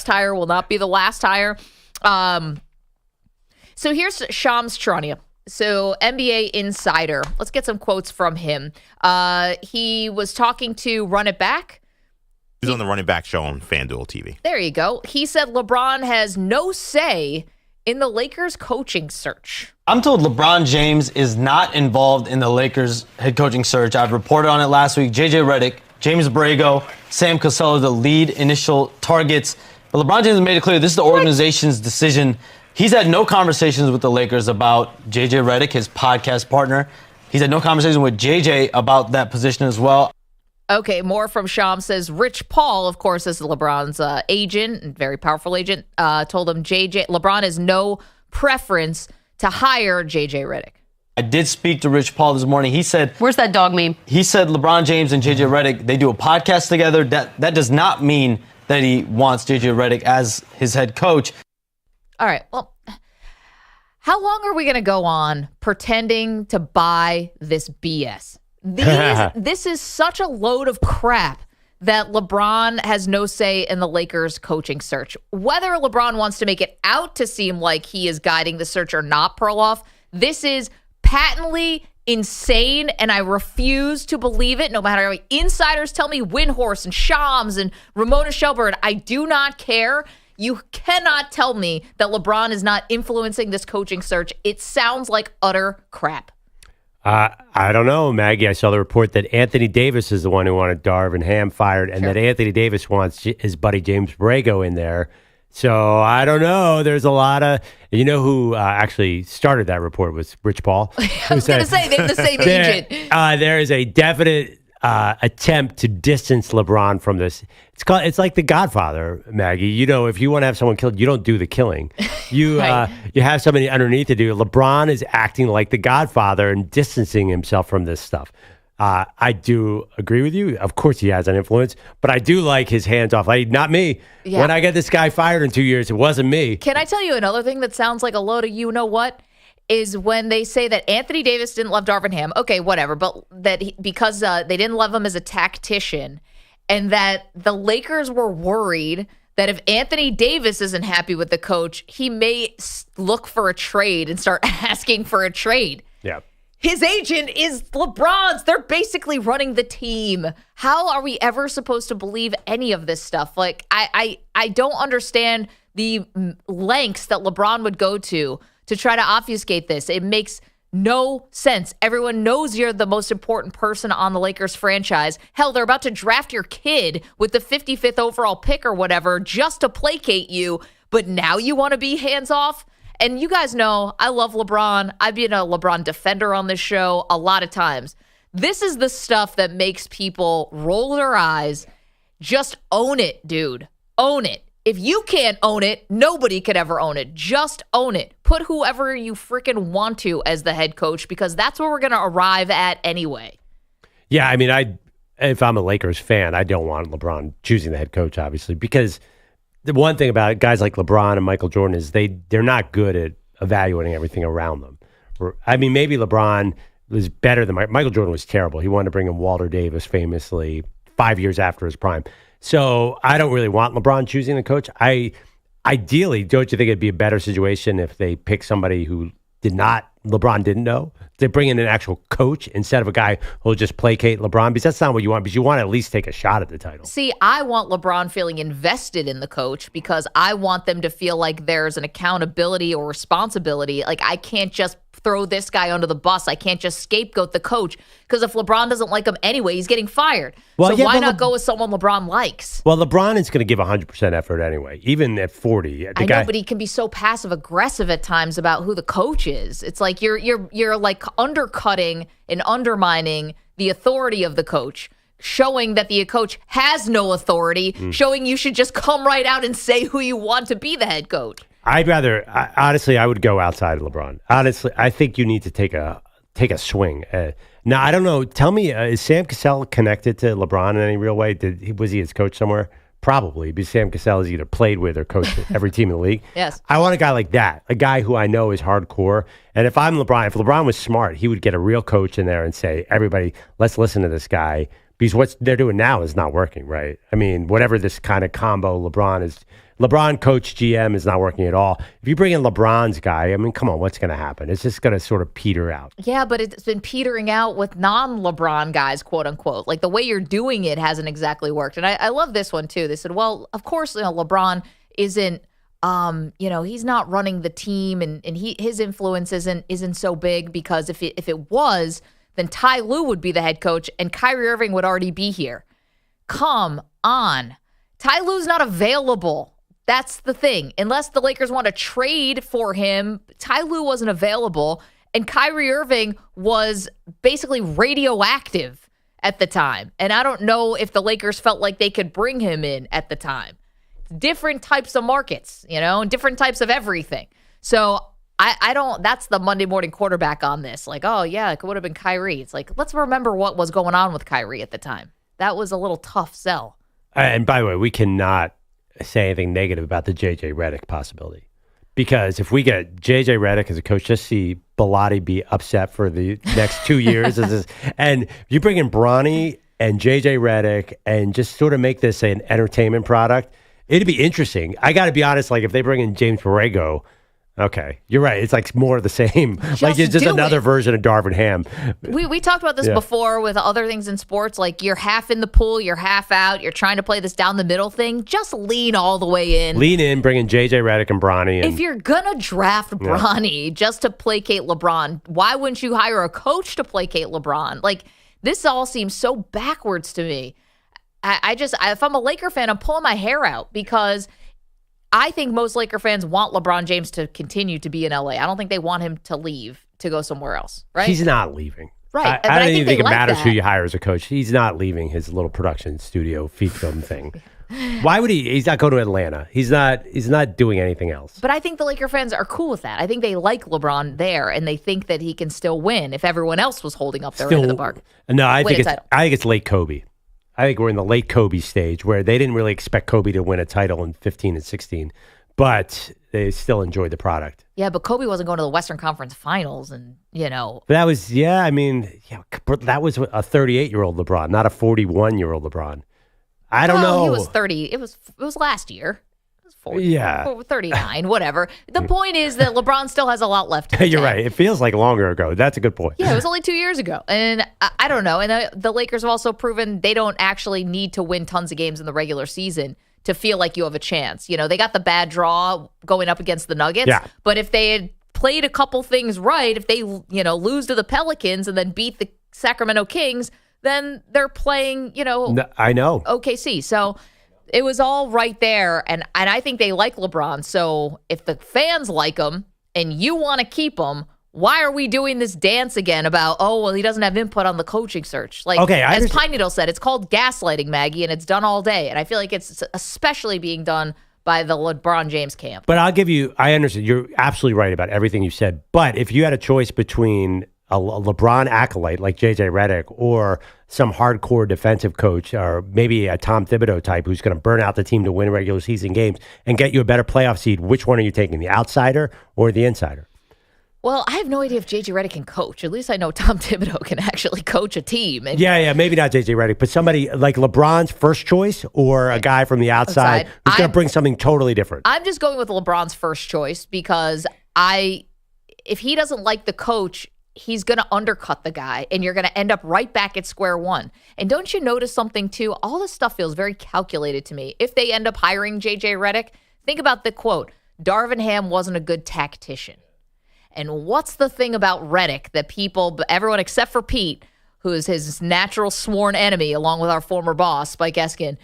hire will not be the last hire. So here's Shams Charania. So NBA insider. Let's get some quotes from him. He was talking to Run It Back. He was on the Running Back show on FanDuel TV. There you go. He said LeBron has no say in the Lakers coaching search. I'm told LeBron James is not involved in the Lakers head coaching search. I've reported on it last week. JJ Redick, James Borrego, Sam Cassell are the lead initial targets. But LeBron James has made it clear this is the organization's decision. He's had no conversations with the Lakers about JJ Redick, his podcast partner. He's had no conversation with JJ about that position as well. Okay, more from Sham says Rich Paul, of course, is LeBron's agent, and very powerful agent, told him LeBron has no preference to hire JJ Redick. I did speak to Rich Paul this morning. He said, "Where's that dog meme?" He said LeBron James and JJ Redick, they do a podcast together. That does not mean that he wants JJ Redick as his head coach. All right, well, how long are we going to go on pretending to buy this BS? This is such a load of crap that LeBron has no say in the Lakers coaching search. Whether LeBron wants to make it out to seem like he is guiding the search or not, Perloff, this is patently insane, and I refuse to believe it. No matter how many insiders tell me, Windhorst and Shams and Ramona Shelburne, I do not care. You cannot tell me that LeBron is not influencing this coaching search. It sounds like utter crap. I don't know, Maggie. I saw the report that Anthony Davis is the one who wanted Darvin Ham fired, and that Anthony Davis wants his buddy James Borrego in there. So I don't know. There's a lot of, you know, who actually started that report was Rich Paul. I was going to say, they have the same agent. There is a definite attempt to distance LeBron from this. It's like The Godfather, Maggie. You know, if you want to have someone killed, you don't do the killing. You Right. You have somebody underneath to do it. LeBron is acting like The Godfather and distancing himself from this stuff. I do agree with you. Of course, he has an influence, but I do like his hands off. Like, not me. Yeah. When I get this guy fired in 2 years, it wasn't me. Can I tell you another thing that sounds like a load of you-know-what? Is when they say that Anthony Davis didn't love Darvin Ham. Okay, whatever. But that because they didn't love him as a tactician, and that the Lakers were worried that if Anthony Davis isn't happy with the coach, he may look for a trade and start asking for a trade. Yeah. His agent is LeBron's. They're basically running the team. How are we ever supposed to believe any of this stuff? Like, I don't understand the lengths that LeBron would go to try to obfuscate this. It makes no sense. Everyone knows you're the most important person on the Lakers franchise. Hell, they're about to draft your kid with the 55th overall pick or whatever just to placate you, but now you want to be hands off? And you guys know I love LeBron. I've been a LeBron defender on this show a lot of times. This is the stuff that makes people roll their eyes. Just own it, dude. Own it. If you can't own it, nobody could ever own it. Just own it. Put whoever you freaking want to as the head coach, because that's where we're going to arrive at anyway. Yeah, I mean, if I'm a Lakers fan, I don't want LeBron choosing the head coach, obviously, because the one thing about it, guys like LeBron and Michael Jordan is they're not good at evaluating everything around them. I mean, maybe LeBron was better than Michael Jordan was terrible. He wanted to bring in Walter Davis famously 5 years after his prime. So I don't really want LeBron choosing the coach. I ideally, don't you think it'd be a better situation if they pick somebody who LeBron didn't know? They bring in an actual coach instead of a guy who'll just placate LeBron, because that's not what you want, because you want to at least take a shot at the title. See, I want LeBron feeling invested in the coach because I want them to feel like there's an accountability or responsibility. Like, I can't just throw this guy under the bus. I can't just scapegoat the coach, because if LeBron doesn't like him anyway, he's getting fired. So why not go with someone LeBron likes? Well, LeBron is going to give 100% effort anyway, even at 40. I know, but he can be so passive aggressive at times about who the coach is. It's like you're like undercutting and undermining the authority of the coach, showing that the coach has no authority, showing you should just come right out and say who you want to be the head coach. Honestly, I would go outside of LeBron. Honestly, I think you need to take a swing. Now, I don't know. Tell me, is Sam Cassell connected to LeBron in any real way? Was he his coach somewhere? Probably, because Sam Cassell has either played with or coached every team in the league. Yes. I want a guy like that, a guy who I know is hardcore. And if I'm LeBron, if LeBron was smart, he would get a real coach in there and say, everybody, let's listen to this guy. Because what they're doing now is not working, right? I mean, whatever this kind of combo LeBron coach GM is not working at all. If you bring in LeBron's guy, I mean, come on, what's going to happen? It's just going to sort of peter out. Yeah, but it's been petering out with non-LeBron guys, quote unquote. Like, the way you're doing it hasn't exactly worked. And I love this one too. They said, well, of course, LeBron isn't, he's not running the team, and his influence isn't so big, because if it was, then Ty Lue would be the head coach and Kyrie Irving would already be here. Come on. Ty Lue's not available. That's the thing. Unless the Lakers want to trade for him, Ty Lue wasn't available, and Kyrie Irving was basically radioactive at the time. And I don't know if the Lakers felt like they could bring him in at the time. Different types of markets, and different types of everything. So I don't, that's the Monday morning quarterback on this. Like, oh yeah, it would have been Kyrie. It's like, let's remember what was going on with Kyrie at the time. That was a little tough sell. And by the way, we cannot say anything negative about the J.J. Redick possibility. Because if we get J.J. Redick as a coach, just see Bellotti be upset for the next 2 years. And you bring in Bronny and J.J. Redick and just sort of make this an entertainment product, it'd be interesting. I got to be honest, like if they bring in James Borrego, okay, you're right. It's like more of the same. Like it's just another version of Darvin Ham. We talked about this before with other things in sports. Like, you're half in the pool, you're half out. You're trying to play this down the middle thing. Just lean all the way in. Lean in, bring in J.J. Redick and Bronny. If you're going to draft Bronny just to placate LeBron, why wouldn't you hire a coach to placate LeBron? Like, this all seems so backwards to me. If I'm a Laker fan, I'm pulling my hair out, because I think most Laker fans want LeBron James to continue to be in LA. I don't think they want him to leave to go somewhere else, right? He's not leaving. Right. I don't even think it matters who you hire as a coach. He's not leaving his little production studio fiefdom thing. Why would he? He's not going to Atlanta. He's not doing anything else. But I think the Laker fans are cool with that. I think they like LeBron there, and they think that he can still win if everyone else was holding up their end of the bargain. No, I think it's late Kobe. I think we're in the late Kobe stage where they didn't really expect Kobe to win a title in 15 and 16, but they still enjoyed the product. Yeah, but Kobe wasn't going to the Western Conference Finals, and But that was, that was a 38-year-old LeBron, not a 41-year-old LeBron. I don't know. He was 30. It was last year. It was 40. Yeah. 39, whatever. The point is that LeBron still has a lot left in the You're tank. right. It feels like longer ago. That's a good point. Yeah, it was only 2 years ago. And I don't know. And the Lakers have also proven they don't actually need to win tons of games in the regular season to feel like you have a chance. They got the bad draw going up against the Nuggets. Yeah. But if they had played a couple things right, if they, lose to the Pelicans and then beat the Sacramento Kings, then they're playing, I know. OKC. So it was all right there. And I think they like LeBron. So if the fans like him and you want to keep him, why are we doing this dance again about, he doesn't have input on the coaching search? Like, as Pine Needle said, it's called gaslighting, Maggie, and it's done all day. And I feel like it's especially being done by the LeBron James camp. But I understand. You're absolutely right about everything you said. But if you had a choice between a LeBron acolyte like J.J. Redick or some hardcore defensive coach or maybe a Tom Thibodeau type who's going to burn out the team to win regular season games and get you a better playoff seed, which one are you taking, the outsider or the insider? Well, I have no idea if J.J. Redick can coach. At least I know Tom Thibodeau can actually coach a team. And yeah, maybe not J.J. Redick, but somebody like LeBron's first choice or a guy from the outside who's going to bring something totally different. I'm just going with LeBron's first choice because if he doesn't like the coach, he's going to undercut the guy, and you're going to end up right back at square one. And don't you notice something, too? All this stuff feels very calculated to me. If they end up hiring J.J. Redick, think about the quote, Darvin Ham wasn't a good tactician. And what's the thing about Redick that everyone except for Pete, who is his natural sworn enemy, along with our former boss, Spike Eskin,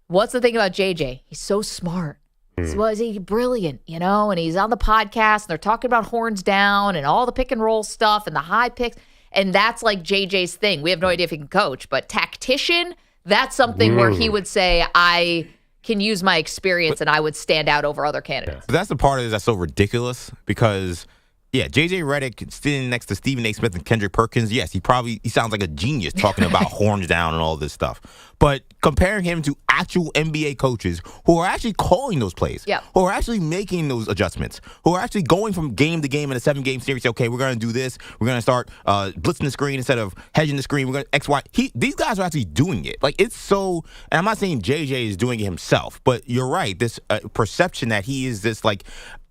what's the thing about JJ? He's so smart. He's brilliant, and he's on the podcast, and they're talking about horns down and all the pick and roll stuff and the high picks. And that's like JJ's thing. We have no idea if he can coach, but tactician, that's something where he would say, I can use my experience and I would stand out over other candidates. But that's the part of it that's so ridiculous because J.J. Redick sitting next to Stephen A. Smith and Kendrick Perkins, yes, he sounds like a genius talking about horns down and all this stuff. But comparing him to actual NBA coaches who are actually calling those plays, who are actually making those adjustments, who are actually going from game to game in a 7-game series, okay, we're going to do this, we're going to start blitzing the screen instead of hedging the screen, we're going to X, Y. These guys are actually doing it. Like, it's so, and I'm not saying JJ is doing it himself, but you're right, this perception that he is this, like,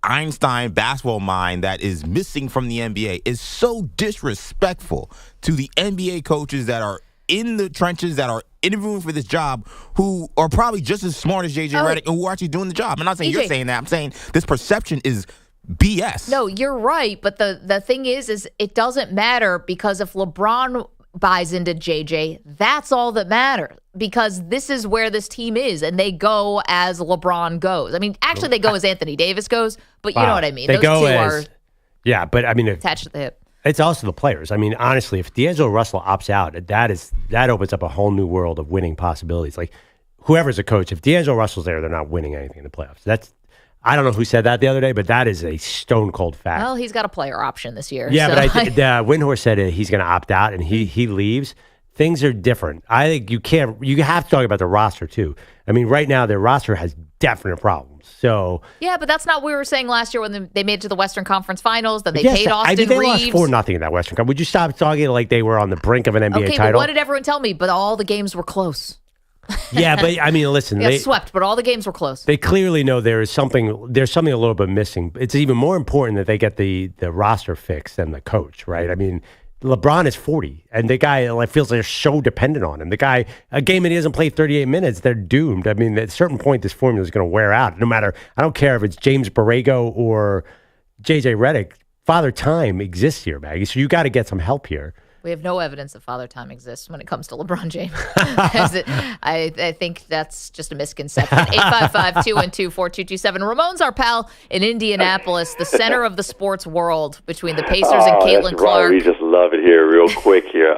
Einstein basketball mind that is missing from the NBA is so disrespectful to the NBA coaches that are in the trenches, that are interviewing for this job, who are probably just as smart as J.J. Redick and who are actually doing the job. I'm not saying you're saying that. I'm saying this perception is BS. No, you're right. But the thing is it doesn't matter because if LeBron buys into JJ, that's all that matters because this is where this team is and they go as LeBron goes. I mean, actually they go as Anthony Davis goes, but you know what I mean. Those two are but I mean, attached to the hip. It's also the players. I mean, honestly, if D'Angelo Russell opts out, that opens up a whole new world of winning possibilities. Like whoever's a coach, if D'Angelo Russell's there, they're not winning anything in the playoffs. I don't know who said that the other day, but that is a stone cold fact. Well, he's got a player option this year. Yeah, but Windhorst said he's going to opt out and he leaves. Things are different. I think you have to talk about the roster too. I mean, right now their roster has definite problems. So yeah, but that's not what we were saying last year when they made it to the Western Conference Finals. Then they paid Austin Reeves. They lost 4-0 in that Western Conference. Would you stop talking like they were on the brink of an NBA title? Okay, but what did everyone tell me? But all the games were close. Yeah, but I mean, listen, they swept, but all the games were close. They clearly know there's something a little bit missing. It's even more important that they get the roster fixed than the coach, right? I mean, LeBron is 40, and the guy feels like they're so dependent on him. The guy, a game that he doesn't play 38 minutes, they're doomed. I mean, at a certain point, this formula is going to wear out. No matter, I don't care if it's James Borrego or J.J. Redick. Father Time exists here, Maggie, so you got to get some help here. We have no evidence that Father Time exists when it comes to LeBron James. I think that's just a misconception. 855-212-4227. Ramon's our pal in Indianapolis, the center of the sports world between the Pacers and Caitlin Clark. We just love it here real quick here.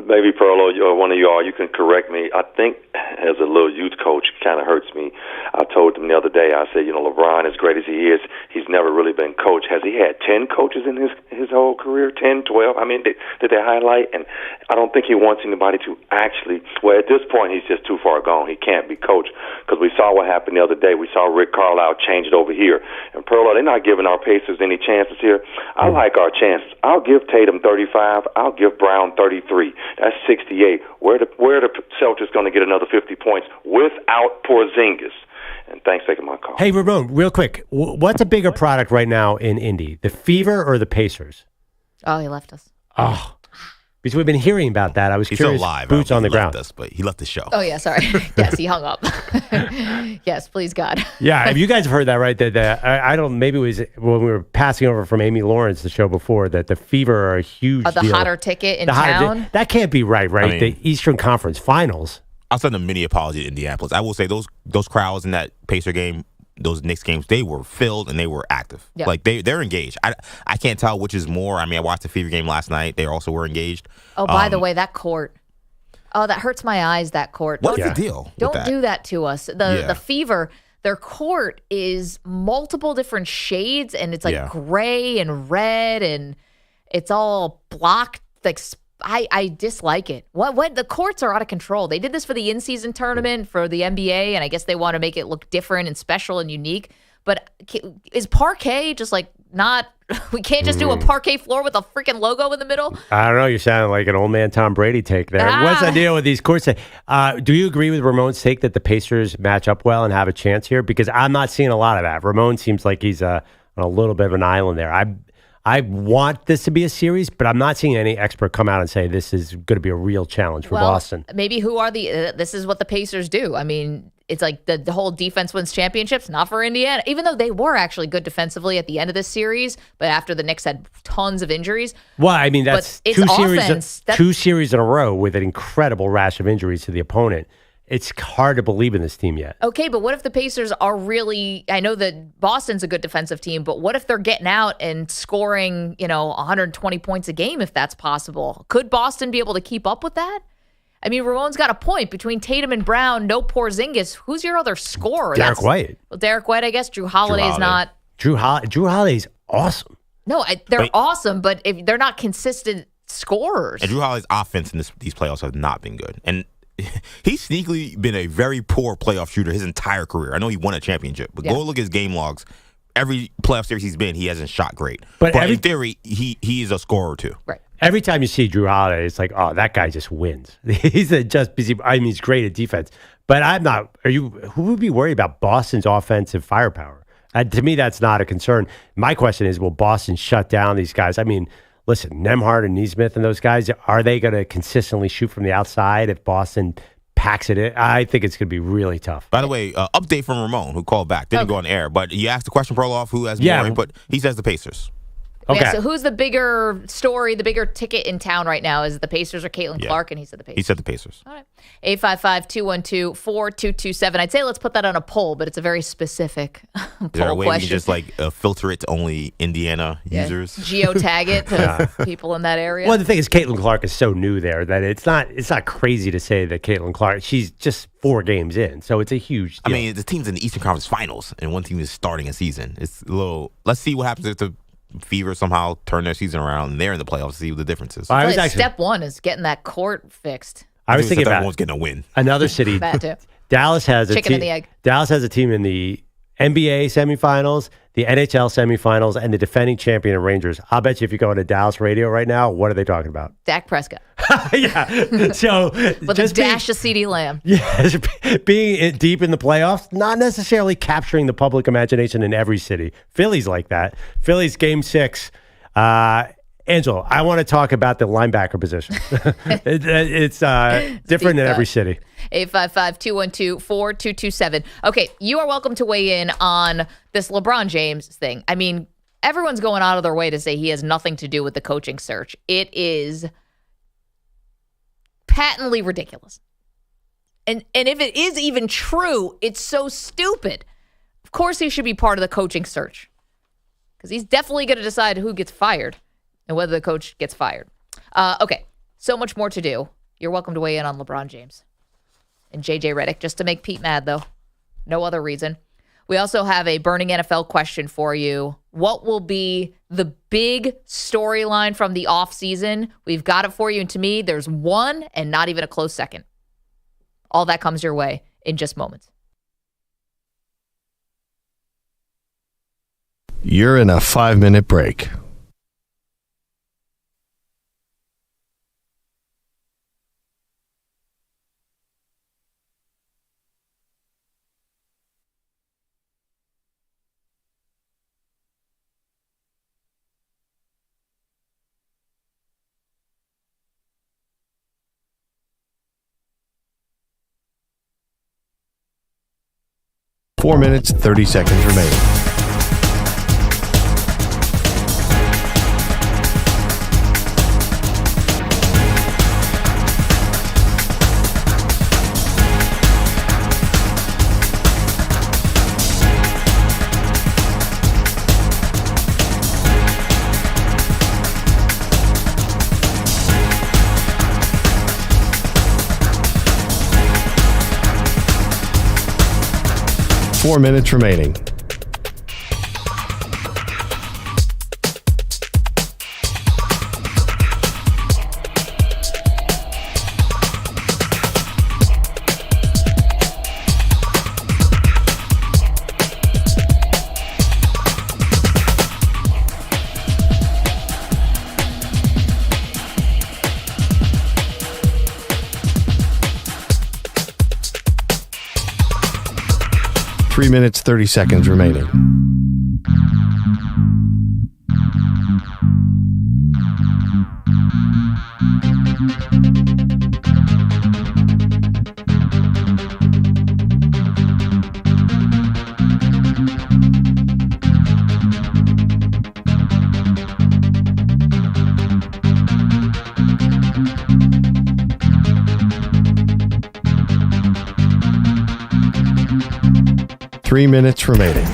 Maybe Perlo or one of y'all, you can correct me. I think as a little youth coach, it kind of hurts me. I told them the other day, I said, LeBron, as great as he is, he's never really been coached. Has he had 10 coaches in his whole career? 10, 12? I mean, did they highlight? And I don't think he wants anybody to actually, well, at this point, he's just too far gone. He can't be coached because we saw what happened the other day. We saw Rick Carlisle change it over here. And Perlo, they're not giving our Pacers any chances here. I like our chances. I'll give Tatum 35. I'll give Brown 33. That's 68. Where the Celtics going to get another 50 points without Porzingis? And thanks for taking my call. Hey, Ramon, real quick. What's a bigger product right now in Indy, the Fever or the Pacers? Oh, he left us. Oh, because we've been hearing about that. I was curious. Still alive. Boots on the ground. But he left the show. Oh, yeah, sorry. Yes, he hung up. Yes, please, God. Yeah, if you guys have heard that, right? I don't. Maybe it was when we were passing over from Amy Lawrence, the show before, that the Fever are a huge the deal. hotter ticket in town? That can't be right? I mean, the Eastern Conference Finals. I'll send a mini apology to Indianapolis. I will say those crowds in that Pacer game, those Knicks games, they were filled and they were active. Yep. Like they're engaged. I can't tell which is more. I mean, I watched the Fever game last night. They also were engaged. Oh, by the way, that court. Oh, that hurts my eyes, that court. What's the deal? Don't do that to us. The Fever, their court is multiple different shades and it's like gray and red and it's all blocked. Like I dislike it. What the courts are out of control. They did this for the in-season tournament for the NBA, and I guess they want to make it look different and special and unique. But is parquet just like not We can't just do a parquet floor with a freaking logo in the middle. I don't know. You're sounding like an old man Tom Brady take there. What's the deal with these courts? Do you agree with Ramon's take that the Pacers match up well and have a chance here? Because I'm not seeing a lot of that. Ramon seems like he's on a little bit of an island there. I want this to be a series, but I'm not seeing any expert come out and say this is going to be a real challenge for Boston. Maybe who are this is what the Pacers do. I mean, it's like the whole defense wins championships, not for Indiana, even though they were actually good defensively at the end of this series, but after the Knicks had tons of injuries. Well, I mean, that's two series in a row with an incredible rash of injuries to the opponent. It's hard to believe in this team yet. Okay, but what if the Pacers are really, I know that Boston's a good defensive team, but what if they're getting out and scoring, 120 points a game if that's possible? Could Boston be able to keep up with that? I mean, Ramon's got a point. Between Tatum and Brown, no Porzingis. Who's your other scorer? Derek White. Well, Derek White, I guess. Drew Holiday's not. Drew Holiday's awesome. No, they're awesome, but if they're not consistent scorers. And Drew Holiday's offense in these playoffs have not been good. And he's sneakily been a very poor playoff shooter his entire career. I know he won a championship, but go look at his game logs. Every playoff series he's been, he hasn't shot great. But in theory, he is a scorer too. Right. Every time you see Drew Holiday, it's like, oh, that guy just wins. He's great at defense. But I'm not. Who would be worried about Boston's offensive firepower? To me, that's not a concern. My question is, will Boston shut down these guys? I mean, listen, Nembhard and Nesmith and those guys, are they going to consistently shoot from the outside if Boston packs it in? I think it's going to be really tough. By the way, update from Ramon, who called back. Didn't go on air, but you asked the question, Perloff, who has more input. He says the Pacers. Okay. Yeah, so who's the bigger story, the bigger ticket in town right now? Is it the Pacers or Caitlin Clark? And he said the Pacers. He said the Pacers. All right. 855-212-4227. I'd say let's put that on a poll, but it's a very specific poll question. Is there a way we can just filter it to only Indiana users? Geotag it to people in that area. Well, the thing is, Caitlin Clark is so new there that it's not crazy to say that Caitlin Clark, she's just 4 games in, so it's a huge deal. I mean, the team's in the Eastern Conference Finals, and one team is starting a season. It's a little. Let's see what happens if the Fever somehow turn their season around and they're in the playoffs to see what the difference is. Step one is getting that court fixed. I was thinking about everyone's getting a win. Another city. Dallas has a chicken and the egg. Dallas has a team in the NBA semifinals, the NHL semifinals, and the defending champion of Rangers. I'll bet you if you go into Dallas radio right now, what are they talking about? Dak Prescott. Yeah. So with a dash of CeeDee Lamb. Yes, being deep in the playoffs, not necessarily capturing the public imagination in every city. Philly's like that. Philly's game 6. Angelo, I want to talk about the linebacker position. It's different in every city. 855-212-4227. Okay, you are welcome to weigh in on this LeBron James thing. I mean, everyone's going out of their way to say he has nothing to do with the coaching search. It is patently ridiculous. And if it is even true, it's so stupid. Of course he should be part of the coaching search because he's definitely going to decide who gets fired and whether the coach gets fired. Okay, so much more to do. You're welcome to weigh in on LeBron James and JJ Redick, just to make Pete mad, though. No other reason. We also have a burning NFL question for you. What will be the big storyline from the offseason? We've got it for you, and to me, there's one and not even a close second. All that comes your way in just moments. You're in a 5-minute break. Four minutes, 30 seconds remaining. Four minutes remaining. minutes, 30 seconds remaining. Three minutes remaining.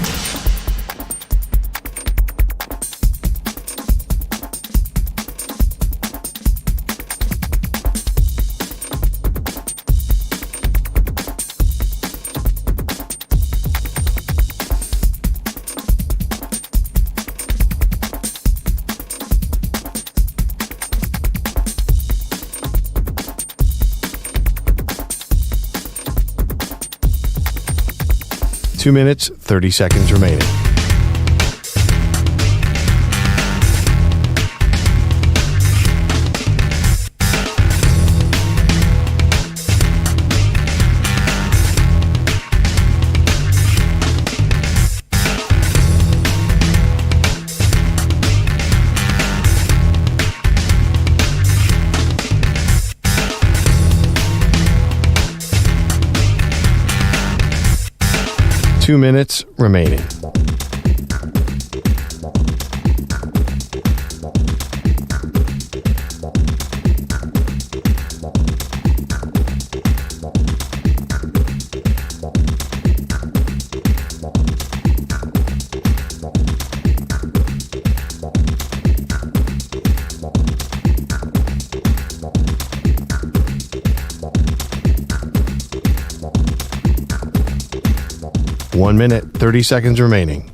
Two minutes, 30 seconds remaining. Two minutes remaining. One minute, 30 seconds remaining.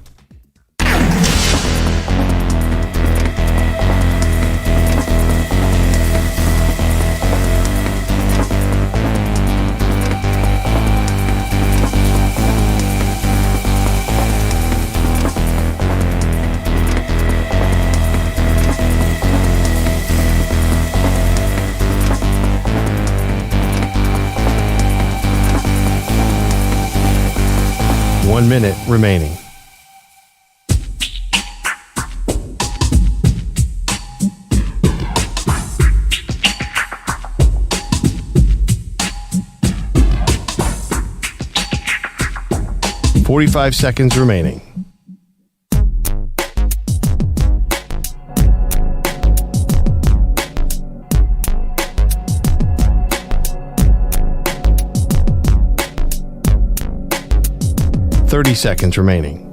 One minute remaining. .45 seconds remaining. .30 seconds remaining.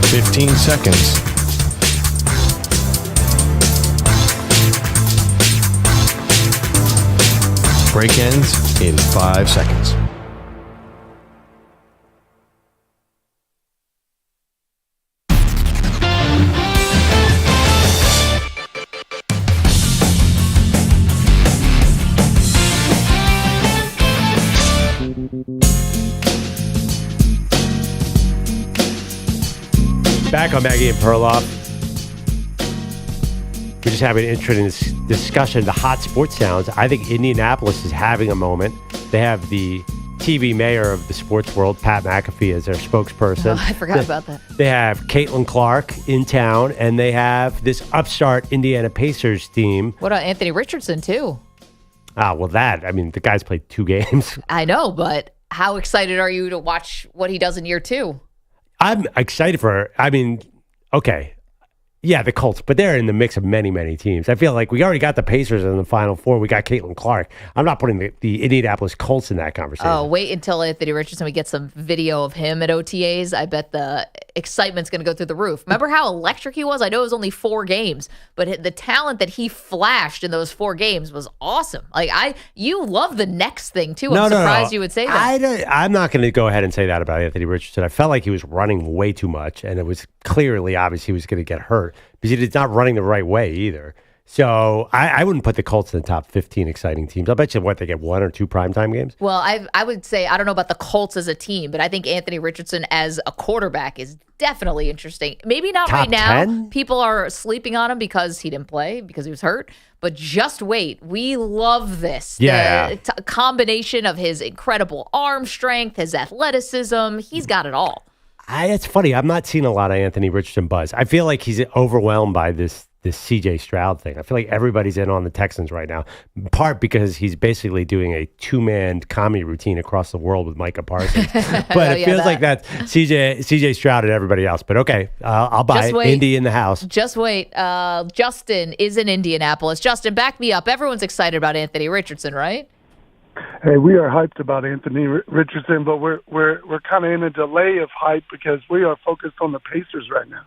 .15 seconds. Break ends in 5 seconds. Back on Maggie and Perloff. We're just having an interesting discussion. The hot sports sounds. I think Indianapolis is having a moment. They have the TV mayor of the sports world, Pat McAfee, as their spokesperson. Oh, I forgot about that. They have Caitlin Clark in town, and they have this upstart Indiana Pacers team. What about Anthony Richardson, too? Well, the guy's played 2 games. I know, but how excited are you to watch what he does in year 2? I'm excited for, okay. Yeah, the Colts, but they're in the mix of many, many teams. I feel like we already got the Pacers in the Final Four. We got Caitlin Clark. I'm not putting the Indianapolis Colts in that conversation. Oh, wait until Anthony Richardson, we get some video of him at OTAs. I bet the excitement's going to go through the roof. Remember how electric he was? I know it was only 4 games, but the talent that he flashed in those 4 games was awesome. You love the next thing, too. I'm surprised you would say that. I'm not going to go ahead and say that about Anthony Richardson. I felt like he was running way too much, and it was clearly obvious he was going to get hurt because he's not running the right way either. So I wouldn't put the Colts in the top 15 exciting teams. I'll bet you they get 1 or 2 primetime games. Well, I would say, I don't know about the Colts as a team, but I think Anthony Richardson as a quarterback is definitely interesting. Maybe not Top right now. 10? People are sleeping on him because he didn't play, because he was hurt. But just wait. We love this. Yeah. The combination of his incredible arm strength, his athleticism. He's got it all. It's funny. I'm not seeing a lot of Anthony Richardson buzz. I feel like he's overwhelmed by this C.J. Stroud thing. I feel like everybody's in on the Texans right now, in part because he's basically doing a 2-man comedy routine across the world with Micah Parsons. But it feels like that's C.J. Stroud and everybody else. But okay, I'll buy it. Indy in the house. Just wait. Justin is in Indianapolis. Justin, back me up. Everyone's excited about Anthony Richardson, right? Hey, we are hyped about Anthony Richardson, but we're kind of in a delay of hype because we are focused on the Pacers right now.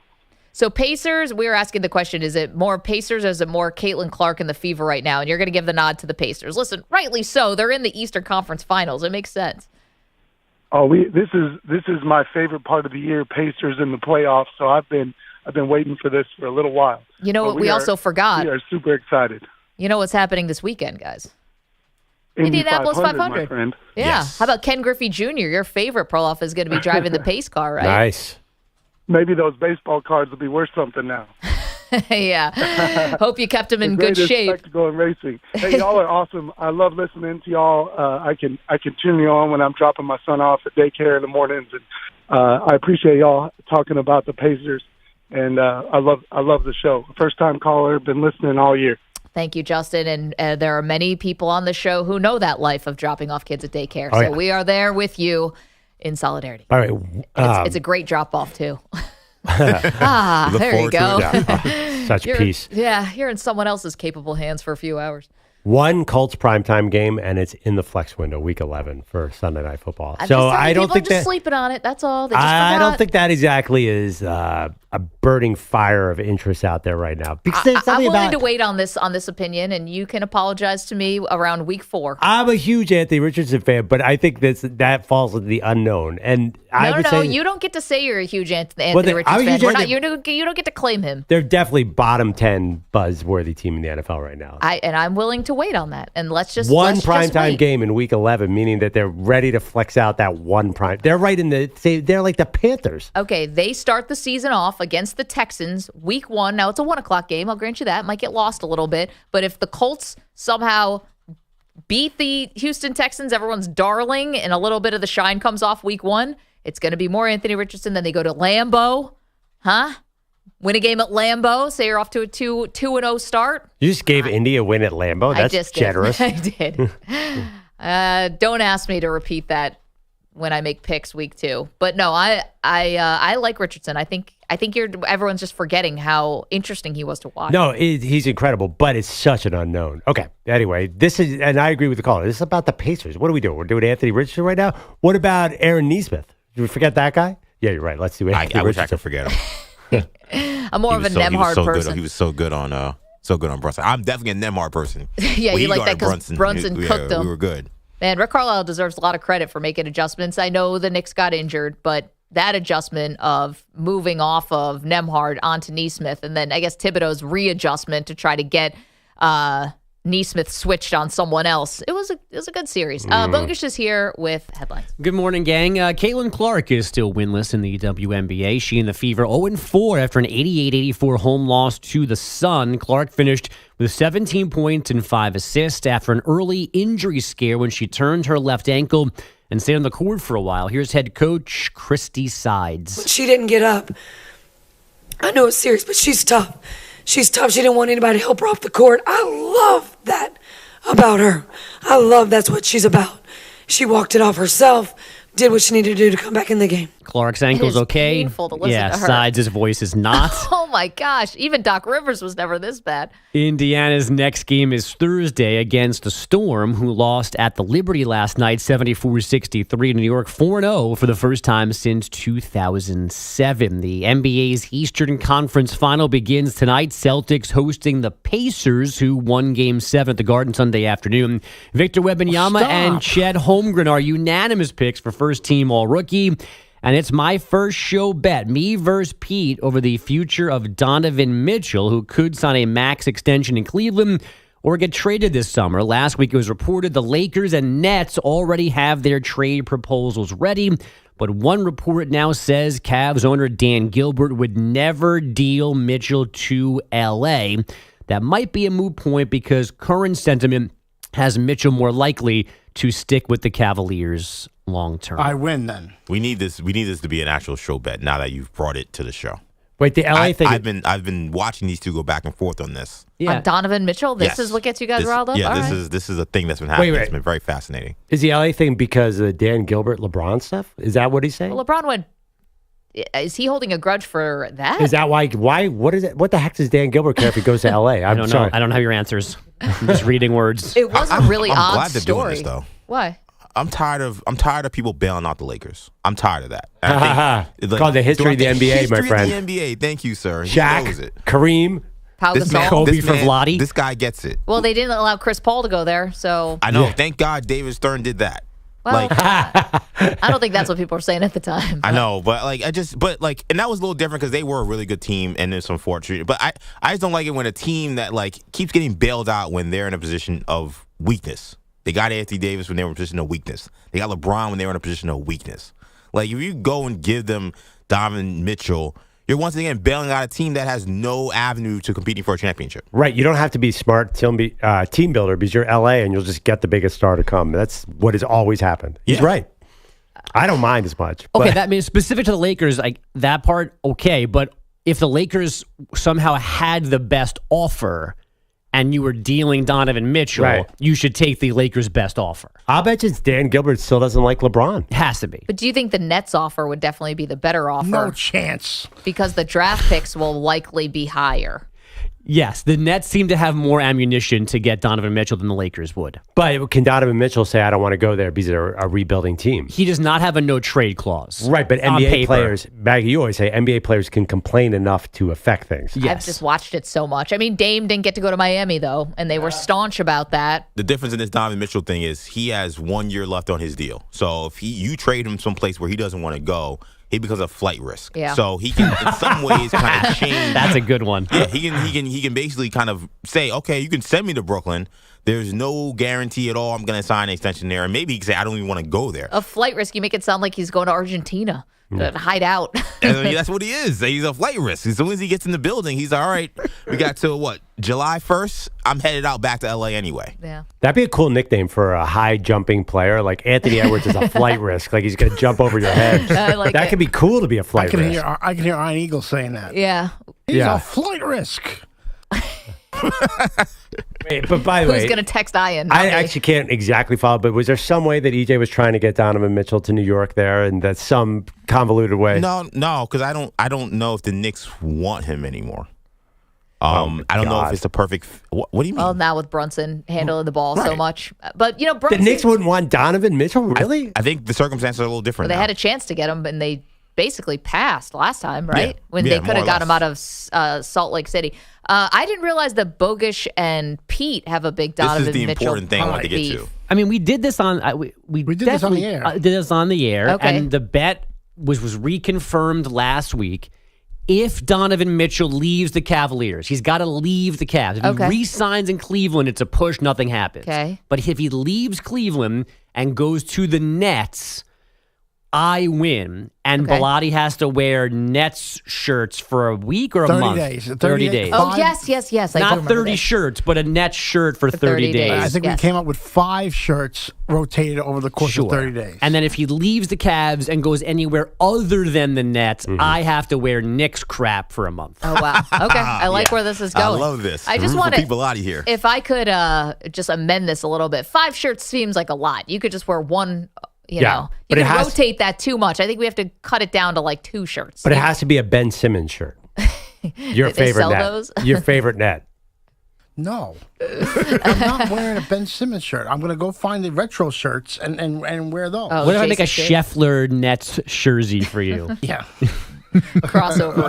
So Pacers, we're asking the question, is it more Pacers or is it more Caitlin Clark and the Fever right now? And you're going to give the nod to the Pacers. Listen, rightly so. They're in the Eastern Conference Finals. It makes sense. Oh, this is my favorite part of the year, Pacers in the playoffs. So I've been waiting for this for a little while. You know what we also forgot? We are super excited. You know what's happening this weekend, guys? Indianapolis 500, my friend. Yeah. Yes. How about Ken Griffey Jr.? Your favorite, Perloff, is going to be driving the pace car, right? Nice. Maybe those baseball cards will be worth something now. Yeah. Hope you kept them in good shape. Spectacle and racing. Hey, y'all are awesome. I love listening to y'all. I can tune you on when I'm dropping my son off at daycare in the mornings, and I appreciate y'all talking about the Pacers. And I love the show. First time caller, been listening all year. Thank you, Justin. And there are many people on the show who know that life of dropping off kids at daycare. So we are there with you in solidarity. All right. It's a great drop-off, too. There you go. Such peace. Yeah, you're in someone else's capable hands for a few hours. One Colts primetime game, and it's in the flex window, week 11 for Sunday Night Football. So I don't think just sleeping on it. That's all. They just I don't think that exactly is a burning fire of interest out there right now. Because I'm willing to wait on this opinion, and you can apologize to me around week 4. I'm a huge Anthony Richardson fan, but I think that falls into the unknown. And No, you don't get to say you're a huge Anthony Richardson fan. You don't get to claim him. They're definitely bottom 10 buzzworthy team in the NFL right now. I'm willing to wait on that. And let's just one primetime game in week 11, meaning that they're ready to flex out that one prime. They're right in they're like the Panthers. Okay, they start the season off against the Texans, week 1. Now, it's a 1 o'clock game. I'll grant you that. It might get lost a little bit. But if the Colts somehow beat the Houston Texans, everyone's darling, and a little bit of the shine comes off week 1, it's going to be more Anthony Richardson. Then they go to Lambeau. Win a game at Lambeau. Say you're off to a 2-0 start. You just gave Indy a win at Lambeau? That's generous. I did. Don't ask me to repeat that when I make picks week 2. But no, I like Richardson. I think everyone's just forgetting how interesting he was to watch. No, he's incredible, but it's such an unknown. Okay. Anyway, and I agree with the caller. This is about the Pacers. What are we doing? We're doing Anthony Richardson right now. What about Aaron Nesmith? Did we forget that guy? Yeah, you're right. Let's do Anthony Richardson. I wish I could forget him. I'm more of a Nemhard person. He was so good on Brunson. I'm definitely a Nemhard person. Yeah, you like that because Brunson cooked him. We were good. Man, Rick Carlisle deserves a lot of credit for making adjustments. I know the Knicks got injured, but that adjustment of moving off of Nemhard onto Nesmith, and then I guess Thibodeau's readjustment to try to get Nesmith switched on someone else. It was a good series. Bogusch is here with headlines. Good morning, gang. Caitlin Clark is still winless in the WNBA. She and the Fever 0-4 after an 88-84 home loss to the Sun. Clark finished with 17 points and 5 assists after an early injury scare when she turned her left ankle and stayed on the court for a while. Here's head coach Christy Sides. She didn't get up. I know it's serious, but she's tough. She's tough. She didn't want anybody to help her off the court. I love that about her. I love that's what she's about. She walked it off herself, did what she needed to do to come back in the game. Clark's ankle's okay. Painful to listen to her. Sides' voice is not. Oh my gosh. Even Doc Rivers was never this bad. Indiana's next game is Thursday against the Storm, who lost at the Liberty last night, 74-63. New York 4-0 for the first time since 2007. The NBA's Eastern Conference Final begins tonight. Celtics hosting the Pacers, who won Game 7 at the Garden Sunday afternoon. Victor Wembanyama and Chet Holmgren are unanimous picks for first-team All-Rookie. And it's my first show bet, me versus Pete, over the future of Donovan Mitchell, who could sign a max extension in Cleveland or get traded this summer. Last week it was reported the Lakers and Nets already have their trade proposals ready. But one report now says Cavs owner Dan Gilbert would never deal Mitchell to L.A. That might be a moot point because current sentiment has Mitchell more likely to stick with the Cavaliers long term. I win then. We need this to be an actual show bet now that you've brought it to the show. Wait, the LA thing. I've been watching these two go back and forth on this. Yeah. On Donovan Mitchell? This is what gets you guys riled up? Yeah, All this is a thing that's been happening. Wait. It's been very fascinating. Is the LA thing because of the Dan Gilbert LeBron stuff? Is that what he's saying? Well, LeBron went. Is he holding a grudge for that? Is that why? What is it? What the heck does Dan Gilbert care if he goes to LA? I don't know. I don't have your answers. I'm just reading words. It was a really I'm odd glad they're story. doing this, though. Why? I'm tired of people bailing out the Lakers. I'm tired of that. It's called the history of the NBA, my friend. History of the NBA. Thank you, sir. He Shaq, knows it. Kareem, Kobe for Vlade. This guy gets it. Well, they didn't allow Chris Paul to go there, so. I know. Thank God David Stern did that. Well, I don't think that's what people were saying at the time. I know, but and that was a little different because they were a really good team, and it's unfortunate. But I just don't like it when a team that keeps getting bailed out when they're in a position of weakness. They got Anthony Davis when they were in a position of weakness. They got LeBron when they were in a position of weakness. If you go and give them Donovan Mitchell, you're once again bailing out a team that has no avenue to competing for a championship. Right. You don't have to be smart team builder because you're LA and you'll just get the biggest star to come. That's what has always happened. He's right. I don't mind as much. Okay, but that means specific to the Lakers, that part, okay. But if the Lakers somehow had the best offer and you were dealing Donovan Mitchell, you should take the Lakers' best offer. I'll bet you Dan Gilbert still doesn't like LeBron. It has to be. But do you think the Nets offer would definitely be the better offer? No chance. Because the draft picks will likely be higher. Yes, the Nets seem to have more ammunition to get Donovan Mitchell than the Lakers would. But can Donovan Mitchell say, I don't want to go there because they're a rebuilding team? He does not have a no-trade clause. Right, but NBA players, Maggie, you always say NBA players can complain enough to affect things. Yes. I've just watched it so much. I mean, Dame didn't get to go to Miami, though, and they were staunch about that. The difference in this Donovan Mitchell thing is he has 1 year left on his deal. So if you trade him someplace where he doesn't want to go, he becomes a flight risk. Yeah. So he can, in some ways, kind of change. That's a good one. Yeah, he can basically kind of say, okay, you can send me to Brooklyn. There's no guarantee at all I'm going to sign an extension there. And maybe he can say, I don't even want to go there. A flight risk, you make it sound like he's going to Argentina to hide out. And that's what he is. He's a flight risk. As soon as he gets in the building, he's all right. We got till July 1st? I'm headed out back to LA anyway. Yeah. That'd be a cool nickname for a high jumping player. Like Anthony Edwards is a flight risk. Like he's going to jump over your head. That could be cool to be a flight risk. I can hear Iron Eagle saying that. Yeah. He's a flight risk. Wait, but by the way, who's going to text Ian? I actually can't exactly follow, but was there some way that EJ was trying to get Donovan Mitchell to New York there, and that's some convoluted way? No, because I don't know if the Knicks want him anymore. I don't know if it's the perfect. What do you mean? Well, now with Brunson handling the ball so much, but Brunson, the Knicks wouldn't want Donovan Mitchell, really? I think the circumstances are a little different. They had a chance to get him, and they basically passed last time, right? When they could have got him out of Salt Lake City. I didn't realize that Bogusch and Pete have a big Donovan Mitchell. This is the important thing I want to get to. I mean, we did this on we did this on the air. Did this on the air, okay. And the bet was reconfirmed last week. If Donovan Mitchell leaves the Cavaliers, he's got to leave the Cavs. If he re-signs in Cleveland, it's a push, nothing happens. Okay. But if he leaves Cleveland and goes to the Nets, I win. And Bilotti has to wear Nets shirts for a week or a 30 month? days. 30 days. Oh, yes. Not 30 shirts, but a Nets shirt for 30 days. I think we came up with 5 shirts rotated over the course of 30 days. And then if he leaves the Cavs and goes anywhere other than the Nets, I have to wear Knicks crap for a month. Oh, wow. Okay. I like where this is going. I love this. I just want people out of here. If I could just amend this a little bit, 5 shirts seems like a lot. You could just wear one. You know, you can rotate that too much. I think we have to cut it down to like 2 shirts. But it has to be a Ben Simmons shirt. Your Did they favorite sell net. those? Your favorite net. No. I'm not wearing a Ben Simmons shirt. I'm going to go find the retro shirts and wear those. What if I make a Scheffler Nets jersey for you? Yeah. crossover.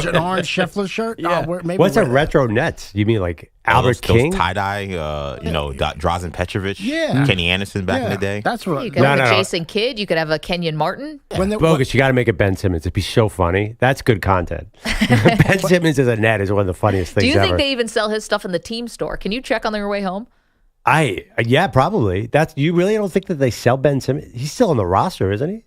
An orange Scheffler shirt. Yeah. Maybe What's wear a retro Nets? You mean like Albert King? Those tie-dye, Drazen Petrovic, Yeah. Kenny Anderson back in the day. That's what. You could have a Jason Kidd. You could have a Kenyon Martin. Bogus. You got to make it Ben Simmons. It'd be so funny. That's good content. Ben Simmons as a net is one of the funniest things Do you think ever. they even sell his stuff in the team store? Can you check on your way home? Yeah, probably. You really don't think that they sell Ben Simmons? He's still on the roster, isn't he?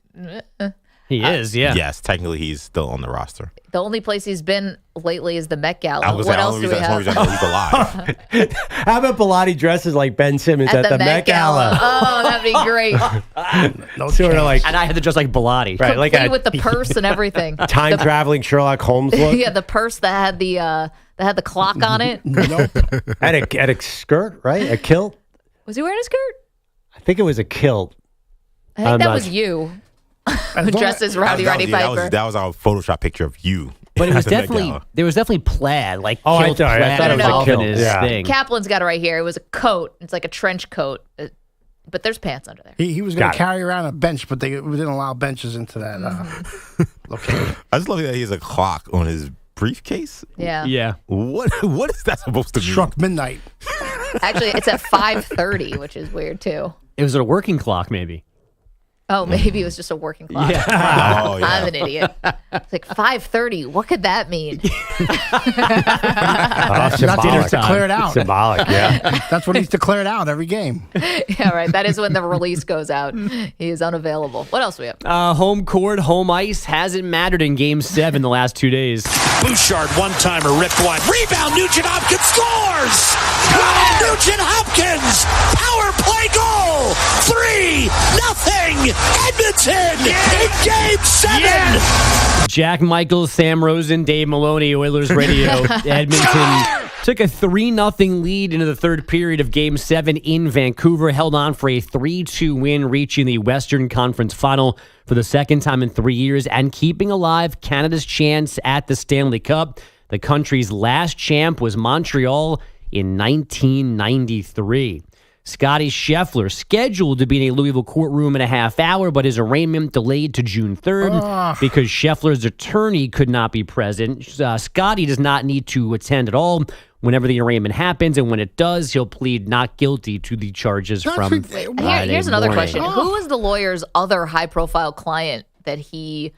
He is, yeah. Yes, technically he's still on the roster. The only place he's been lately is the Met Gala. I was What the else only do we reason have? he's alive. How about Bilotti dresses like Ben Simmons at the Met Gala? Oh, that'd be great. Sort of like, and I had to dress like Bilotti. right, like Complete with the purse and everything. time traveling Sherlock Holmes look. Yeah, the purse that had the clock on it. At a skirt, right? A kilt. Was he wearing a skirt? I think it was a kilt. I think that was you. Dressed as Rowdy Piper. That was our Photoshop picture of you. But it was at the Met definitely Gala. there was definitely plaid, like Oh, I kilt thought plaid it was a involved in kilt, his yeah. thing. Kaplan's got it right here. It was a coat. It's like a trench coat, but there's pants under there. He was going Got to it. carry around a bench, but they didn't allow benches into that location. I just love that he has a clock on his briefcase. Yeah. Yeah. What is that supposed to mean? Struck midnight. Actually, it's at 5:30, which is weird too. It was a working clock, maybe. Oh, maybe it was just a working clock. Yeah. Oh, yeah. I'm an idiot. It's like 5:30. What could that mean? Symbolic. Declared out. Symbolic, yeah. That's what he's declared out every game. Yeah, right. That is when the release goes out. He is unavailable. What else do we have? Home court, home ice hasn't mattered in Game 7 the last 2 days. Bouchard, one-timer, ripped wide. Rebound, Nugent Hopkins scores! Nugent Hopkins! Power play goal! 3-0! Edmonton in Game 7! Jack Michaels, Sam Rosen, Dave Maloney, Oilers Radio. Edmonton took a 3-0 lead into the third period of Game 7 in Vancouver, held on for a 3-2 win, reaching the Western Conference Final for the second time in 3 years and keeping alive Canada's chance at the Stanley Cup. The country's last champ was Montreal in 1993. Scotty Scheffler scheduled to be in a Louisville courtroom in a half hour, but his arraignment delayed to June 3rd because Scheffler's attorney could not be present. Scotty does not need to attend at all whenever the arraignment happens, and when it does, he'll plead not guilty to the charges from Friday Here's another morning. question. Who is the lawyer's other high-profile client that he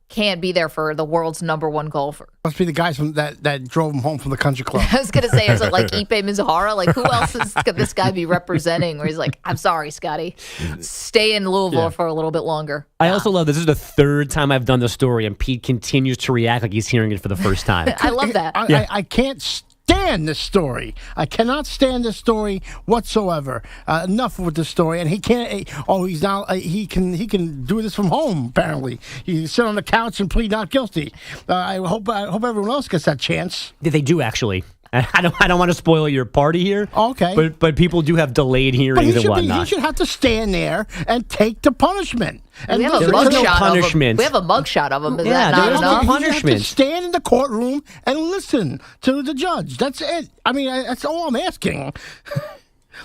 can't be there for the world's #1 golfer? Must be the guys from that drove him home from the country club. I was going to say, is it like Ipe Mizuhara? Like, who else could this guy be representing? Where he's like, I'm sorry, Scotty. Stay in Louisville for a little bit longer. I also love this is the third time I've done the story, and Pete continues to react like he's hearing it for the first time. I love that. I can't stand this story. I cannot stand this story whatsoever. Enough with the story. And he can't. He's now. He can do this from home. Apparently, he sit on the couch and plead not guilty. I hope everyone else gets that chance. They do actually. I don't want to spoil your party here. Okay. But people do have delayed hearings and whatnot. He should have to stand there and take the punishment. And We have a There is no mugshot of him. punishment. We have a mugshot of him. Is Yeah, that there not is no enough? punishment. You have to stand in the courtroom and listen to the judge. That's it. I mean, that's all I'm asking.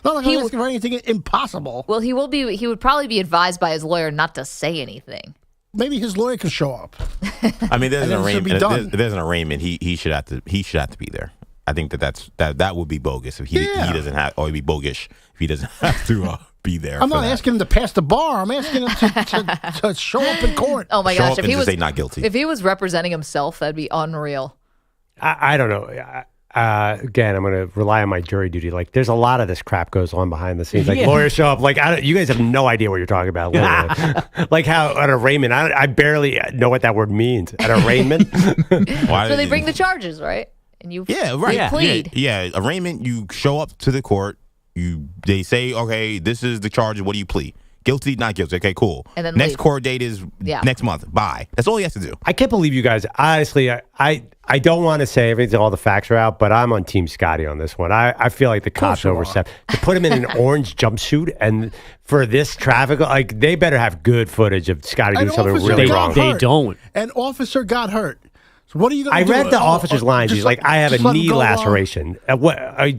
Not like I'm asking for anything impossible. Well, he would probably be advised by his lawyer not to say anything. Maybe his lawyer can show up. I mean, there's And an then it should be arraignment. done. There's an arraignment. He should have to be there. I think that would be bogus if he doesn't have, or it'd be bogus if he doesn't have to be there. I'm not asking him to pass the bar. I'm asking him to show up in court. Oh my Show gosh! up If and he just was say not guilty. if he was representing himself, that'd be unreal. I don't know. Again, I'm going to rely on my jury duty. Like, there's a lot of this crap goes on behind the scenes. Like, lawyers show up. Like, you guys have no idea what you're talking about. Like how an arraignment. I barely know what that word means. An arraignment. So they bring the charges, right? And you plead. Yeah, arraignment. You show up to the court. They say, okay, this is the charge. What do you plead? Guilty, not guilty. Okay, cool. And then next leave. court date is next month. Bye. That's all he has to do. I can't believe you guys. Honestly, I don't want to say everything. All the facts are out, but I'm on Team Scotty on this one. I feel like the cops overstepped. To put him in an orange jumpsuit and for this traffic, like they better have good footage of Scotty doing something really wrong. They don't. An officer got hurt. So what are you going to do? I read the officer's lines. He's like, I have a knee laceration.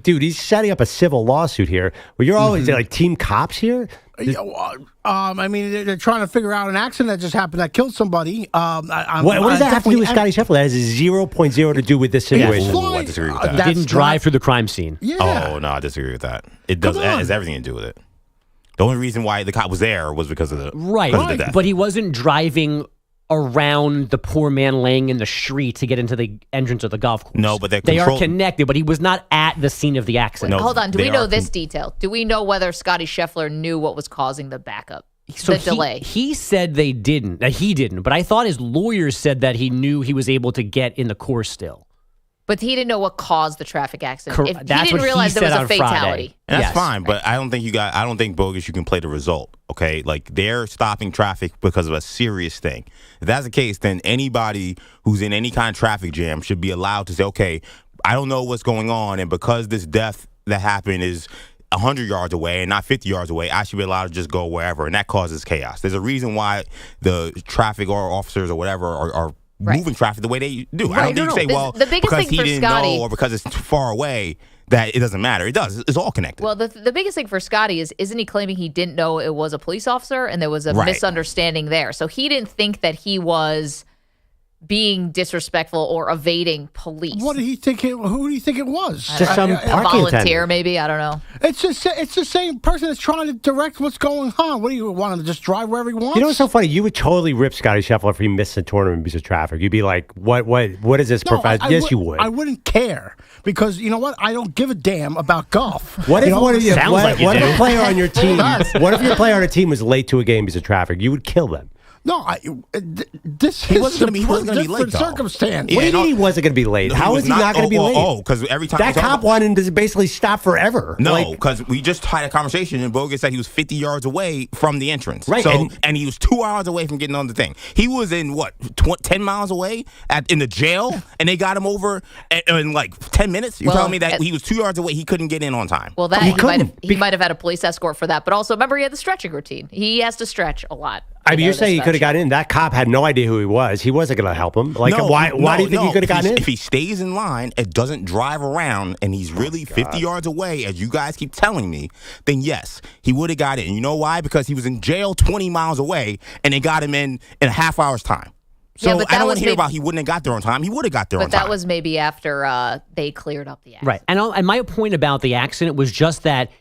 Dude, he's setting up a civil lawsuit here. Well, you're always like team cops here? I mean, they're trying to figure out an accident that just happened that killed somebody. What does that have to do with Scotty Scheffler? That has 0.0 to do with this situation. I disagree with that. He didn't drive through the crime scene. Yeah. Oh, no, I disagree with that. It has everything to do with it. The only reason why the cop was there was because of the death. But he wasn't driving around the poor man laying in the street to get into the entrance of the golf course. No, but they are connected, but he was not at the scene of the accident. Hold on. Do we know this detail? Do we know whether Scotty Scheffler knew what was causing the backup? So the delay. He said they didn't. He didn't. But I thought his lawyers said that he knew he was able to get in the course still. But he didn't know what caused the traffic accident. He That's didn't what realize he there was said a on fatality. Friday. And that's Yes. fine, but I don't think bogus you can play the result. Okay, like they're stopping traffic because of a serious thing. If that's the case, then anybody who's in any kind of traffic jam should be allowed to say, okay, I don't know what's going on, and because this death that happened is 100 yards away and not 50 yards away, I should be allowed to just go wherever, and that causes chaos. There's a reason why the traffic or officers or whatever are moving traffic the way they do. I don't think you say, well, the biggest because thing he for didn't Scotty, know or because it's too far away, that it doesn't matter. It does. It's all connected. Well, the biggest thing for Scotty isn't he claiming he didn't know it was a police officer and there was a misunderstanding there. So he didn't think that he was being disrespectful or evading police. What did he think? Who do you think it was? Just some a parking volunteer, attendant. maybe. I don't know. It's the same person that's trying to direct what's going on. What do you want him to just drive wherever he wants? You know what's so funny? You would totally rip Scotty Scheffler if he missed the tournament because of traffic. You'd be like, what is this? Yes, you would. I wouldn't care because you know what? I don't give a damn about golf. What if what if a player on your team? does. What if your player on a team was late to a game because of traffic? You would kill them. No, this He is wasn't going to be late, different though. circumstance. What do you mean he wasn't going to be late? How is he not going to be late? Oh, because every time that cop wanted him to basically stop forever. No, because we just had a conversation and Bogus said he was 50 yards away from the entrance. Right. So, and he was 2 hours away from getting on the thing. He was in 10 miles away in the jail, and they got him over in like 10 minutes. You're telling me that he was 2 yards away, he couldn't get in on time. Well, he might have had a police escort for that. But also, remember, he had the stretching routine. He has to stretch a lot. I mean, you're saying he could have gotten in. That cop had no idea who he was. He wasn't going to help him. Like, why do you think he could have gotten in? If he stays in line and doesn't drive around and he's really 50 yards away, as you guys keep telling me, then yes, he would have got in. You know why? Because he was in jail 20 miles away and they got him in a half hour's time. So I don't want to hear about he wouldn't have got there on time. He would have got there on time. But that was maybe after they cleared up the accident. Right. And my point about the accident was just that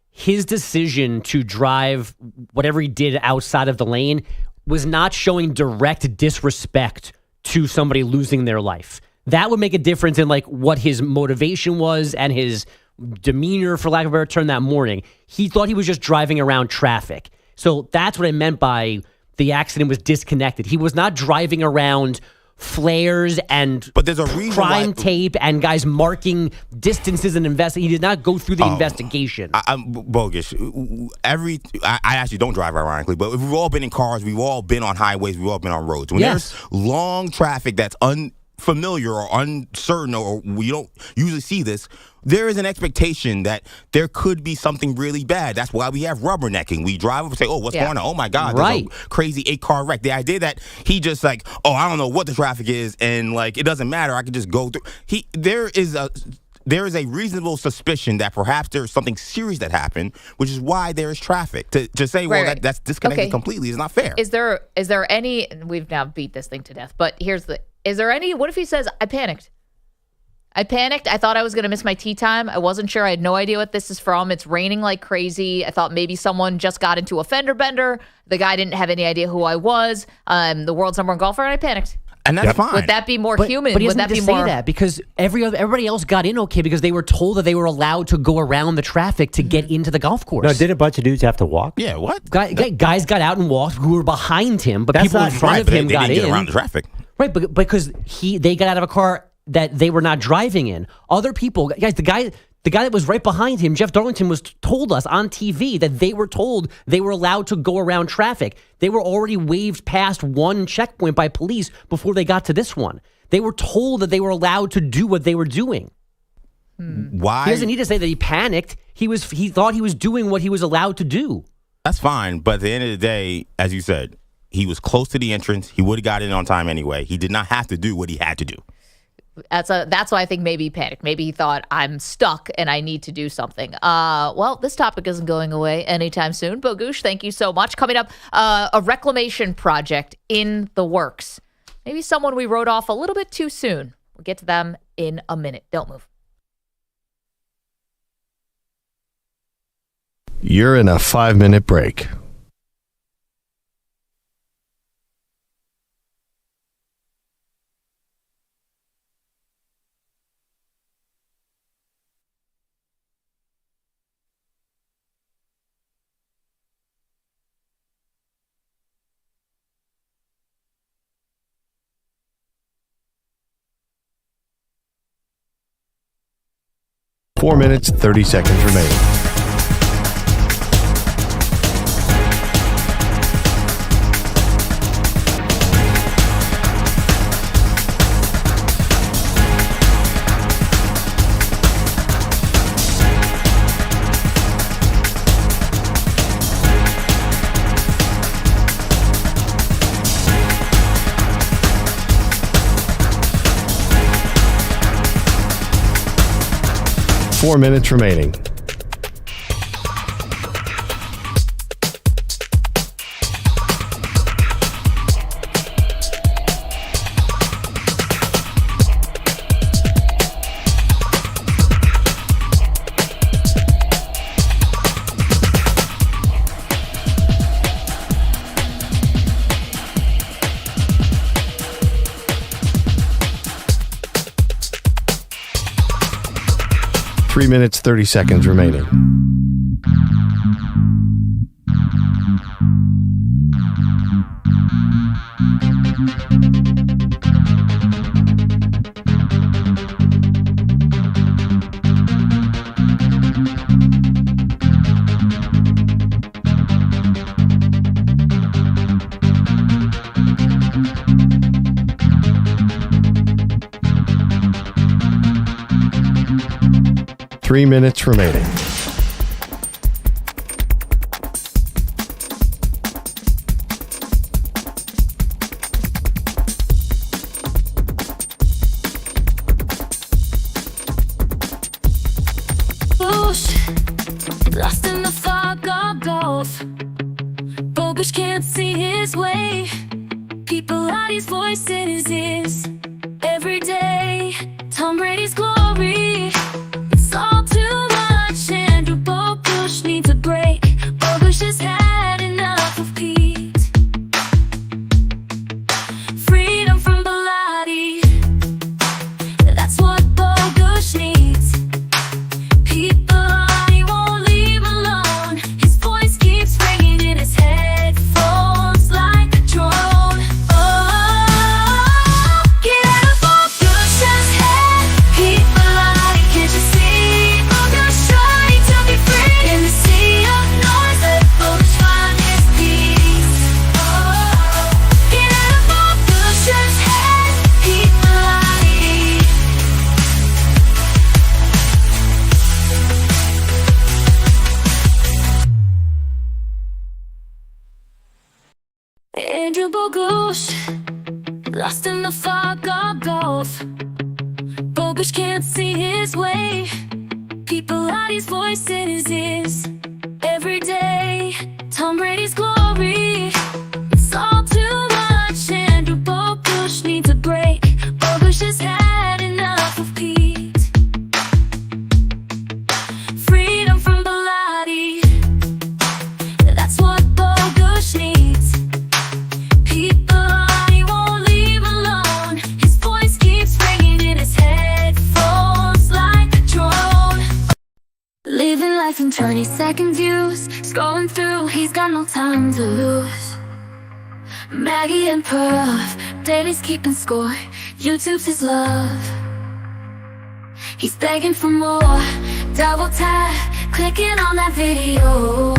his decision to drive whatever he did outside of the lane was not showing direct disrespect to somebody losing their life. That would make a difference in like what his motivation was and his demeanor, for lack of a better term, that morning. He thought he was just driving around traffic. So that's what I meant by the accident was disconnected. He was not driving around flares and there's a reason crime tape and guys marking distances and He did not go through the investigation. I'm bogus. I actually don't drive, ironically, but we've all been in cars. We've all been on highways. We've all been on roads. When there's long traffic that's unfamiliar or uncertain, or we don't usually see this, there is an expectation that there could be something really bad. That's why we have rubbernecking. We drive up and say, oh, what's going on? Oh, my God, there's a crazy 8-car wreck. The idea that he just like, oh, I don't know what the traffic is, and like it doesn't matter. I can just go through. There is a reasonable suspicion that perhaps there's something serious that happened, which is why there is traffic. To say, that's disconnected completely is not fair. Is there any, and we've now beat this thing to death, but is there any, what if he says, I panicked? I thought I was going to miss my tee time. I wasn't sure. I had no idea what this is from. It's raining like crazy. I thought maybe someone just got into a fender bender. The guy didn't have any idea who I was. The world's #1 golfer, and I panicked. And that's fine. Would that be more human? But he Would doesn't that be say more that because everybody else got in okay because they were told that they were allowed to go around the traffic to get into the golf course. No, did a bunch of dudes have to walk? Yeah, what? Guys got out and walked who were behind him, but people in front of him they got didn't in. get around the traffic. Right, but because they got out of a car that they were not driving in. Other people, guys, the guy that was right behind him, Jeff Darlington, was told us on TV that they were told they were allowed to go around traffic. They were already waved past one checkpoint by police before they got to this one. They were told that they were allowed to do what they were doing. Why? He doesn't need to say that he panicked. He thought he was doing what he was allowed to do. That's fine, but at the end of the day, as you said, He was close to the entrance. He would have got in on time anyway. He did not have to do what he had to do. That's why I think maybe he panicked. Maybe he thought, I'm stuck and I need to do something. Well, this topic isn't going away anytime soon. Bogush, thank you so much. Coming up, a reclamation project in the works. Maybe someone we wrote off a little bit too soon. We'll get to them in a minute. Don't move. You're in a 5-minute break. Four minutes, 30 seconds remaining. Four minutes remaining. Three minutes, 30 seconds remaining. Three minutes remaining. Lost in the fog of golf. Bogus can't see his way. People are his voice in his ears every day. Tom Brady's glory. It's all too much. Andrew Bogush needs a break. Bogush has had enough of Pete. Freedom from Bilotti. That's what Bogush needs. People he won't leave alone. His voice keeps ringing in his headphones like a drone. Oh, get out of Bogush's head. Bilotti, can't you see? Bogush trying to be free in the sea of noise. Let Bogush find his peace. Oh, get out of Bogush's head. Bilotti. Andrew Bogush, lost in the fog of golf. Bogush can't see his way. People are his voice in his ears every day. Tom Brady's glory. It's all too much. Andrew Bogush needs a break. Bogush has had enough of Pete. Freedom from Bilotti. That's what Bogush needs. People he won't leave alone. His voice keeps ringing in his headphones like a drone. Living life in 20-second views. Scrolling through, he's got no time to lose. Maggie and Perloff, Daily's keeping score. YouTube's his love. He's begging for more. Double tap, clicking on that video.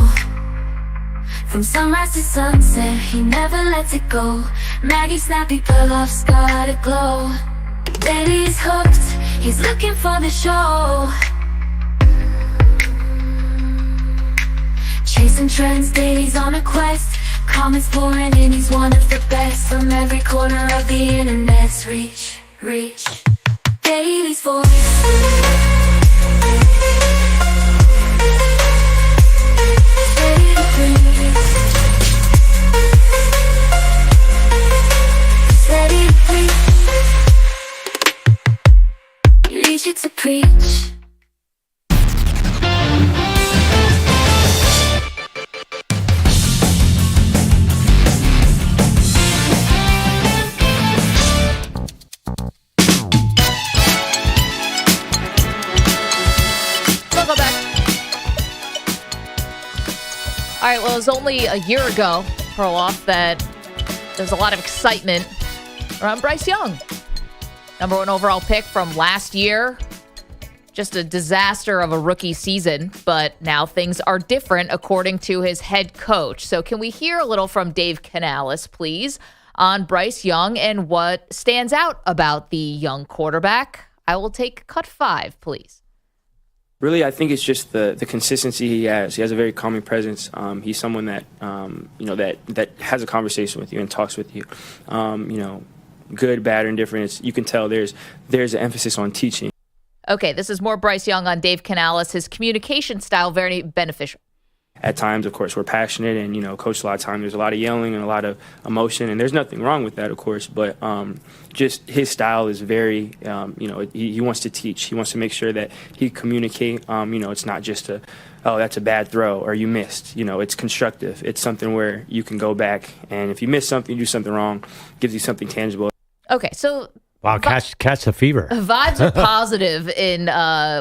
From sunrise to sunset, he never lets it go. Maggie snappy, Perloff's got a glow. Daily's hooked, he's looking for the show. Chasing trends, Daily's on a quest. Comments pouring in, he's one of the best from every corner of the internet's reach. Daily's voice. Reach it to preach. Welcome back. All right, well, it was only a year ago, Perloff, that there's a lot of excitement around Bryce Young. Number 1 overall pick from last year. Just a disaster of a rookie season, but now things are different according to his head coach. So can we hear a little from Dave Canales, please, on Bryce Young and what stands out about the young quarterback? I will take cut 5, please. Really, I think it's just the consistency he has. He has a very calming presence. He's someone that that has a conversation with you and talks with you. Good, bad, or indifferent. You can tell there's an emphasis on teaching. Okay, this is more Bryce Young on Dave Canales. His communication style, very beneficial. At times, of course, we're passionate and, coach, a lot of time there's a lot of yelling and a lot of emotion, and there's nothing wrong with that, of course, but just his style is very, he wants to teach. He wants to make sure that he communicate. It's not just that's a bad throw or you missed. It's constructive. It's something where you can go back, and if you miss something, you do something wrong, gives you something tangible. Okay, so wow, catch the fever. Vibes are positive in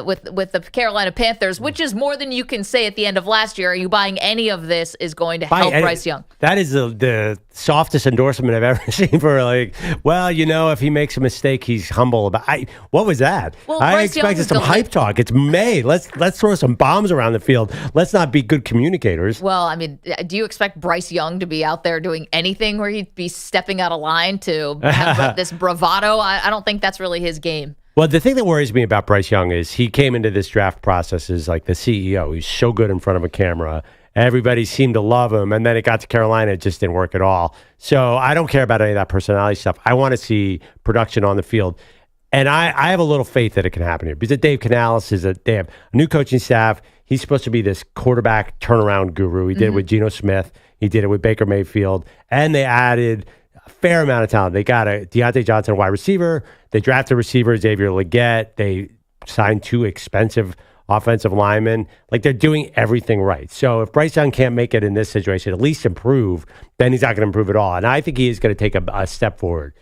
with the Carolina Panthers, which is more than you can say at the end of last year. Are you buying any of this is going to help Bryce Young? That is the softest endorsement I've ever seen for if he makes a mistake, he's humble about. What was that? Well, I Bryce expected some hype talk. It's May. Let's throw some bombs around the field. Let's not be good communicators. Well, I mean, do you expect Bryce Young to be out there doing anything where he'd be stepping out of line to have this bravado? I don't think that's really his game. Well, the thing that worries me about Bryce Young is he came into this draft process as like the CEO. He's so good in front of a camera. Everybody seemed to love him. And then it got to Carolina. It just didn't work at all. So I don't care about any of that personality stuff. I want to see production on the field. And I have a little faith that it can happen here. Because Dave Canales they have a new coaching staff. He's supposed to be this quarterback turnaround guru. He did it with Geno Smith. He did it with Baker Mayfield. And they added a fair amount of talent. They got a Deontay Johnson wide receiver. They drafted a receiver, Xavier Legette. They signed 2 expensive offensive linemen. Like, they're doing everything right. So if Bryce Young can't make it in this situation, at least improve, then he's not going to improve at all. And I think he is going to take a step forward.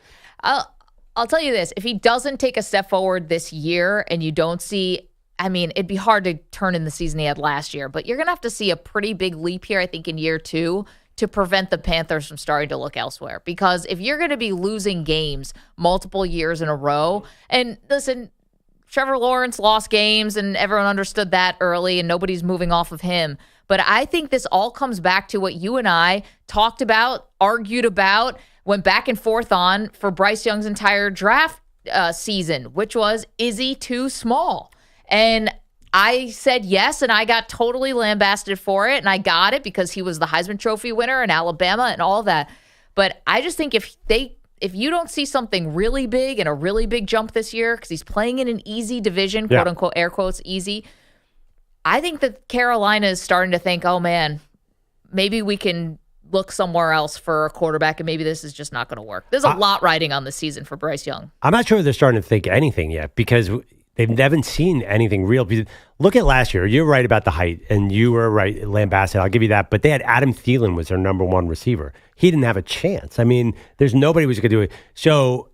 I'll tell you this. If he doesn't take a step forward this year and you don't see, it'd be hard to turn in the season he had last year, but you're going to have to see a pretty big leap here, I think, in year 2 to prevent the Panthers from starting to look elsewhere. Because if you're going to be losing games multiple years in a row, and listen, Trevor Lawrence lost games and everyone understood that early and nobody's moving off of him. But I think this all comes back to what you and I talked about, argued about, went back and forth on for Bryce Young's entire draft season, which was, is he too small? And I said yes, and I got totally lambasted for it, and I got it because he was the Heisman Trophy winner in Alabama and all that. But I just think if you don't see something really big and a really big jump this year, because he's playing in an easy division, quote unquote, air quotes, easy, I think that Carolina is starting to think, oh man, maybe we can look somewhere else for a quarterback, and maybe this is just not going to work. There's a lot riding on the season for Bryce Young. I'm not sure they're starting to think anything yet because they haven't seen anything real. Look at last year. You're right about the height, and you were right, lambasted. I'll give you that. But they had Adam Thielen was their number 1 receiver. He didn't have a chance. There's nobody who was going to do it. So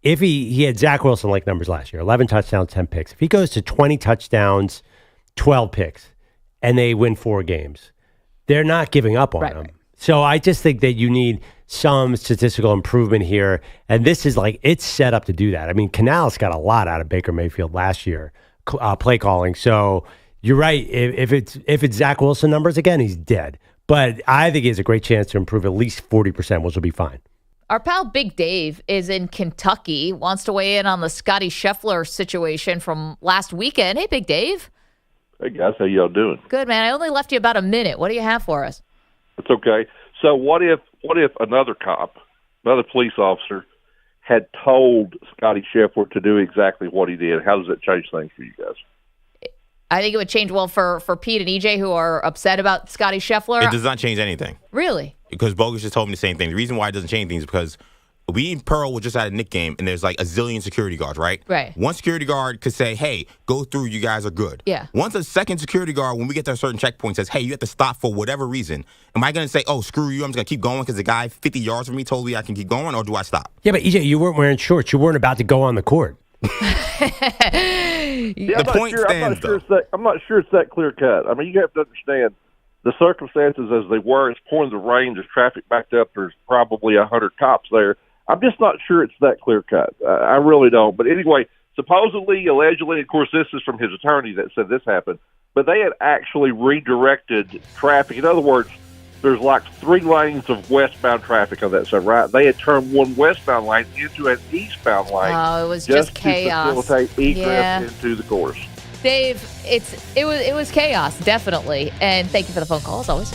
if he had Zach Wilson-like numbers last year, 11 touchdowns, 10 picks. If he goes to 20 touchdowns, 12 picks, and they win 4 games, they're not giving up on him. Right. So I just think that you need some statistical improvement here. And this is it's set up to do that. Canales got a lot out of Baker Mayfield last year, play calling. So you're right. If it's Zach Wilson numbers again, he's dead. But I think he has a great chance to improve at least 40%, which will be fine. Our pal Big Dave is in Kentucky, wants to weigh in on the Scotty Scheffler situation from last weekend. Hey, Big Dave. Hey, guys. How y'all doing? Good, man. I only left you about a minute. What do you have for us? It's okay. So what if another cop, another police officer, had told Scotty Scheffler to do exactly what he did? How does that change things for you guys? I think it would change well for Pete and EJ, who are upset about Scotty Scheffler. It does not change anything. Really? Because Bogus just told me the same thing. The reason why it doesn't change things is because we and Pearl were just at a Knick game, and there's like a zillion security guards, right? Right. One security guard could say, hey, go through, you guys are good. Yeah. Once a second security guard, when we get to a certain checkpoint, says, hey, you have to stop for whatever reason, am I going to say, oh, screw you, I'm just going to keep going because the guy 50 yards from me told me I can keep going, or do I stop? Yeah, but EJ, you weren't wearing shorts. You weren't about to go on the court. Yeah, I'm not sure it's that clear cut. I mean, you have to understand the circumstances as they were. It's pouring the rain. There's traffic backed up. There's probably 100 cops there. I'm just not sure it's that clear cut. I really don't. But anyway, supposedly, allegedly, of course, this is from his attorney that said this happened, but they had actually redirected traffic. In other words, there's like 3 lanes of westbound traffic on that side, right? They had turned one westbound lane into an eastbound lane. Oh, it was just chaos. To facilitate egress into the course. Dave, it was chaos, definitely. And thank you for the phone call, as always.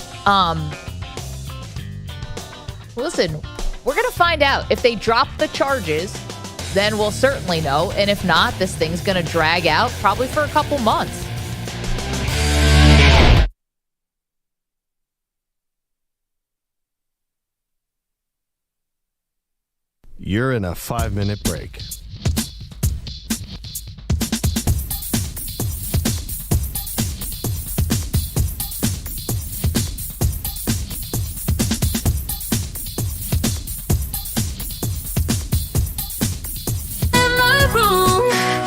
Listen, we're going to find out. If they drop the charges, then we'll certainly know. And if not, this thing's going to drag out probably for a couple months. You're in a 5-minute break.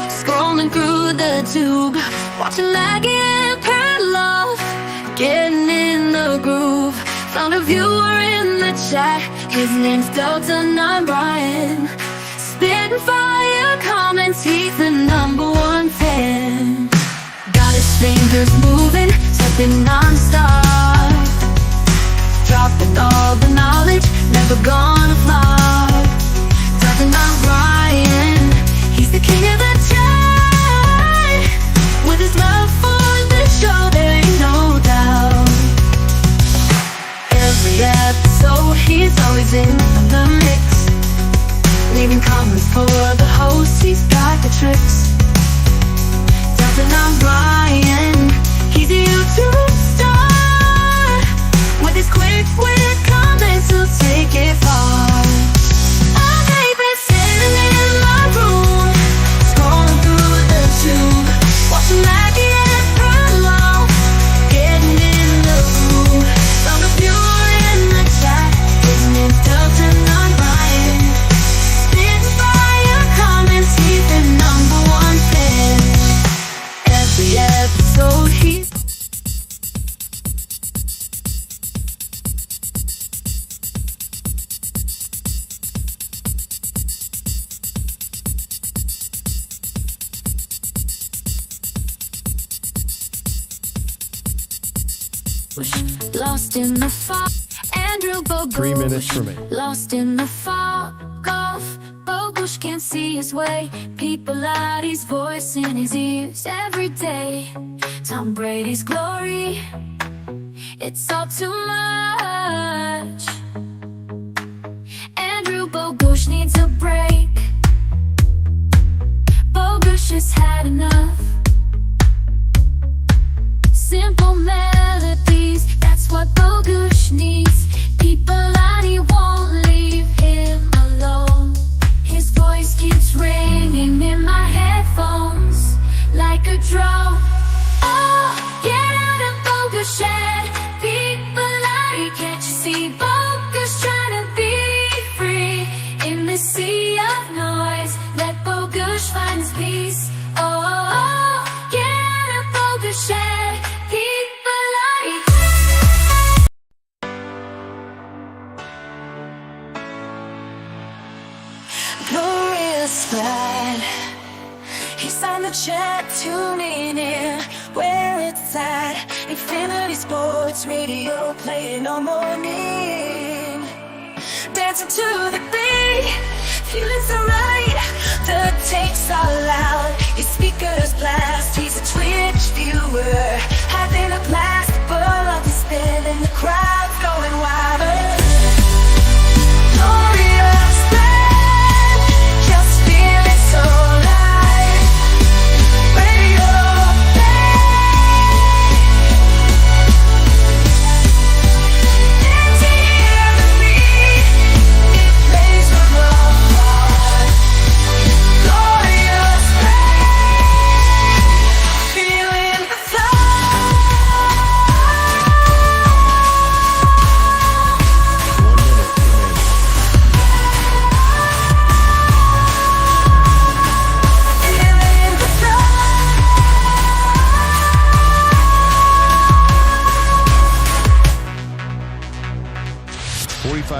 Scrolling through the tube, watching Maggie Perloff, getting in the groove. Found a viewer in the chat, his name's Dalton, I'm Brian. Spitting fire comments, he's the #1 fan. Got his fingers moving, stepping non-stop. Dropping all the knowledge, never gonna flop. Dalton, I'm Brian, he's the king of the chat. With his love for the show, there ain't no doubt. Every episode, he's always in the mix. Leaving comments for the host, he's got the tricks. Dalton, I'm Brian, he's a YouTube star. With his quick comments, he'll take it far. I've been sitting in my room, scrolling through the tube, watching Maggie and Perloff, getting in the groove. Found a viewer in the chat, his name's Dalton, I'm Brian. Spitting fire comments, he's the #1 fan. Every episode, he's lost in the fog. Andrew Bogush, 3 minutes remaining. lost in the fog. Goff, Bogush can't see his way. People out his voice in his ears every day. Tom Brady's glory, it's all too much. Andrew Bogush needs a break. Bogush has had enough. Simple melodies, that's what Bogush needs. People out, he won't leave him alone. His voice keeps ringing in my headphones like a drone. Oh, get out of Bogush head. People out, can't you see Bogush trying to be free? In this sea of noise, let Bogush find his peace. Oh, get out of Bogush head. He's on the chat, tuning in where it's at. Infinity Sports Radio, playing all morning. Dancing to the beat, feeling so right. The takes are loud, his speakers blast. He's a Twitch viewer, having a blast. The ball of his spin and the crowd's going wild.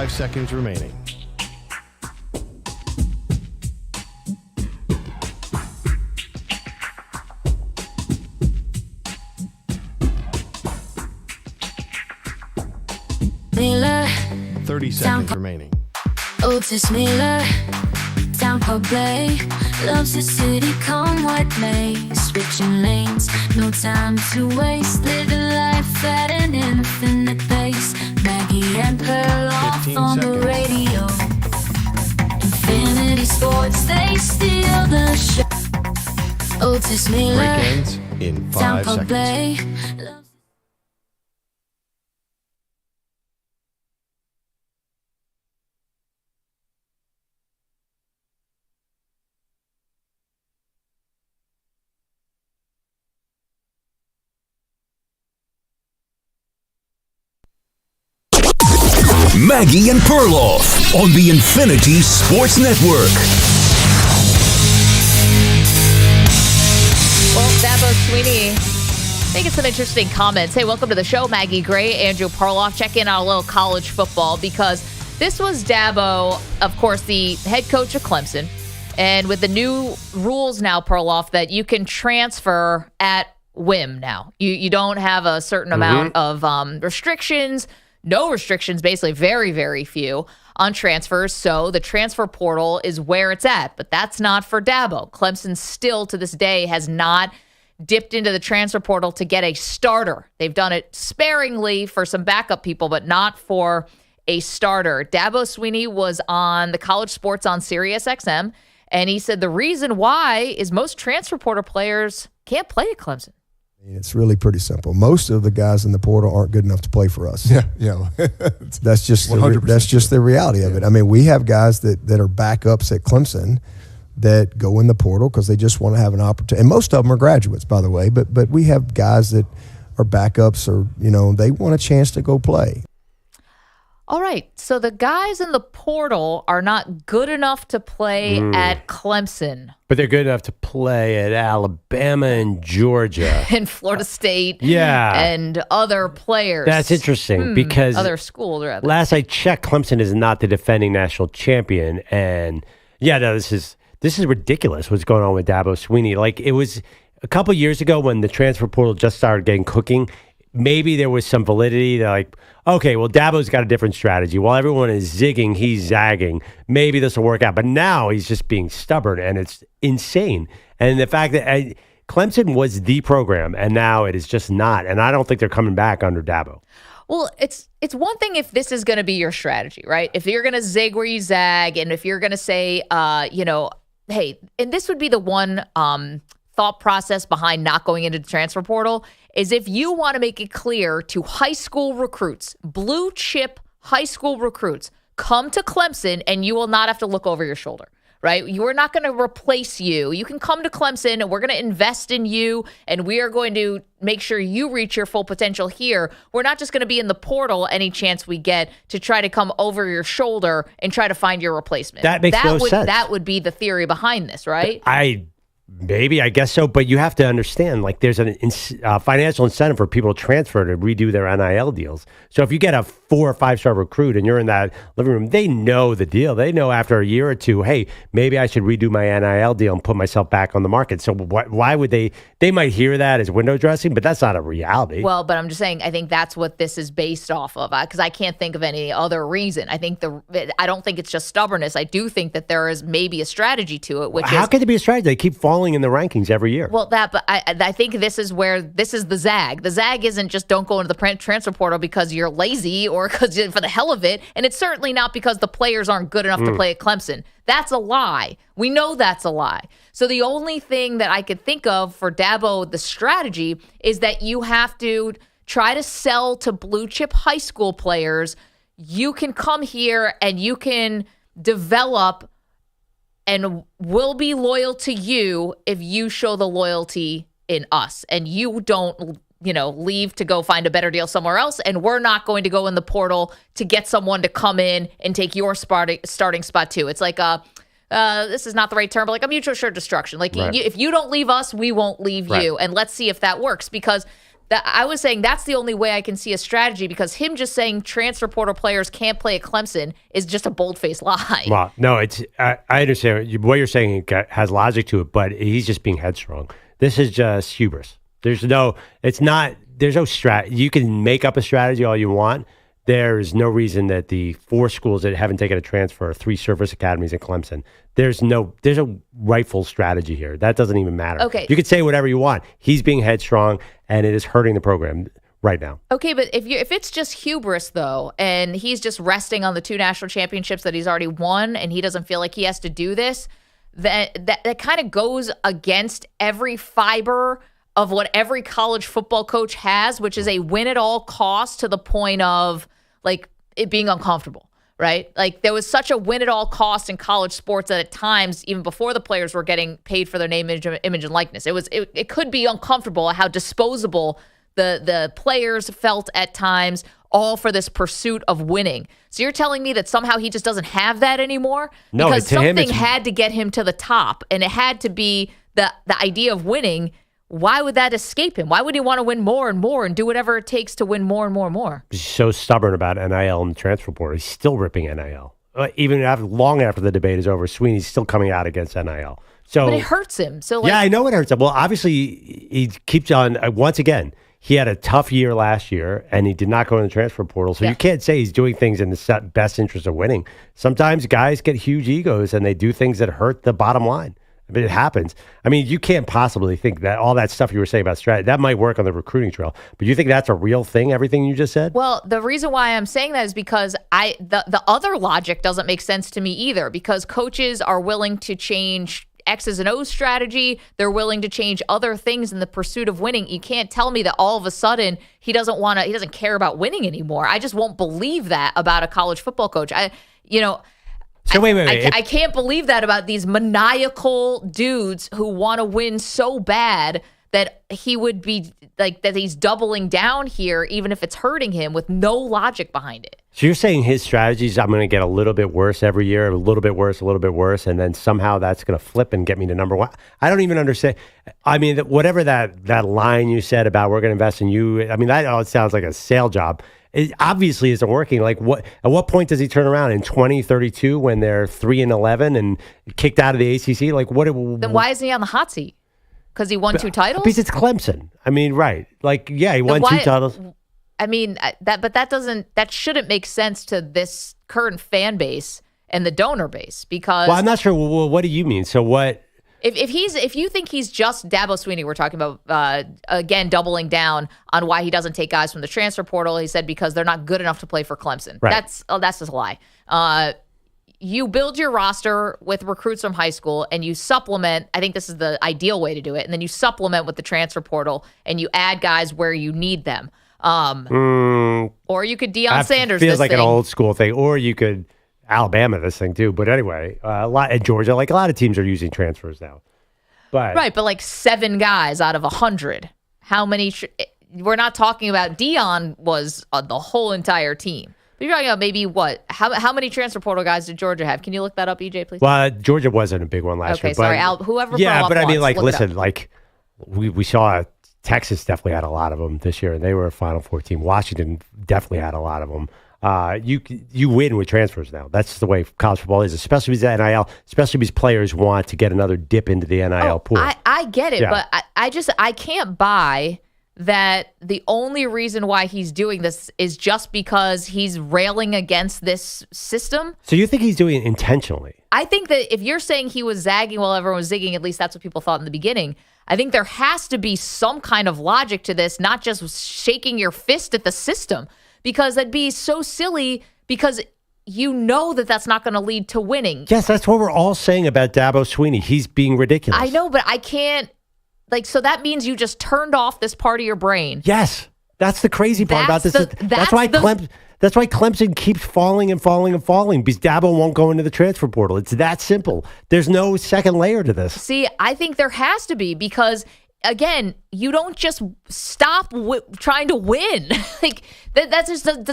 5 seconds remaining. Miller, 30 seconds remaining. Otis Miller, Tampa Bay, loves the city, come what may. Switching lanes, no time to waste. Living life at an infinite pace. Maggie and Perloff on the radio. Infinity Sports, they steal the show. Otis Miller, Break ends in 5 Tampa seconds. Bay. Maggie and Perloff on the Infinity Sports Network. Well, Dabo, Swinney making some interesting comments. Hey, welcome to the show, Maggie Gray, Andrew Perloff. Check in on a little college football because this was Dabo, of course, the head coach of Clemson. And with the new rules now, Perloff, that you can transfer at whim now. You don't have a certain amount of restrictions. No restrictions, basically very, very few on transfers. So the transfer portal is where it's at, but that's not for Dabo. Clemson still to this day has not dipped into the transfer portal to get a starter. They've done it sparingly for some backup people, but not for a starter. Dabo Swinney was on the College Sports on Sirius XM, and he said the reason why is most transfer portal players can't play at Clemson. It's really pretty simple. Most of the guys in the portal aren't good enough to play for us. Yeah. That's just 100%. The reality of it. I mean, we have guys that are backups at Clemson that go in the portal because they just want to have an opportunity. And most of them are graduates, by the way. But we have guys that are backups, or they want a chance to go play. All right, so the guys in the portal are not good enough to play at Clemson. But they're good enough to play at Alabama and Georgia. And Florida State. Yeah. And other players. That's interesting because other schools, rather. Last I checked, Clemson is not the defending national champion. And this is ridiculous what's going on with Dabo Swinney. Like, it was a couple years ago when the transfer portal just started getting cooking. Maybe there was some validity. They're like, okay, well, Dabo's got a different strategy. While everyone is zigging, he's zagging. Maybe this will work out. But now he's just being stubborn, and it's insane. And the fact that Clemson was the program, and now it is just not. And I don't think they're coming back under Dabo. Well, it's one thing if this is going to be your strategy, right? If you're going to zig where you zag, and if you're going to say, hey, and this would be the one thought process behind not going into the transfer portal, is if you want to make it clear to high school recruits, blue chip high school recruits, come to Clemson and you will not have to look over your shoulder, right? You are not going to replace you. You can come to Clemson and we're going to invest in you and we are going to make sure you reach your full potential here. We're not just going to be in the portal any chance we get to try to come over your shoulder and try to find your replacement. That makes no sense. That would be the theory behind this, right? Maybe, I guess so, but you have to understand, like, there's a financial incentive for people to transfer to redo their NIL deals. So if you get a 4 or 5 star recruit and you're in that living room, they know the deal. They know after a year or two, hey, maybe I should redo my NIL deal and put myself back on the market. So why would they might hear that as window dressing, but that's not a reality. Well, but I'm just saying, I think that's what this is based off of, because I can't think of any other reason. I don't think it's just stubbornness. I do think that there is maybe a strategy to it, How can there be a strategy? They keep falling in the rankings every year. Well, but I think this is the zag. The zag isn't just don't go into the transfer portal because you're lazy or because for the hell of it. And it's certainly not because the players aren't good enough to play at Clemson. That's a lie. We know that's a lie. So the only thing that I could think of for Dabo, the strategy, is that you have to try to sell to blue chip high school players. You can come here and you can develop and we'll be loyal to you if you show the loyalty in us and you don't, leave to go find a better deal somewhere else. And we're not going to go in the portal to get someone to come in and take your starting spot too. It's like this is not the right term, but like a mutual assured destruction. Like right. If you don't leave us, we won't leave you. And let's see if that works, because I was saying that's the only way I can see a strategy, because him just saying transfer portal players can't play at Clemson is just a bold-faced lie. Well, no, I understand what you're saying has logic to it, but he's just being headstrong. This is just hubris. There's no strategy. You can make up a strategy all you want. There's no reason that the 4 schools that haven't taken a transfer, 3 service academies in Clemson, there's a rightful strategy here. That doesn't even matter. Okay. You could say whatever you want. He's being headstrong, and it is hurting the program right now. Okay, but if it's just hubris, though, and he's just resting on the 2 national championships that he's already won, and he doesn't feel like he has to do this, that kind of goes against every fiber of what every college football coach has, which is a win at all costs, to the point of like it being uncomfortable, right? Like there was such a win at all cost in college sports that at times, even before the players were getting paid for their name, image, and likeness, it could be uncomfortable how disposable the players felt at times, all for this pursuit of winning. So you're telling me that somehow he just doesn't have that anymore? No, because to him, something had to get him to the top, and it had to be the idea of winning. Why would that escape him? Why would he want to win more and more and do whatever it takes to win more and more and more? He's so stubborn about NIL and the transfer portal. He's still ripping NIL. Even long after the debate is over, Swinney's still coming out against NIL. So, but it hurts him. So yeah, I know it hurts him. Well, obviously, he keeps on. Once again, he had a tough year last year, and he did not go in the transfer portal. So you can't say he's doing things in the best interest of winning. Sometimes guys get huge egos, and they do things that hurt the bottom line. I mean, it happens. I mean, you can't possibly think that all that stuff you were saying about strategy, that might work on the recruiting trail. But you think that's a real thing, everything you just said? Well, the reason why I'm saying that is because the other logic doesn't make sense to me either, because coaches are willing to change X's and O's strategy. They're willing to change other things in the pursuit of winning. You can't tell me that all of a sudden he doesn't care about winning anymore. I just won't believe that about a college football coach. So wait. I can't believe that about these maniacal dudes who want to win so bad that he would be like that. He's doubling down here, even if it's hurting him, with no logic behind it. So you're saying his strategies, I'm going to get a little bit worse every year, a little bit worse, and then somehow that's going to flip and get me to number 1. I don't even understand. I mean, whatever that line you said about we're going to invest in you, I mean, that all sounds like a sale job. It obviously isn't working. Like, at what point does he turn around in 2032 when they're 3-11 and kicked out of the ACC? Like, Then why isn't he on the hot seat? Because he won 2 titles? Because it's Clemson. I mean, right? Like, yeah, he won 2 titles. I mean, that shouldn't make sense to this current fan base and the donor base, because. Well, I'm not sure. Well, what do you mean? So what? If you think he's just Dabo Swinney, we're talking about again doubling down on why he doesn't take guys from the transfer portal. He said because they're not good enough to play for Clemson. Right. That's just a lie. You build your roster with recruits from high school, and you supplement. I think this is the ideal way to do it. And then you supplement with the transfer portal, and you add guys where you need them. Or you could Deion Sanders. Feels like an old school thing. Or you could Alabama this thing too. But anyway, a lot at Georgia, like a lot of teams are using transfers now. But right, but like 7 guys out of 100. How many? We're not talking about Deion was the whole entire team. But you're talking about maybe what? How many transfer portal guys did Georgia have? Can you look that up, EJ, please? Well, Georgia wasn't a big one last year. Okay, sorry, whoever. Yeah, but I mean, like, wants, listen, like we saw Texas definitely had a lot of them this year, and they were a Final Four team. Washington definitely had a lot of them. You win with transfers now. That's the way college football is, especially because NIL, especially because players want to get another dip into the NIL pool. I get it, Yeah. but I can't buy that the only reason why he's doing this is just because he's railing against this system. So you think he's doing it intentionally? I think that if you're saying he was zagging while everyone was zigging, at least that's what people thought in the beginning. I think there has to be some kind of logic to this, not just shaking your fist at the system, because that'd be so silly, because you know that that's not going to lead to winning. Yes, that's what we're all saying about Dabo Swinney. He's being ridiculous. I know, but I can't. Like, so that means you just turned off this part of your brain. Yes, that's the crazy part about this. That's why Clemson keeps falling and falling and falling, because Dabo won't go into the transfer portal. It's that simple. There's no second layer to this. See, I think there has to be, because again, you don't just stop trying to win. Like that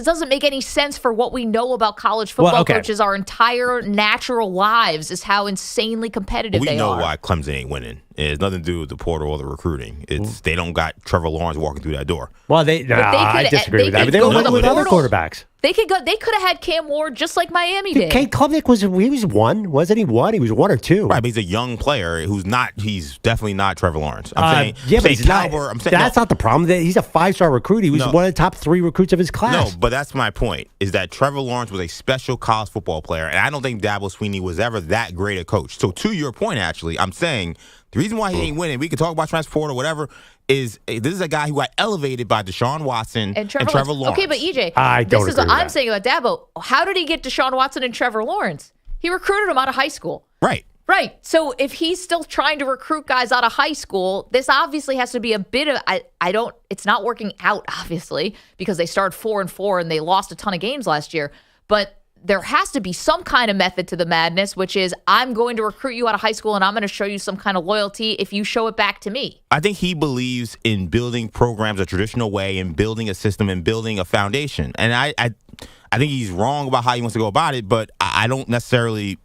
doesn't make any sense for what we know about college football coaches. Our entire natural lives is how insanely competitive they are. We know why Clemson ain't winning. It has nothing to do with the portal or the recruiting. It's they don't got Trevor Lawrence walking through that door. Well, I disagree with that. But they were with other quarterbacks. They could have had Cam Ward just like Miami did. Kate Klubnik was one, wasn't he? One, he was 1 or 2. Right, but he's a young player who's not. He's definitely not Trevor Lawrence. I'm saying, but he's caliber. That's not the problem. He's a 5-star recruit. He was one of the top 3 recruits of his class. No, but that's my point. Is that Trevor Lawrence was a special college football player, and I don't think Dabo Swinney was ever that great a coach. So to your point, actually, I'm saying the reason why he ain't winning, we can talk about transport or whatever, is this is a guy who got elevated by Deshaun Watson and Trevor Lawrence. Okay, but EJ, this is what I'm saying about Dabo. How did he get Deshaun Watson and Trevor Lawrence? He recruited him out of high school. Right. Right. So if he's still trying to recruit guys out of high school, this obviously has to be a bit of it's not working out, obviously, because they started 4-4 and they lost a ton of games last year. But there has to be some kind of method to the madness, which is I'm going to recruit you out of high school and I'm going to show you some kind of loyalty if you show it back to me. I think he believes in building programs a traditional way and building a system and building a foundation. And I think he's wrong about how he wants to go about it, but I don't necessarily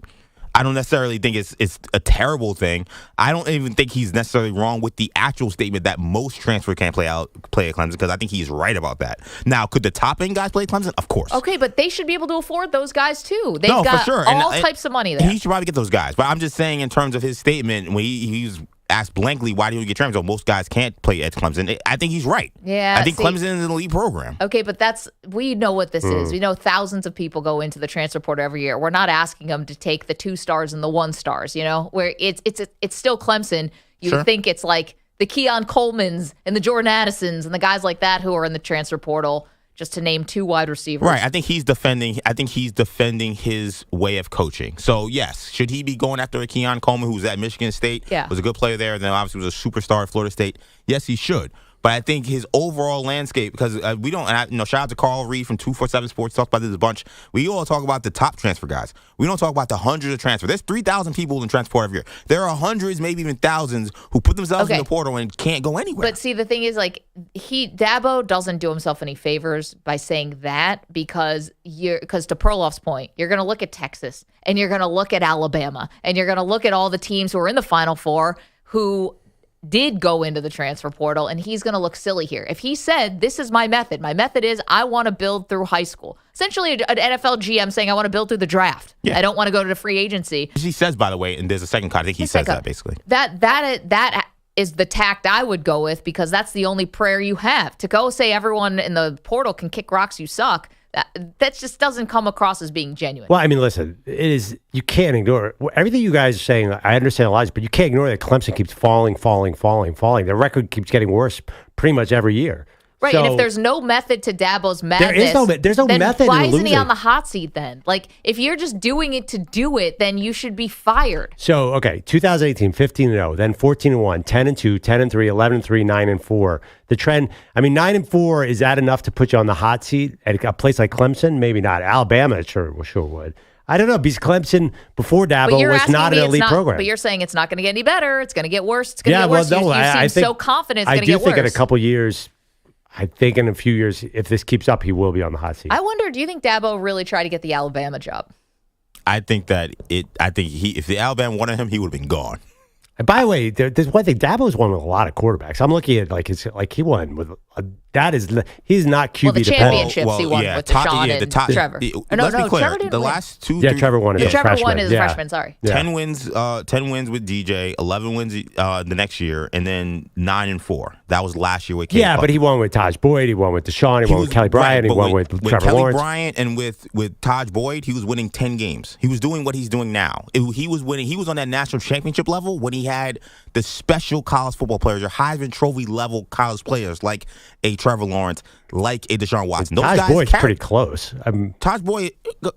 think it's a terrible thing. I don't even think he's necessarily wrong with the actual statement that most transfer can't play at Clemson, because I think he's right about that. Now, could the top end guys play at Clemson? Of course. Okay, but they should be able to afford those guys too. They've got for sure. all types of money there. He should probably get those guys. But I'm just saying, in terms of his statement, when he's asked blankly, why do you get transfer? Most guys can't play at Clemson. I think he's right. Yeah, I think Clemson is an elite program. Okay, but we know what this is. We know thousands of people go into the transfer portal every year. We're not asking them to take the 2 stars and the 1 stars, where it's still Clemson. You would think it's like the Keon Colemans and the Jordan Addisons and the guys like that who are in the transfer portal, just to name 2 wide receivers. Right. I think he's defending his way of coaching. So, yes, should he be going after a Keon Coleman who's at Michigan State? Yeah. Was a good player there, then obviously was a superstar at Florida State. Yes, he should. But I think his overall landscape, because we don't, and shout out to Carl Reed from 247 Sports, talked about this a bunch. We all talk about the top transfer guys. We don't talk about the hundreds of transfers. There's 3,000 people in transfer every year. There are hundreds, maybe even thousands, who put themselves in the portal and can't go anywhere. But see, the thing is, Dabo doesn't do himself any favors by saying that, because to Perloff's point, you're going to look at Texas and you're going to look at Alabama and you're going to look at all the teams who are in the Final Four who did go into the transfer portal, and he's going to look silly here. If he said, this is my method is I want to build through high school. Essentially, an NFL GM saying I want to build through the draft. Yeah. I don't want to go to the free agency. He says, by the way, and there's a second cut, I think he says that basically. That is the tact I would go with, because that's the only prayer you have. To go say everyone in the portal can kick rocks, you suck. That just doesn't come across as being genuine. Well, I mean, listen, you can't ignore everything you guys are saying. I understand a lot, but you can't ignore that Clemson keeps falling. Their record keeps getting worse pretty much every year. Right, and if there's no method to Dabo's madness, there's no method. Why isn't he on the hot seat then? If you're just doing it to do it, then you should be fired. So, okay, 2018, 15-0, then 14-1, 10-2, 10-3, 11-3, 9-4. The trend, 9-4, is that enough to put you on the hot seat at a place like Clemson? Maybe not. Alabama sure would. I don't know, because Clemson before Dabo was not an elite program. But you're saying it's not going to get any better. It's going to get worse. It's going to get worse. You seem so confident it's going to get worse. I do think in a couple years, I think in a few years, if this keeps up, he will be on the hot seat. I wonder, do you think Dabo really tried to get the Alabama job? I think if the Alabama wanted him, he would have been gone. And by the way, there's one thing. Dabo's won with a lot of quarterbacks. I'm looking at he won with he's not QB the championships he won with Deshaun and Trevor. Let's be clear. The last 2, Trevor won as a freshman. Trevor won as a freshman. Sorry. 10 wins with DJ, 11 wins the next year, and then 9-4. That was last year with Caleb. Yeah, but he won with Taj Boyd. He won with Deshaun. He won with Kelly Bryant. He won with Trevor Kelly Lawrence. Bryant and with Taj Boyd, he was winning 10 games. He was doing what he's doing now. He was winning. He was on that national championship level when he had the special college football players, your Heisman Trophy level college players like a Trevor Lawrence, like a Deshaun Watson. Those Taj Boyd's pretty close. Taj Boyd,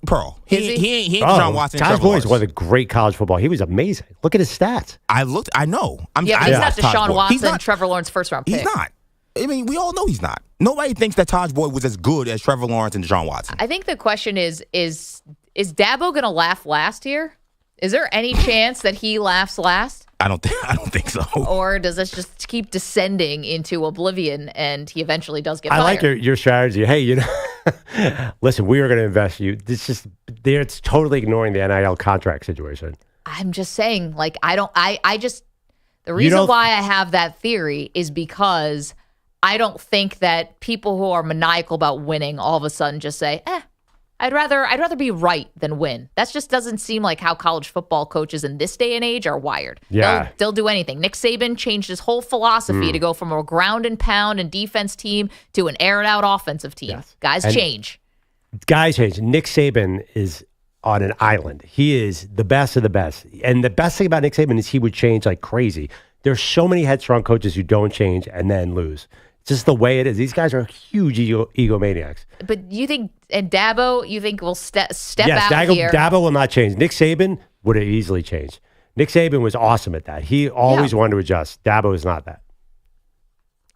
Pearl. He ain't Deshaun Watson. Taj Boyd's one of the great college football. He was amazing. Look at his stats. I know. But he's not Deshaun Watson, Trevor Lawrence first round pick. He's not. We all know he's not. Nobody thinks that Taj Boyd was as good as Trevor Lawrence and Deshaun Watson. I think the question is Dabo going to laugh last year? Is there any chance that he laughs last? I don't think so. Or does this just keep descending into oblivion and he eventually does get fired? I like your strategy. Hey, listen, we are going to invest in you. It's totally ignoring the NIL contract situation. I'm just saying, like, the reason why I have that theory is because I don't think that people who are maniacal about winning all of a sudden just say, I'd rather be right than win. That just doesn't seem like how college football coaches in this day and age are wired. Yeah. They'll do anything. Nick Saban changed his whole philosophy to go from a ground and pound and defense team to an air it out offensive team. Yes. Guys change. Nick Saban is on an island. He is the best of the best. And the best thing about Nick Saban is he would change like crazy. There's so many headstrong coaches who don't change and then lose. It's just the way it is. These guys are huge egomaniacs. But you think, and Dabo, will step yes, out here? Dabo will not change. Nick Saban would have easily changed. Nick Saban was awesome at that. He always wanted to adjust. Dabo is not that.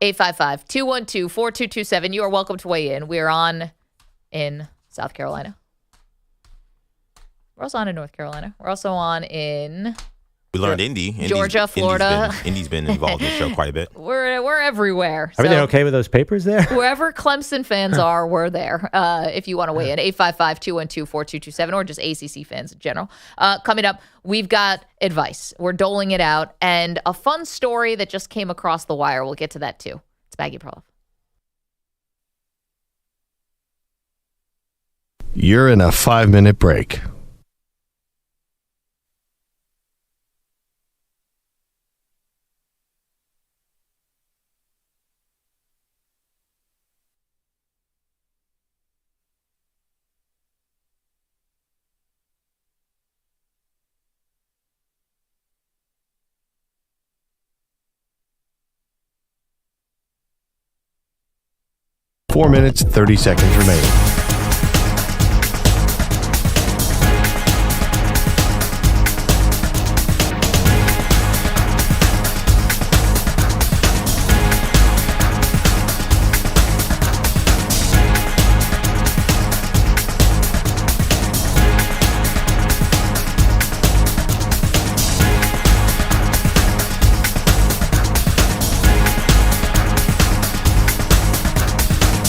855-212-4227. You are welcome to weigh in. We're on in South Carolina. We're also on in North Carolina. We're also on in... We learned Indy. Georgia, Florida. Indy's been involved in the show quite a bit. We're everywhere. Are they okay with those papers there? Wherever Clemson fans are, we're there. If you want to weigh in, 855-212-4227, or just ACC fans in general. Coming up, we've got advice. We're doling it out. And a fun story that just came across the wire. We'll get to that too. It's Maggie Perloff. You're in a 5-minute break. Four minutes, 30 seconds remaining.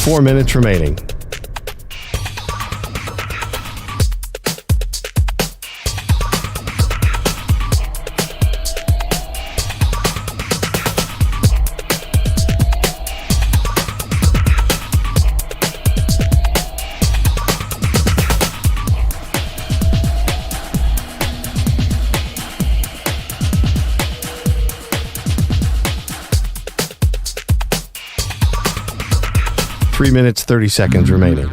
Four minutes remaining. Three minutes, 30 seconds remaining.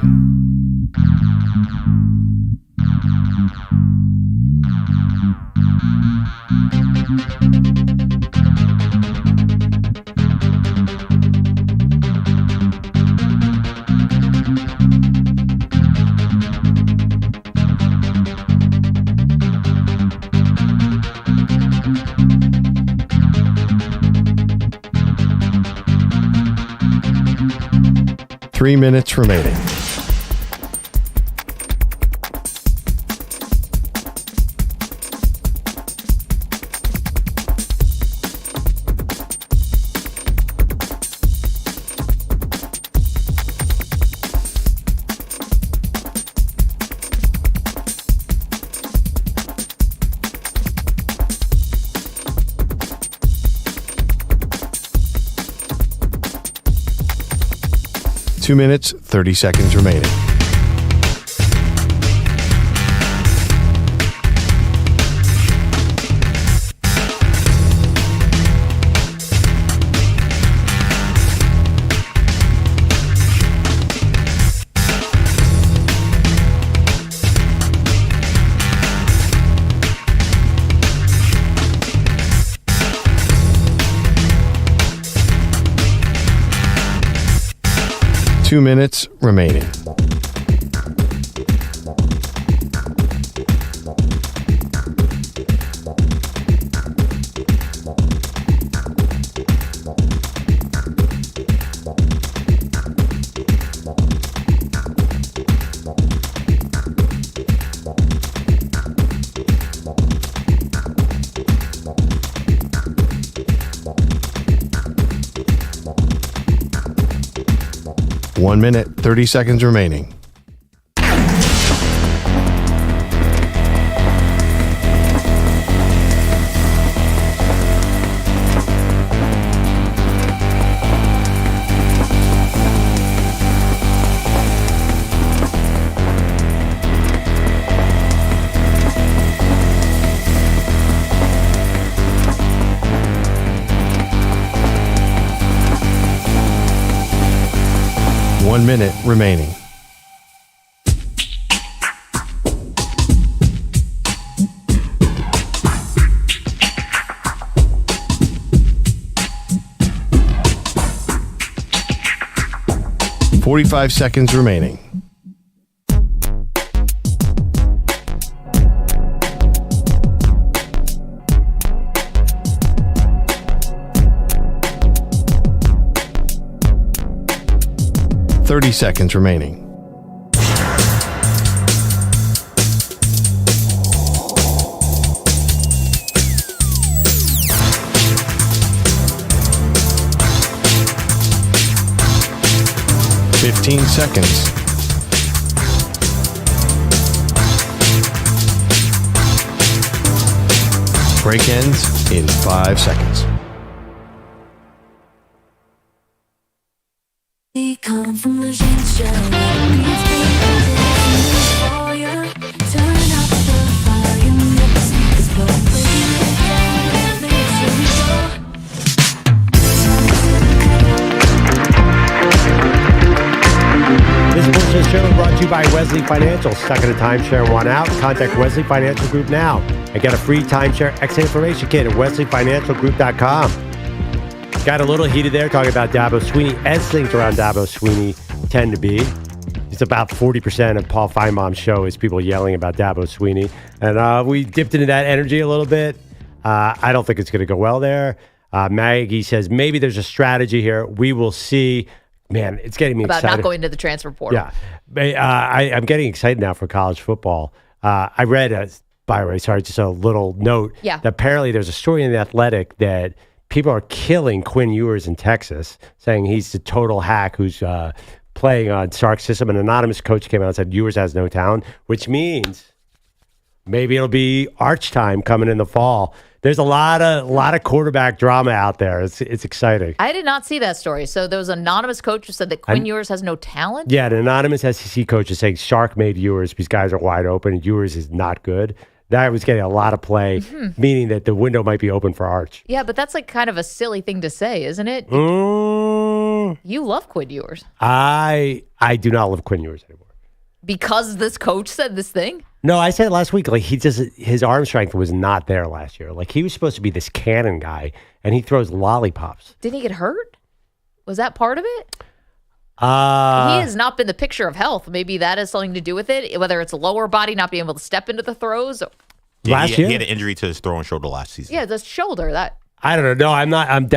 Three minutes remaining. Two minutes, 30 seconds remaining. Two minutes remaining. 1 minute, 30 seconds remaining. One minute remaining. $45 seconds remaining. $30 seconds remaining. $15 seconds. Break ends in 5 seconds. We come from the shit show. Poyer, turn up the volume. Let the speakers blow. This portion of the show is brought to you by Wesley Financial. Stuck in a timeshare and want out? Contact Wesley Financial Group now and get a free timeshare exit information kit at wesleyfinancialgroup.com. Got a little heated there talking about Dabo Swinney. As things around Dabo Swinney tend to be. It's about 40% of Paul Feinbaum's show is people yelling about Dabo Swinney. And we dipped into that energy a little bit. I don't think it's going to go well there. Maggie says maybe there's a strategy here. We will see. Man, it's getting me excited. About not going to the transfer portal. Yeah. I'm getting excited now for college football. I read, by the way, sorry, just a little note. Yeah. That apparently there's a story in The Athletic that people are killing Quinn Ewers in Texas, saying he's the total hack who's playing on Sark's system. An anonymous coach came out and said Ewers has no talent, which means maybe it'll be Arch time coming in the fall. There's a lot of quarterback drama out there. It's exciting. I did not see that story. So there was an anonymous coach who said that Quinn Ewers has no talent? Yeah, an anonymous SEC coach is saying Sark made Ewers because guys are wide open and Ewers is not good. That was getting a lot of play, meaning that the window might be open for Arch. Yeah, but that's like kind of a silly thing to say, isn't it? You love Quinn Ewers. I do not love Quinn Ewers anymore. Because this coach said this thing? No, I said it last week. Like his arm strength was not there last year. Like he was supposed to be this cannon guy, and he throws lollipops. Didn't he get hurt? Was that part of it? He He has not been the picture of health. Maybe that has something to do with it. Whether it's a lower body not being able to step into the throws. Last year? He had an injury to his throwing shoulder last season. Yeah, the shoulder. That. I don't know. No, I'm not. I'm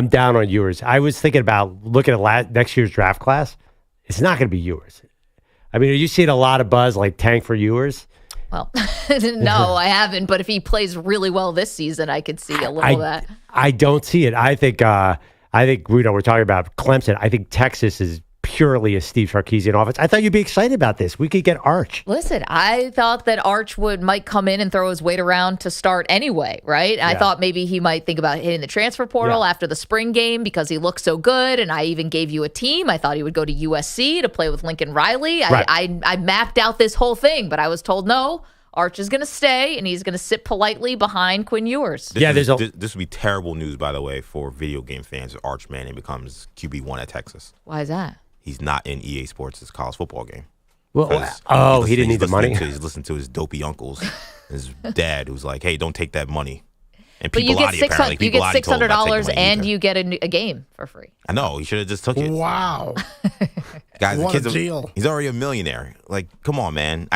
down on Ewers. I was thinking about looking at next year's draft class. It's not going to be Ewers. I mean, are you seeing a lot of buzz like tank for Ewers? Well, no, I haven't. But if he plays really well this season, I could see a little of that. I don't see it. I think we're talking about Clemson. I think Texas is purely a Steve Sarkisian offense. I thought you'd be excited about this. We could get Arch. Listen, I thought that Arch might come in and throw his weight around to start anyway, right? Yeah. I thought maybe he might think about hitting the transfer portal after the spring game because he looks so good. And I even gave you a team. I thought he would go to USC to play with Lincoln Riley. Right. I mapped out this whole thing, but I was told no. Arch is going to stay, and he's going to sit politely behind Quinn Ewers. This would be terrible news, by the way, for video game fans if Arch Manning becomes QB1 at Texas. Why is that? He's not in EA Sports' college football game. Well, he didn't need the money. He's listening to his dopey uncles, his dad, who's like, "Hey, don't take that money." And but you get $600 and you get a game for free. I know. He should have just took it. Wow. Guys, what a deal. He's already a millionaire. Like, come on, man.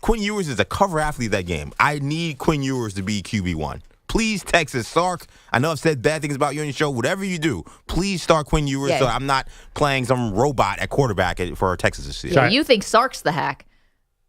Quinn Ewers is a cover athlete of that game. I need Quinn Ewers to be QB1. Please, Texas, Sark. I know I've said bad things about you on your show. Whatever you do, please start Quinn Ewers so I'm not playing some robot at quarterback for Texas this season. Yeah, you think Sark's the hack.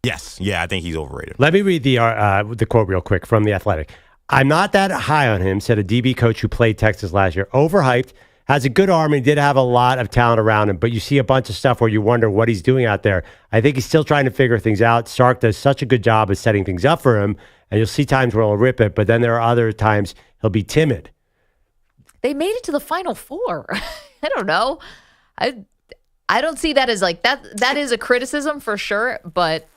Yes. Yeah, I think he's overrated. Let me read the quote real quick from The Athletic. I'm not that high on him, said a DB coach who played Texas last year. Overhyped has a good arm and did have a lot of talent around him, but you see a bunch of stuff where you wonder what he's doing out there. I think he's still trying to figure things out. Sark does such a good job of setting things up for him, and you'll see times where he'll rip it, but then there are other times he'll be timid. They made it to the Final Four. I don't know. I don't see that as like that. That is a criticism for sure, but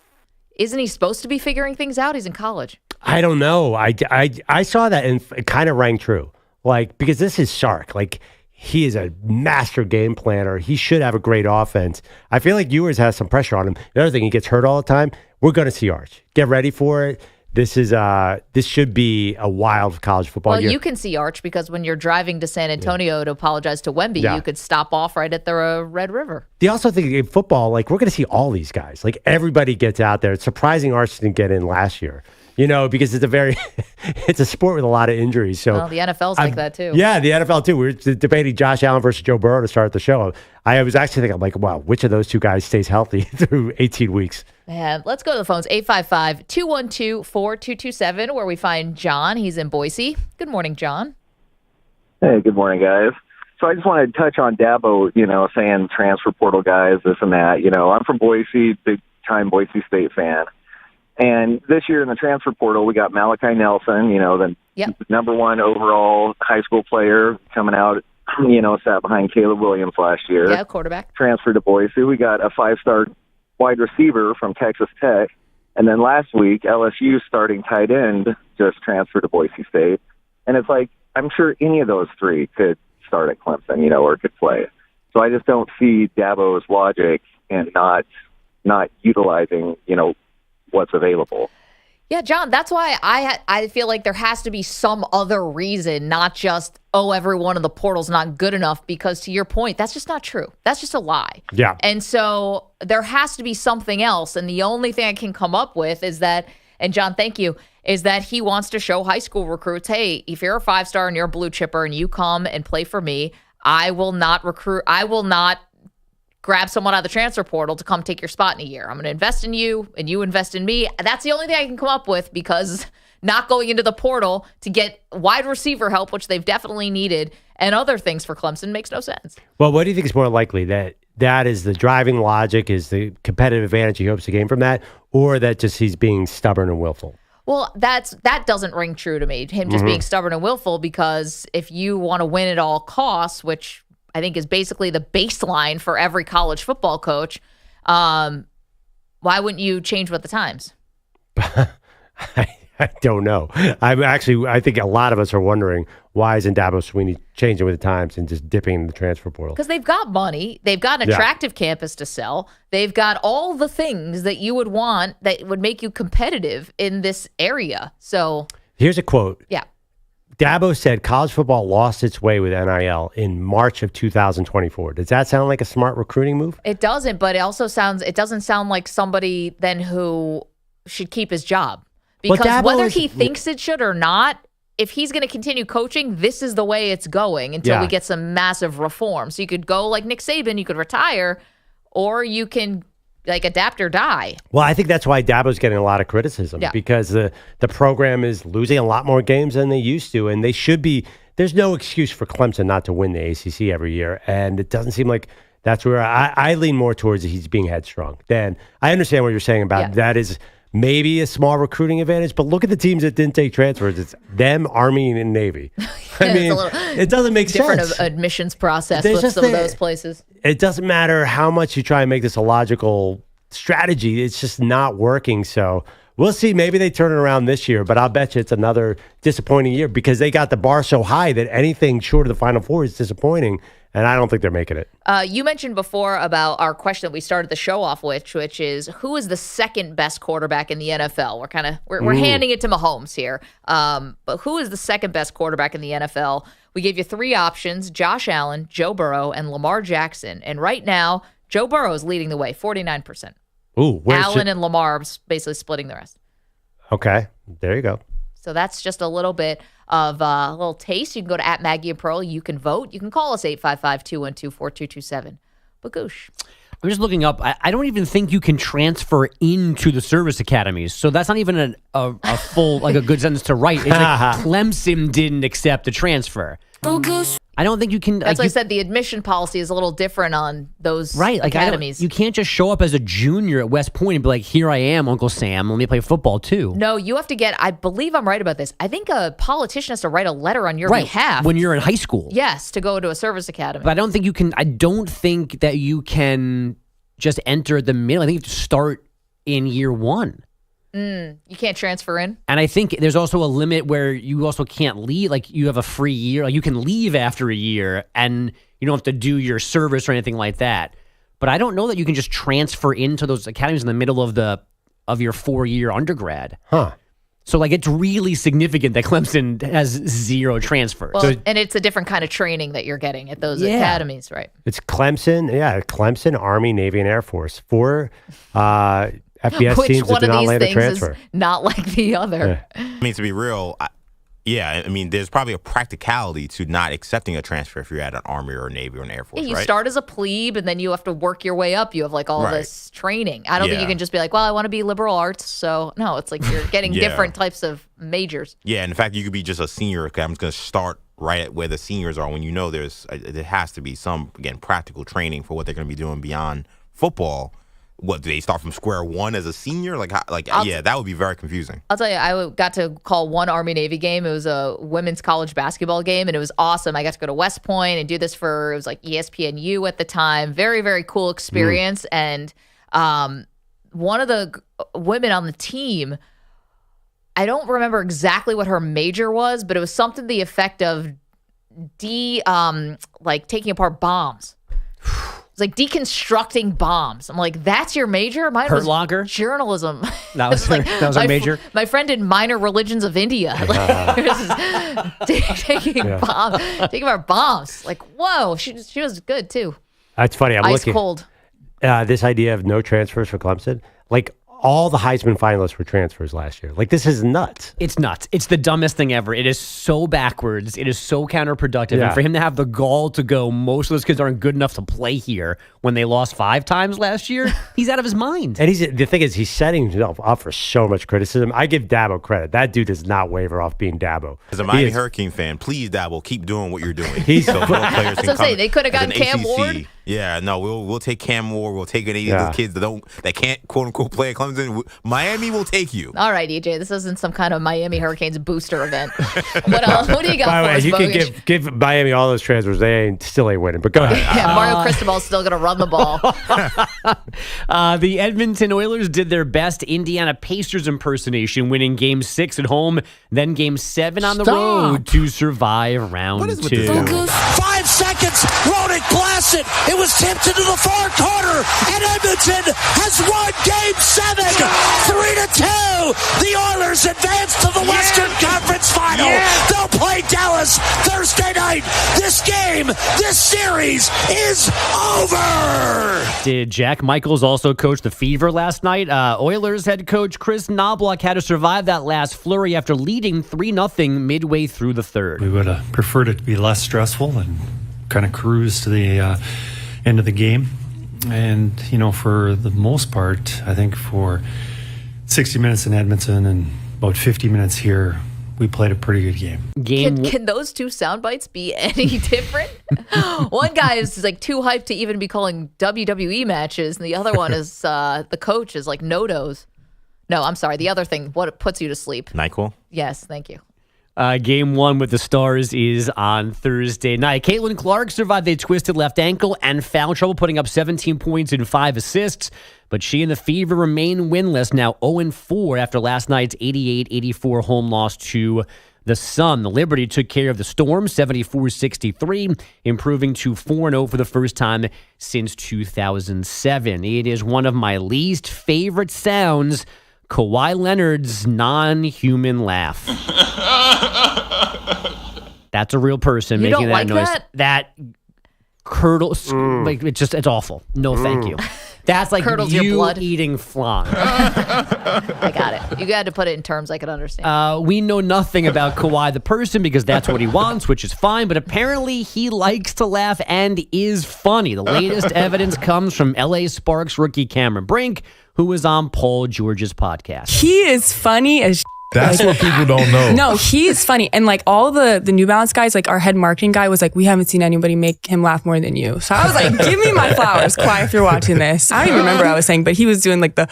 isn't he supposed to be figuring things out? He's in college. I don't know. I saw that and it kind of rang true. Like, because this is Sark. Like, he is a master game planner. He should have a great offense. I feel like Ewers has some pressure on him. The other thing, he gets hurt all the time. We're going to see Arch. Get ready for it. This should be a wild college football year. You can see Arch because when you're driving to San Antonio to apologize to Wemby, you could stop off right at the Red River. The also think in football, like, we're going to see all these guys. Like, everybody gets out there. It's surprising Arch didn't get in last year. Because it's a sport with a lot of injuries. So the NFL's like that too. Yeah, the NFL too. We were debating Josh Allen versus Joe Burrow to start the show. I was actually thinking, I'm like, wow, which of those two guys stays healthy through 18 weeks? Man, let's go to the phones. 855-212-4227, where we find John. He's in Boise. Good morning, John. Hey, good morning, guys. So I just wanted to touch on Dabo, saying transfer portal guys, this and that. I'm from Boise, big-time Boise State fan. And this year in the transfer portal, we got Malachi Nelson, the number one overall high school player coming out, sat behind Caleb Williams last year. Yeah, quarterback. Transferred to Boise. We got a 5-star wide receiver from Texas Tech. And then last week, LSU starting tight end just transferred to Boise State. And it's like, I'm sure any of those three could start at Clemson, or could play. So I just don't see Dabo's logic in not utilizing, what's available. Yeah, John, that's why I feel like there has to be some other reason, not just, everyone in the portal's not good enough, because to your point, that's just not true. That's just a lie. Yeah. And so there has to be something else. And the only thing I can come up with is that, and John, thank you, is that he wants to show high school recruits, hey, if you're a 5-star and you're a blue chipper and you come and play for me, I will not grab someone out of the transfer portal to come take your spot in a year. I'm going to invest in you and you invest in me. That's the only thing I can come up with, because not going into the portal to get wide receiver help, which they've definitely needed, and other things for Clemson makes no sense. Well, what do you think is more likely? That is the driving logic, is the competitive advantage he hopes to gain from that, or that just he's being stubborn and willful? Well, that doesn't ring true to me, him just being stubborn and willful, because if you want to win at all costs, which I think is basically the baseline for every college football coach, why wouldn't you change with the times? I don't know. I think a lot of us are wondering, why isn't Dabo Swinney changing with the times and just dipping in the transfer portal? Because they've got money. They've got an attractive campus to sell. They've got all the things that you would want that would make you competitive in this area. So here's a quote. Yeah. Dabo said college football lost its way with NIL in March of 2024. Does that sound like a smart recruiting move? It doesn't, but it doesn't sound like somebody then who should keep his job. Because whether he thinks it should or not, if he's going to continue coaching, this is the way it's going until we get some massive reform. So you could go like Nick Saban, you could retire, or you can adapt or die. Well, I think that's why Dabo's getting a lot of criticism, because the program is losing a lot more games than they used to, and they should be. There's no excuse for Clemson not to win the ACC every year, and it doesn't seem like that's where I lean more towards he's being headstrong. Dan, I understand what you're saying about that is maybe a small recruiting advantage, but look at the teams that didn't take transfers. It's them, Army, and Navy. I mean, it doesn't make different sense. Different admissions process with some of those places. It doesn't matter how much you try and make this a logical strategy. It's just not working. So we'll see. Maybe they turn it around this year, but I'll bet you it's another disappointing year, because they got the bar so high that anything short of the Final Four is disappointing. And I don't think they're making it. You mentioned before about our question that we started the show off with, which is, who is the second best quarterback in the NFL? We're handing it to Mahomes here. But who is the second best quarterback in the NFL? We gave you 3 options: Josh Allen, Joe Burrow, and Lamar Jackson. And right now, Joe Burrow is leading the way, 49%. Ooh, Allen and Lamar are basically splitting the rest. Okay, there you go. So that's just a little bit of a little taste. You can go to @Maggie and Pearl. You can vote. You can call us 855-212-4227. Bagoosh. I'm just looking up. I don't even think you can transfer into the service academies. So that's not even a full, a good sentence to write. It's like Clemson didn't accept the transfer. I don't think you can. That's why I said the admission policy is a little different on those academies. You can't just show up as a junior at West Point and be like, here I am, Uncle Sam. Let me play football too. No, you have to get, I believe I'm right about this. I think a politician has to write a letter on your behalf. When you're in high school. Yes, to go to a service academy. But I don't think you can, I don't think that you can just enter the middle. I think you have to start in year one. You can't transfer in. And I think there's also a limit where you also can't leave. Like you have a free year. Like you can leave after a year and you don't have to do your service or anything like that. But I don't know that you can just transfer into those academies in the middle of your 4-year undergrad. Huh. So like it's really significant that Clemson has 0 transfers. Well, and it's a different kind of training that you're getting at those academies, right? It's Clemson, Army, Navy, and Air Force. 4 FBS Which teams that do not land a transfer. Is not like the other. I mean, to be real, there's probably a practicality to not accepting a transfer if you're at an Army or a Navy or an Air Force, You right? start as a plebe, and then you have to work your way up. You have like all this training. I don't think you can just be like, well, I want to be liberal arts. So, no, it's like you're getting different types of majors. Yeah, and in fact, you could be just a senior. I'm just going to start right at where the seniors are when you know there has to be some, again, practical training for what they're going to be doing beyond football. What, do they start from square one as a senior? That would be very confusing. I'll tell you, I got to call one Army-Navy game. It was a women's college basketball game, and it was awesome. I got to go to West Point and do this for, it was like ESPNU at the time. Very, very cool experience. And one of the women on the team, I don't remember exactly what her major was, but it was something to the effect of taking apart bombs. Like deconstructing bombs. I'm like, that's your major? Mine was Locker? Journalism. That was her major? My friend did minor religions of India. Taking our bombs. Like, whoa, she was good too. That's funny. I'm Ice looking. cold. This idea of no transfers for Clemson. Like, all the Heisman finalists were transfers last year. Like, this is nuts. It's nuts. It's the dumbest thing ever. It is so backwards. It is so counterproductive. And for him to have the gall to go, most of those kids aren't good enough to play here when they lost 5 times last year, he's out of his mind. And the thing is, he's setting himself up for so much criticism. I give Dabo credit. That dude does not waver off being Dabo. As a Miami Hurricane fan, please, Dabo, keep doing what you're doing. So more players That's what I'm saying. They could have gotten Cam ACC. Ward. Yeah, no, we'll take Cam Ward. We'll take any of those kids that can't quote unquote play at Clemson. Miami will take you. All right, EJ, this isn't some kind of Miami Hurricanes booster event. What else? What do you got By the for way, us, you Bogus? can give Miami all those transfers. They still ain't winning. But go ahead. Yeah, Mario Cristobal's still going to run the ball. The Edmonton Oilers did their best Indiana Pacers impersonation, winning Game 6 at home, then Game 7 on the road to survive round 2. 5 seconds, Rodick blasted. It was tipped into the far corner, and Edmonton has won Game 7, 3-2. The Oilers advance to the Western Conference Final. They'll play Dallas Thursday night. This series is over. Did Jack Michaels also coach the Fever last night? Oilers head coach Chris Knobloch had to survive that last flurry after leading 3-0 midway through the third. We would have preferred it to be less stressful and kind of cruise to the end of the game. And, for the most part, I think for 60 minutes in Edmonton and about 50 minutes here, we played a pretty good game. Can those two sound bites be any different? One guy is like too hyped to even be calling WWE matches, and the other one is the coach is like no-dos. No, I'm sorry. The other thing, what puts you to sleep? NyQuil? Yes, thank you. Game 1 with the Stars is on Thursday night. Caitlin Clark survived a twisted left ankle and foul trouble, putting up 17 points and 5 assists. But she and the Fever remain winless, now 0-4 after last night's 88-84 home loss to the Sun. The Liberty took care of the Storm, 74-63, improving to 4-0 for the first time since 2007. It is one of my least favorite sounds, Kawhi Leonard's non-human laugh. That's a real person you making don't that like noise. That Curdles, like it's awful. No, thank you. That's like Curdles you your blood. eating flan. I got it. You got to put it in terms I could understand. We know nothing about Kawhi the person because that's what he wants, which is fine. But apparently he likes to laugh and is funny. The latest evidence comes from LA Sparks rookie Cameron Brink, who was on Paul George's podcast. He is funny as That's what people don't know. No, he's funny. And like all the New Balance guys, like our head marketing guy was like, we haven't seen anybody make him laugh more than you. So I was like, give me my flowers, Kawhi, if you're watching this. I don't even remember what I was saying, but he was doing like the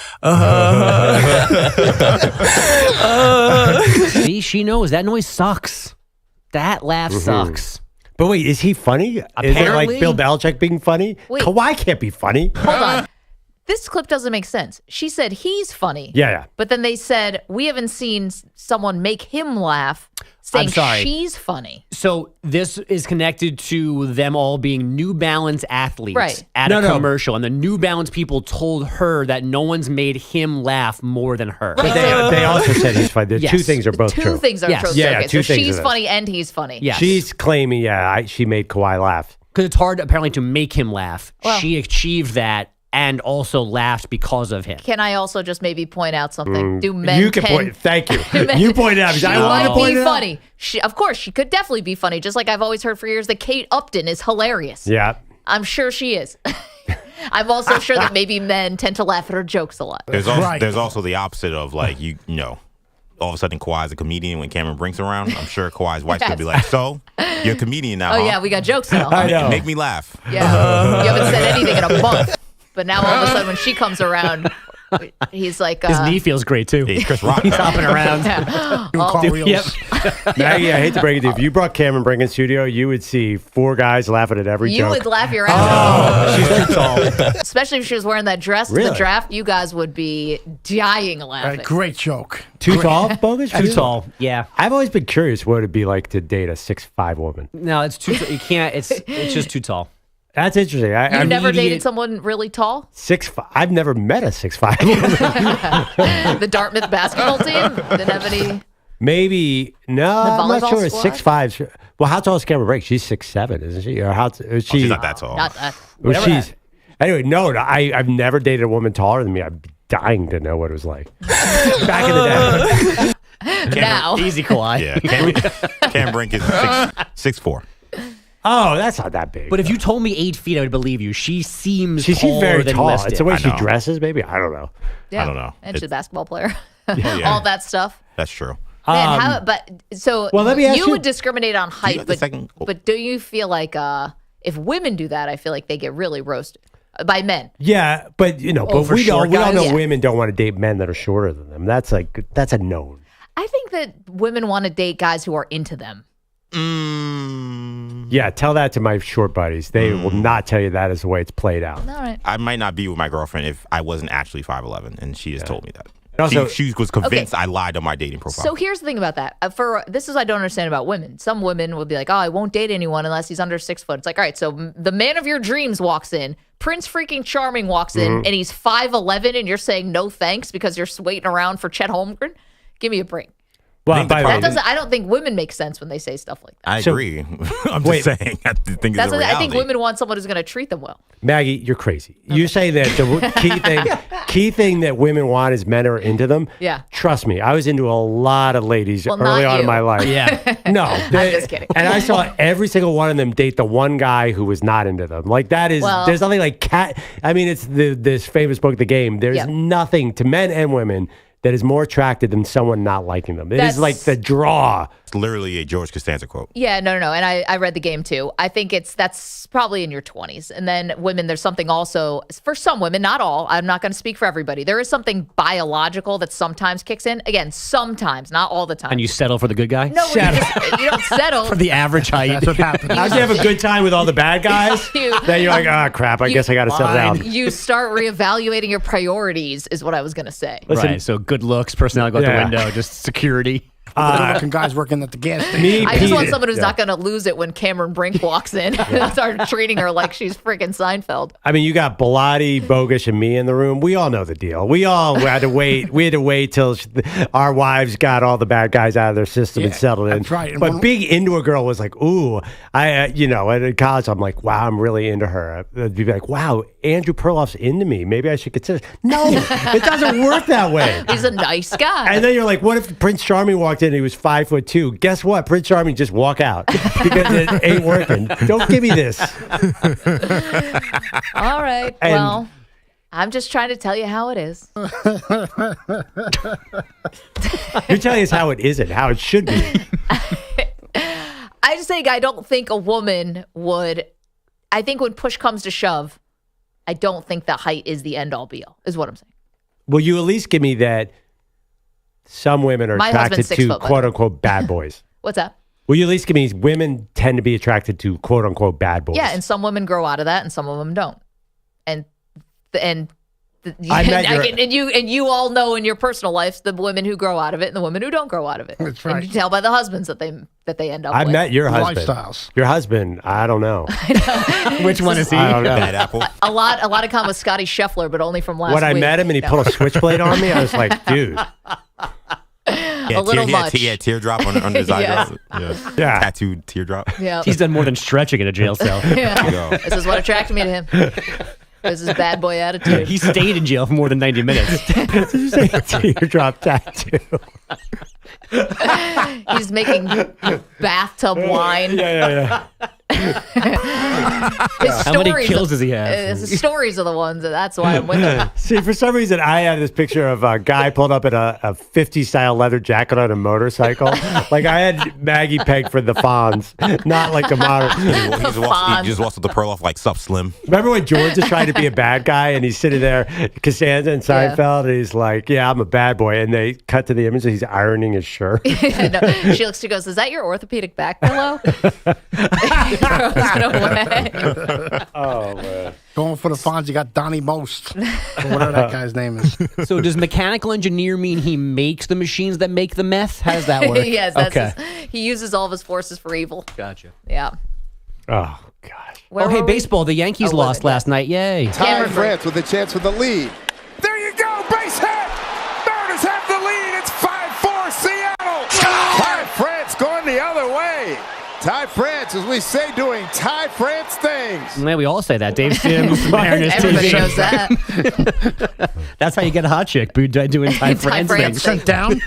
See, she knows that noise sucks. That laugh sucks. But wait, is he funny? Apparently. Is it like Bill Belichick being funny? Wait. Kawhi can't be funny. Hold on. This clip doesn't make sense. She said he's funny. Yeah. But then they said, we haven't seen someone make him laugh, saying I'm sorry. she's funny. So this is connected to them all being New Balance athletes Right. at a commercial. And the New Balance people told her that no one's made him laugh more than her. But they also said he's funny. The Yes. two things are both Two true. things are true. Yeah, Okay, two so things she's are funny and he's funny. Yes. She's claiming, she made Kawhi laugh. Because it's hard, apparently, to make him laugh. Well- She achieved that and also laughed because of him. Can I also just maybe point out something? Do men You can point. Thank you. Men- You pointed out. She I want to might point be it out. funny. Of course, she could definitely be funny. Just like I've always heard for years that Kate Upton is hilarious. Yeah. I'm sure she is. I'm also sure that maybe men tend to laugh at her jokes a lot. There's also the opposite of like you know. All of a sudden, Kawhi's a comedian when Cameron Brink's around. I'm sure Kawhi's wife's going to be like, so, you're a comedian now, Oh, huh? yeah, we got jokes now. I know. Make me laugh. Yeah. You haven't said anything in a month. But now all of a sudden when she comes around, he's like... His knee feels great, too. He's Chris Rock. He's hopping around. Yep. Maggie, I hate to break it to you. If you brought Cameron Brink in studio, you would see 4 guys laughing at every You joke. would laugh your ass off. She's too tall. Especially if she was wearing that dress to the Really? draft, you guys would be dying laughing. Great joke. Too tall, Bogus? Too tall, yeah. I've always been curious what it'd be like to date a 6'5" woman. No, it's too. You can't. It's just too tall. That's interesting. You never dated someone really tall? 6'5". I've never met a 6'5" woman. The Dartmouth basketball team didn't have any. Maybe no. The I'm not volleyball sure. squad? 6'5". Well, how tall is Cameron Brink? She's 6'7", isn't she? Or how? Is she? She's not that tall. Not that. Well, she's anyway. No, I've never dated a woman taller than me. I'd be dying to know what it was like back in the day. Now. Easy, Kawhi. Yeah, Cam Brink is 6'4". Oh, that's not that big. But if you told me 8 feet, I would believe you. She seems She seems taller very than tall. listed. It's the way I she know. dresses. Maybe I don't know. Yeah. I don't know. And she's a basketball player. Yeah. All that stuff. That's true. Man, well, let me ask you- would discriminate on height, got the second- but do you feel like if women do that, I feel like they get really roasted by men? Yeah, but but for we short all know guys? women don't want to date men that are shorter than them. That's a known. I think that women want to date guys who are into them. Yeah, tell that to my short buddies. They will not tell you that is the way it's played out. All right. I might not be with my girlfriend if I wasn't actually 5'11", and she just told me that. And also- she was convinced Okay. I lied on my dating profile. So here's the thing about that. This is I don't understand about women. Some women will be like, "Oh, I won't date anyone unless he's under 6 foot." It's like, all right, so the man of your dreams walks in, Prince freaking Charming walks in, and he's 5'11", and you're saying no thanks because you're waiting around for Chet Holmgren. Give me a break. Well, by the way, I don't think women make sense when they say stuff like that. I agree. I'm just saying. I think That's it's a what, I think reality. women want someone who's going to treat them well. Maggie, you're crazy. You say that the key thing that women want is men are into them. Yeah. Trust me, I was into a lot of ladies Well, early not on in you. my life. Yeah. No, I'm just kidding. And I saw every single one of them date the one guy who was not into them. Like that is Well- there's nothing like cat. I mean, it's this famous book, The Game. There's Yeah. nothing to men and women that is more attractive than someone not liking them. It is That's- like the draw. It's literally a George Costanza quote. Yeah, no. And I read The Game too. I think that's probably in your 20s. And then women, there's something also, for some women, not all, I'm not going to speak for everybody. There is something biological that sometimes kicks in. Again, sometimes, not all the time. And you settle for the good guy? No, you don't settle. For the average height. That's what happened. How'd you have a good time with all the bad guys? Then you're like, ah, crap, I guess I got to settle down. You start reevaluating your priorities, is what I was going to say. Listen, Right, so good looks, personality go out Yeah. the window, just security. Good-looking guys working at the gas station. I just want someone who's not going to lose it when Cameron Brink walks in and start treating her like she's freaking Seinfeld. I mean, you got Bilotti, Bogus, and me in the room. We all know the deal. We all had to wait. We had to wait till our wives got all the bad guys out of their system and settled in. that's right. And But being into a girl was like, ooh, at college, I'm like, wow, I'm really into her. I'd be like, wow, Andrew Perloff's into me. Maybe I should consider. No, it doesn't work that way. He's a nice guy. And then you're like, what if Prince Charming walked in and he was 5'2"? Guess what? Prince Charming just walk out because it ain't working. Don't give me this. All right. And well, I'm just trying to tell you how it is. You're telling us how it isn't, how it should be. I just think I don't think a woman would. I think when push comes to shove, I don't think that height is the end all be all, is what I'm saying. Will you at least give me that some women are My attracted husband's 6 to foot, quote unquote bad boys? What's that? Will you at least give me women tend to be attracted to quote unquote bad boys? Yeah, and some women grow out of that and some of them don't. And you all know in your personal lives the women who grow out of it and the women who don't grow out of it. That's right. And you tell by the husbands that they end up with. I met your husband. Lifestyles. Your husband, I don't know. Which one is he? I don't know. Bad apple. A lot of comment with Scotty Scheffler, but only from last week. When I met him and he pulled a switchblade on me, I was like, dude. A little much. He had teardrop under his eyebrow. Yeah. Tattooed teardrop. Yeah. He's done more than stretching in a jail cell. Yeah. This is what attracted me to him. This is bad boy attitude. He stayed in jail for more than 90 minutes. Did you say teardrop tattoo? He's making bathtub wine. Yeah. How many kills does he have? His stories are the ones, that's why I'm with him. See, for some reason, I had this picture of a guy pulled up in a 50s-style leather jacket on a motorcycle. Like, I had Maggie pegged for the Fonz, not like the modern. He just walks with the Perloff like sup slim. Remember when George is trying to be a bad guy and he's sitting there, Costanza and Seinfeld, and he's like, yeah, I'm a bad boy. And they cut to the image and he's ironing his shirt. No, she goes, is that your orthopedic back pillow? Oh, man. Going for the Fonz, you got Donnie Most, or whatever that guy's name is. So does mechanical engineer mean he makes the machines that make the meth? How does that work? Yes, he uses all of his forces for evil. Gotcha. Yeah. Oh, gosh. Hey, baseball. The Yankees lost last night. Yay. Ty France with a chance for the lead. There you go. Base hit. Mariners have the lead. It's 5-4 Seattle. Ty France going the other way. Ty France, as we say, doing Ty France things. Man, we all say that. Dave Sims, Mariners Everybody TV. knows that. That's how you get a hot chick, doing Ty France things. Shut down.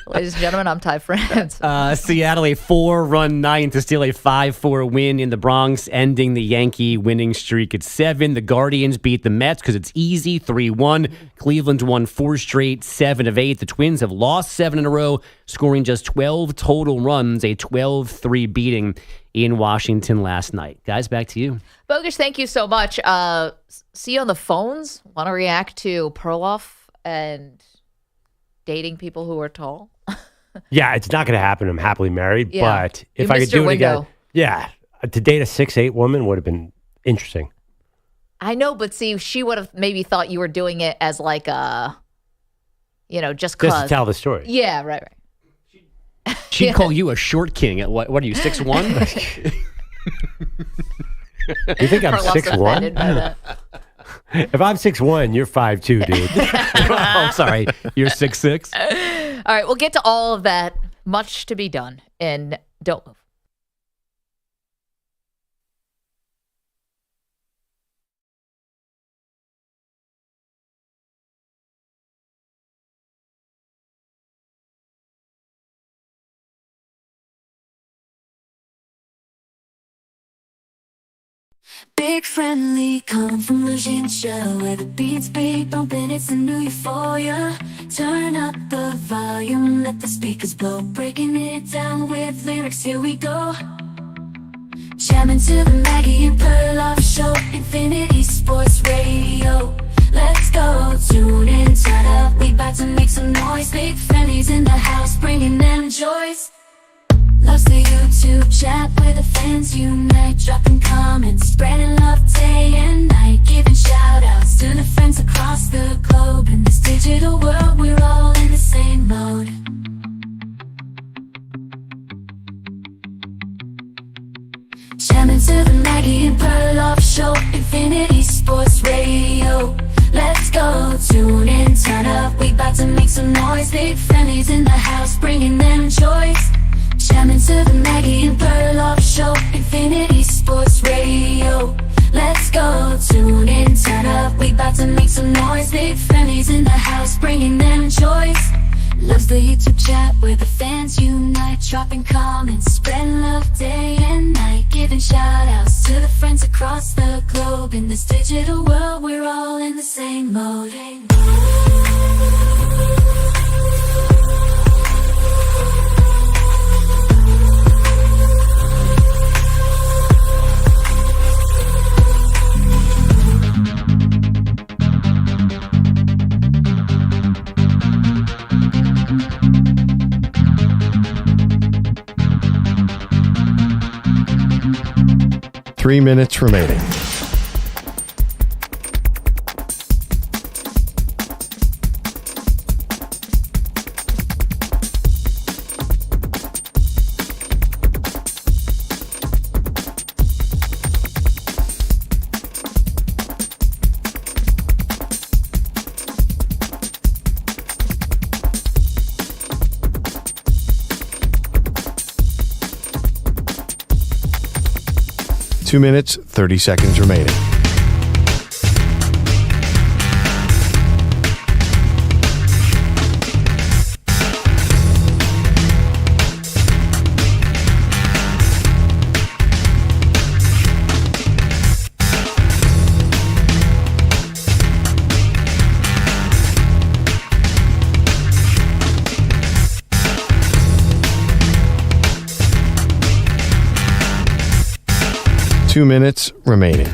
Ladies and gentlemen, I'm Ty France. Seattle, a 4-run night to steal a 5-4 win in the Bronx, ending the Yankee winning streak at 7. The Guardians beat the Mets because it's easy, 3-1. Cleveland's won 4 straight, 7 of 8. The Twins have lost 7 in a row, scoring just 12 total runs, a 12-3 beating in Washington last night. Guys, back to you. Bogus, thank you so much. See you on the phones. Want to react to Perloff and dating people who are tall? Yeah, it's not going to happen. I'm happily married, but if I could do it again, to date a 6'8" woman would have been interesting. I know, but see, she would have maybe thought you were doing it as like a, just cause. Just to tell the story. Yeah, right. She'd call you a short king at what are you, 6'1"? You think I'm 6'1"? If I'm 6'1", you're 5'2", dude. Oh, sorry. You're 6'6". All right, we'll get to all of that. Much to be done. And don't move. Big friendly convolution show where the beats big bumping, it's a new euphoria. Turn up the volume, let the speakers blow, breaking it down with lyrics, here we go. Jamming to the Maggie Perloff show, Infinity Sports Radio. Let's go, tune in, turn up, we about to make some noise. Big friendlies in the house, bringing them joys. Loves the YouTube chat where the fans unite, dropping comments, spreading love day and night, giving shout outs to the friends across the globe. In this digital world, we're all in the same mode. Jamming to the Maggie Perloff show, Infinity Sports Radio. Let's go, tune in, turn up, we about to make some noise. Big friendlies in the house, bringing them joys. Jamming to the Maggie Perloff show, Infinity Sports Radio. Let's go, tune in, turn up, we about to make some noise. Big friendlies in the house, bringing them joys. Loves the YouTube chat where the fans unite, dropping comments, spreading love day and night, giving shout outs To the friends across the globe, in this digital world, we're all in the same mode. 3 minutes remaining. Two minutes, 30 seconds remaining. Two minutes remaining.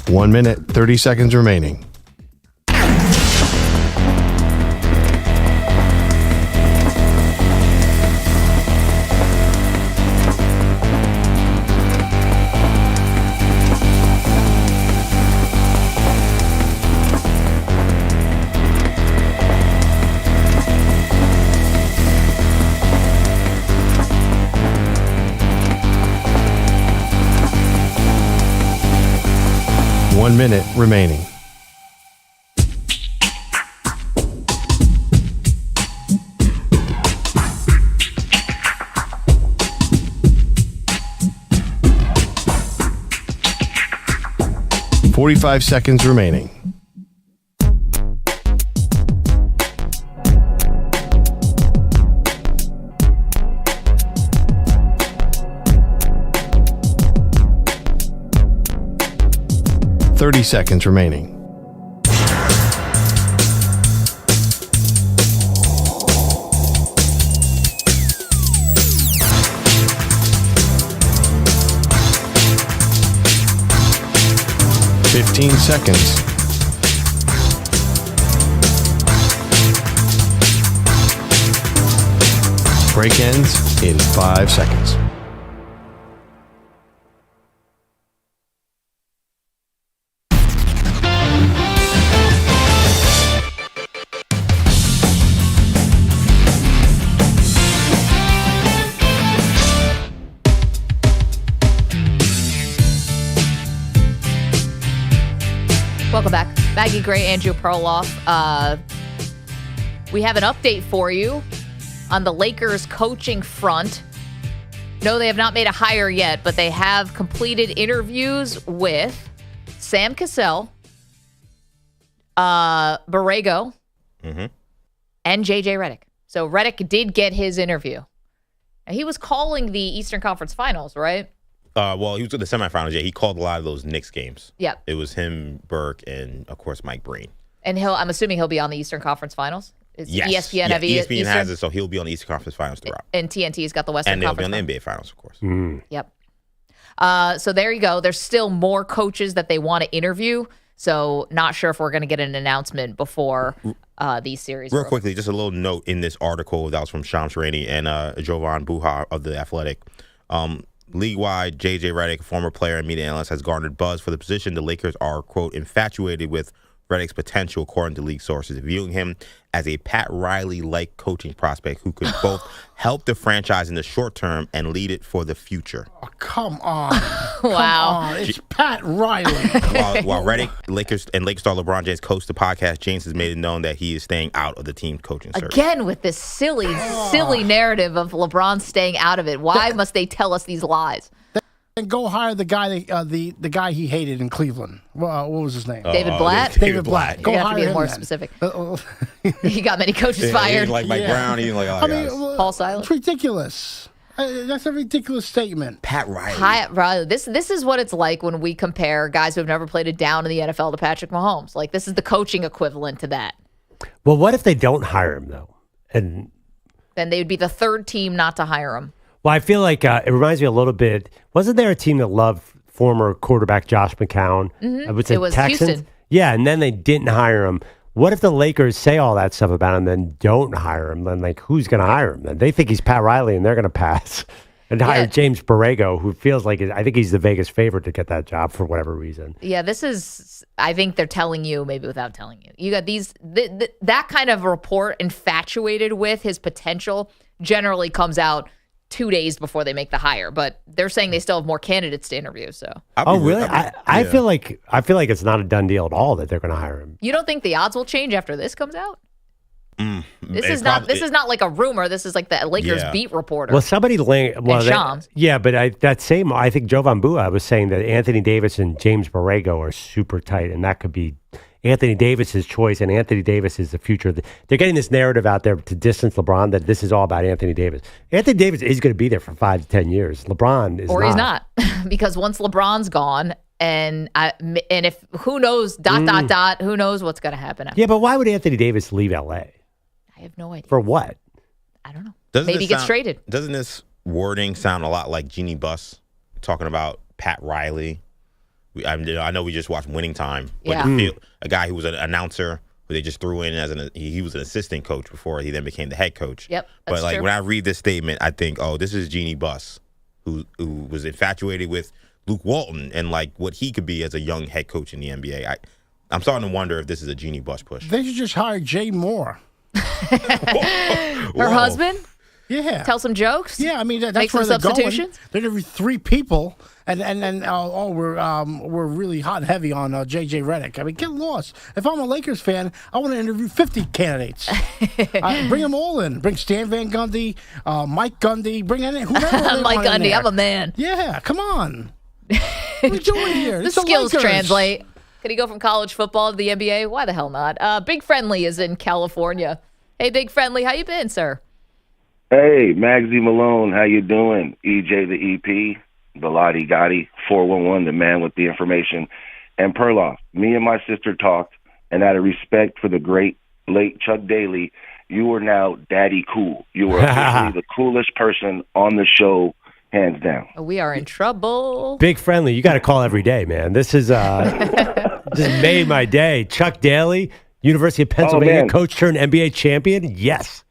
1 minute, 30 seconds remaining. One minute remaining. .45 seconds remaining. .30 seconds remaining. .15 seconds. Break ends in 5 seconds. Welcome back. Maggie Gray, Andrew Perloff. We have an update for you on the Lakers coaching front. No, they have not made a hire yet, but they have completed interviews with Sam Cassell, Borrego, and J.J. Redick. So Redick did get his interview. And he was calling the Eastern Conference Finals, right? Well, he was at the semifinals. Yeah, he called a lot of those Knicks games. Yep. It was him, Burke, and, of course, Mike Breen. And I'm assuming he'll be on the Eastern Conference Finals? Yes. ESPN have ESPN has it, so he'll be on the Eastern Conference Finals throughout. And TNT's got the Western Conference. And they'll be on the NBA Finals, of course. Yep. So there you go. There's still more coaches that they want to interview. So not sure if we're going to get an announcement before these series. Real quickly, just a little note in this article that was from Shams Charania and Jovan Buha of The Athletic. League-wide, J.J. Redick, former player and media analyst, has garnered buzz for the position. The Lakers are, quote, infatuated with Reddick's potential, according to league sources, viewing him as a Pat Riley-like coaching prospect who could both help the franchise in the short term and lead it for the future. Oh, come on. Wow. Come on. It's Pat Riley. While Reddick, Lakers star LeBron James hosts the podcast, James has made it known that he is staying out of the team coaching search. Again, with this silly narrative of LeBron staying out of it. Why must they tell us these lies? And go hire the guy the guy he hated in Cleveland. What was his name? David Blatt? David Blatt. You Go have to hire be him more then. specific. He got many coaches fired. He didn't like Mike Brown. He didn't like a lot of guys. Paul Silas. It's ridiculous. That's a ridiculous statement. Pat Riley. Pat Riley. This is what it's like when we compare guys who have never played a down in the NFL to Patrick Mahomes. Like, this is the coaching equivalent to that. Well, what if they don't hire him, though? And Then they would be the third team not to hire him. well, I feel like it reminds me a little bit. Wasn't there a team that loved former quarterback Josh McCown? Mhm. I would It was Texans. Houston. Yeah, and then they didn't hire him. What if the Lakers say all that stuff about him, then don't hire him? Then, like, who's going to hire him? Then they think he's Pat Riley, and they're going to pass and hire James Borrego, who feels like I think he's the Vegas favorite to get that job for whatever reason. Yeah, this is, I think they're telling you, maybe without telling you. You got these, that kind of report infatuated with his potential generally comes out 2 days before they make the hire, but they're saying they still have more candidates to interview. So, Oh, really? I feel like it's not a done deal at all that they're going to hire him. you don't think the odds will change after this comes out? This is not like a rumor. This is like the Lakers beat reporter. Well, somebody Shams. yeah, but I think Jovan Bua was saying that Anthony Davis and James Borrego are super tight, and that could be Anthony Davis's choice, and Anthony Davis is the future. They're getting this narrative out there to distance LeBron that this is all about Anthony Davis. Anthony Davis is going to be there for 5 to 10 years. LeBron is He's not, because once LeBron's gone, and if who knows who knows what's going to happen after. Yeah, but why would Anthony Davis leave L.A.? I have no idea. For what? I don't know. Doesn't Maybe this he gets traded. Doesn't this wording sound a lot like Jeannie Buss talking about Pat Riley? I know we just watched Winning Time. Yeah. A guy who was an announcer who they just threw in as he was an assistant coach before he then became the head coach. Yep. But That's like true. when I read this statement, I think, oh, this is Jeannie Buss, who was infatuated with Luke Walton and like what he could be as a young head coach in the NBA. I'm starting to wonder if this is a Jeannie Buss push. They should just hire Jay Moore. Her husband? Yeah. Tell some jokes? Yeah, I mean that's Make where some they're going. substitutions? There'd be 3 people, and we're really hot and heavy on JJ Redick. I mean, get lost. If I'm a Lakers fan, I want to interview 50 candidates. Bring them all in. Bring Stan Van Gundy, Mike Gundy. Bring in whoever. Mike Gundy, I'm a man. Yeah, come on. What are we doing here? The It's the skills Lakers. translate. Could he go from college football to the NBA? Why the hell not? Big Friendly is in California. Hey, Big Friendly, how you been, sir? Hey, Magsy Malone, how you doing? EJ the EP, Bellotti Gotti, 411, the man with the information. And Perloff, me and my sister talked, and out of respect for the great late Chuck Daly, you are now Daddy Cool. You are officially the coolest person on the show, hands down. We are in trouble. Big Friendly, you got to call every day, man. This is just made my day. Chuck Daly, University of Pennsylvania coach turned NBA champion. Yes.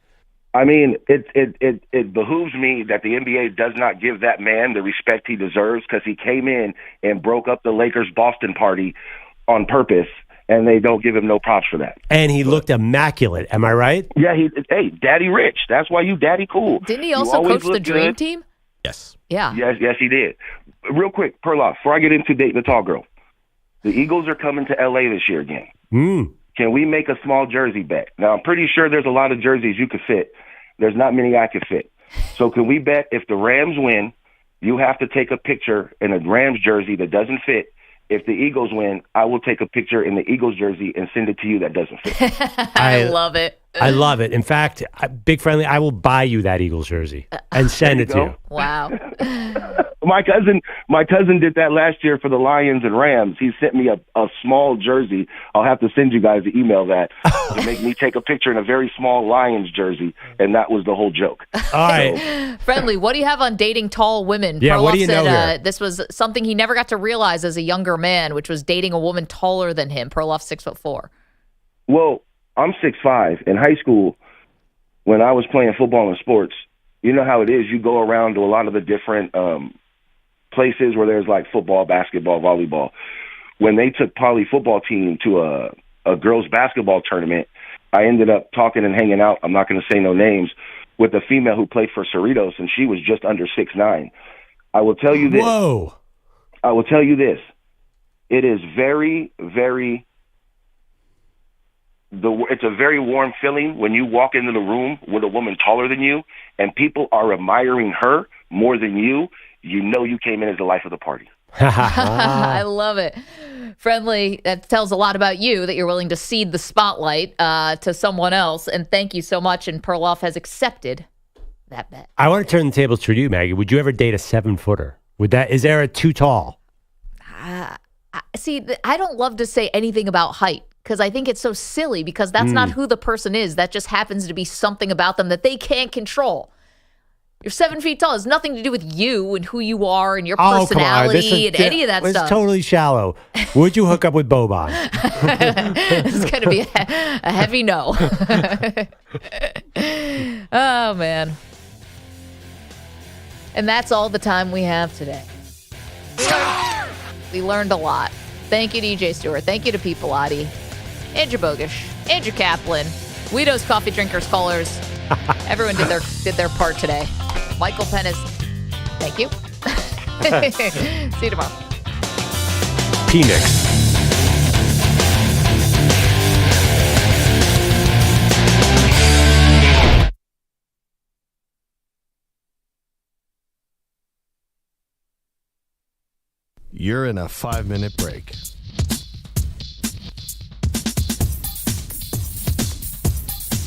I mean, it behooves me that the NBA does not give that man the respect he deserves because he came in and broke up the Lakers Boston party on purpose, and they don't give him no props for that. And he looked immaculate. Am I right? Yeah, hey, Daddy Rich. That's why you Daddy Cool. Didn't he You also always coach the look Dream good. Team? Yes. Yeah. Yes, he did. Real quick, Perloff, before I get into dating the tall girl, the Eagles are coming to L.A. this year again. Can we make a small jersey bet? Now, I'm pretty sure there's a lot of jerseys you could fit. There's not many I could fit. So can we bet if the Rams win, you have to take a picture in a Rams jersey that doesn't fit. If the Eagles win, I will take a picture in the Eagles jersey and send it to you that doesn't fit. I love it. I love it. In fact, Big Friendly, I will buy you that Eagles jersey and send it to you. Wow. My cousin did that last year for the Lions and Rams. He sent me a small jersey. I'll have to send you guys the email that to make me take a picture in a very small Lions jersey, and that was the whole joke. All right. Friendly, what do you have on dating tall women? Yeah, what do you said, know here? This was something he never got to realize as a younger man, which was dating a woman taller than him. Perloff 6'4". Well, I'm 6'5". In high school, when I was playing football and sports, you know how it is. You go around to a lot of the different places where there's like football, basketball, volleyball. When they took Poly football team to a girls basketball tournament. I ended up talking and hanging out, I'm not going to say no names, with a female who played for Cerritos, and she was just under 6'9". I will tell you this. Whoa. I will tell you this. It is very, very... It's a very warm feeling when you walk into the room with a woman taller than you and people are admiring her more than you. You know you came in as the life of the party. I love it. Friendly, that tells a lot about you that you're willing to cede the spotlight to someone else. And thank you so much. And Perloff has accepted that bet. I want to turn the tables for you, Maggie. Would you ever date a 7-footer? Is there a too tall? See, I don't love to say anything about height because I think it's so silly because that's not who the person is. That just happens to be something about them that they can't control. You're 7 feet tall. It has nothing to do with you and who you are and your personality and any of that stuff. It's totally shallow. Would you hook up with Boban? It's going to be a heavy no. Oh, man. And that's all the time we have today. We learned a lot. Thank you to EJ Stewart. Thank you to Pete Pilati, Andrew Bogish, Andrew Kaplan, Guido's Coffee Drinkers Callers. Everyone did their part today. Michael Pennis, thank you. See you tomorrow. Phoenix. You're in a 5-minute break.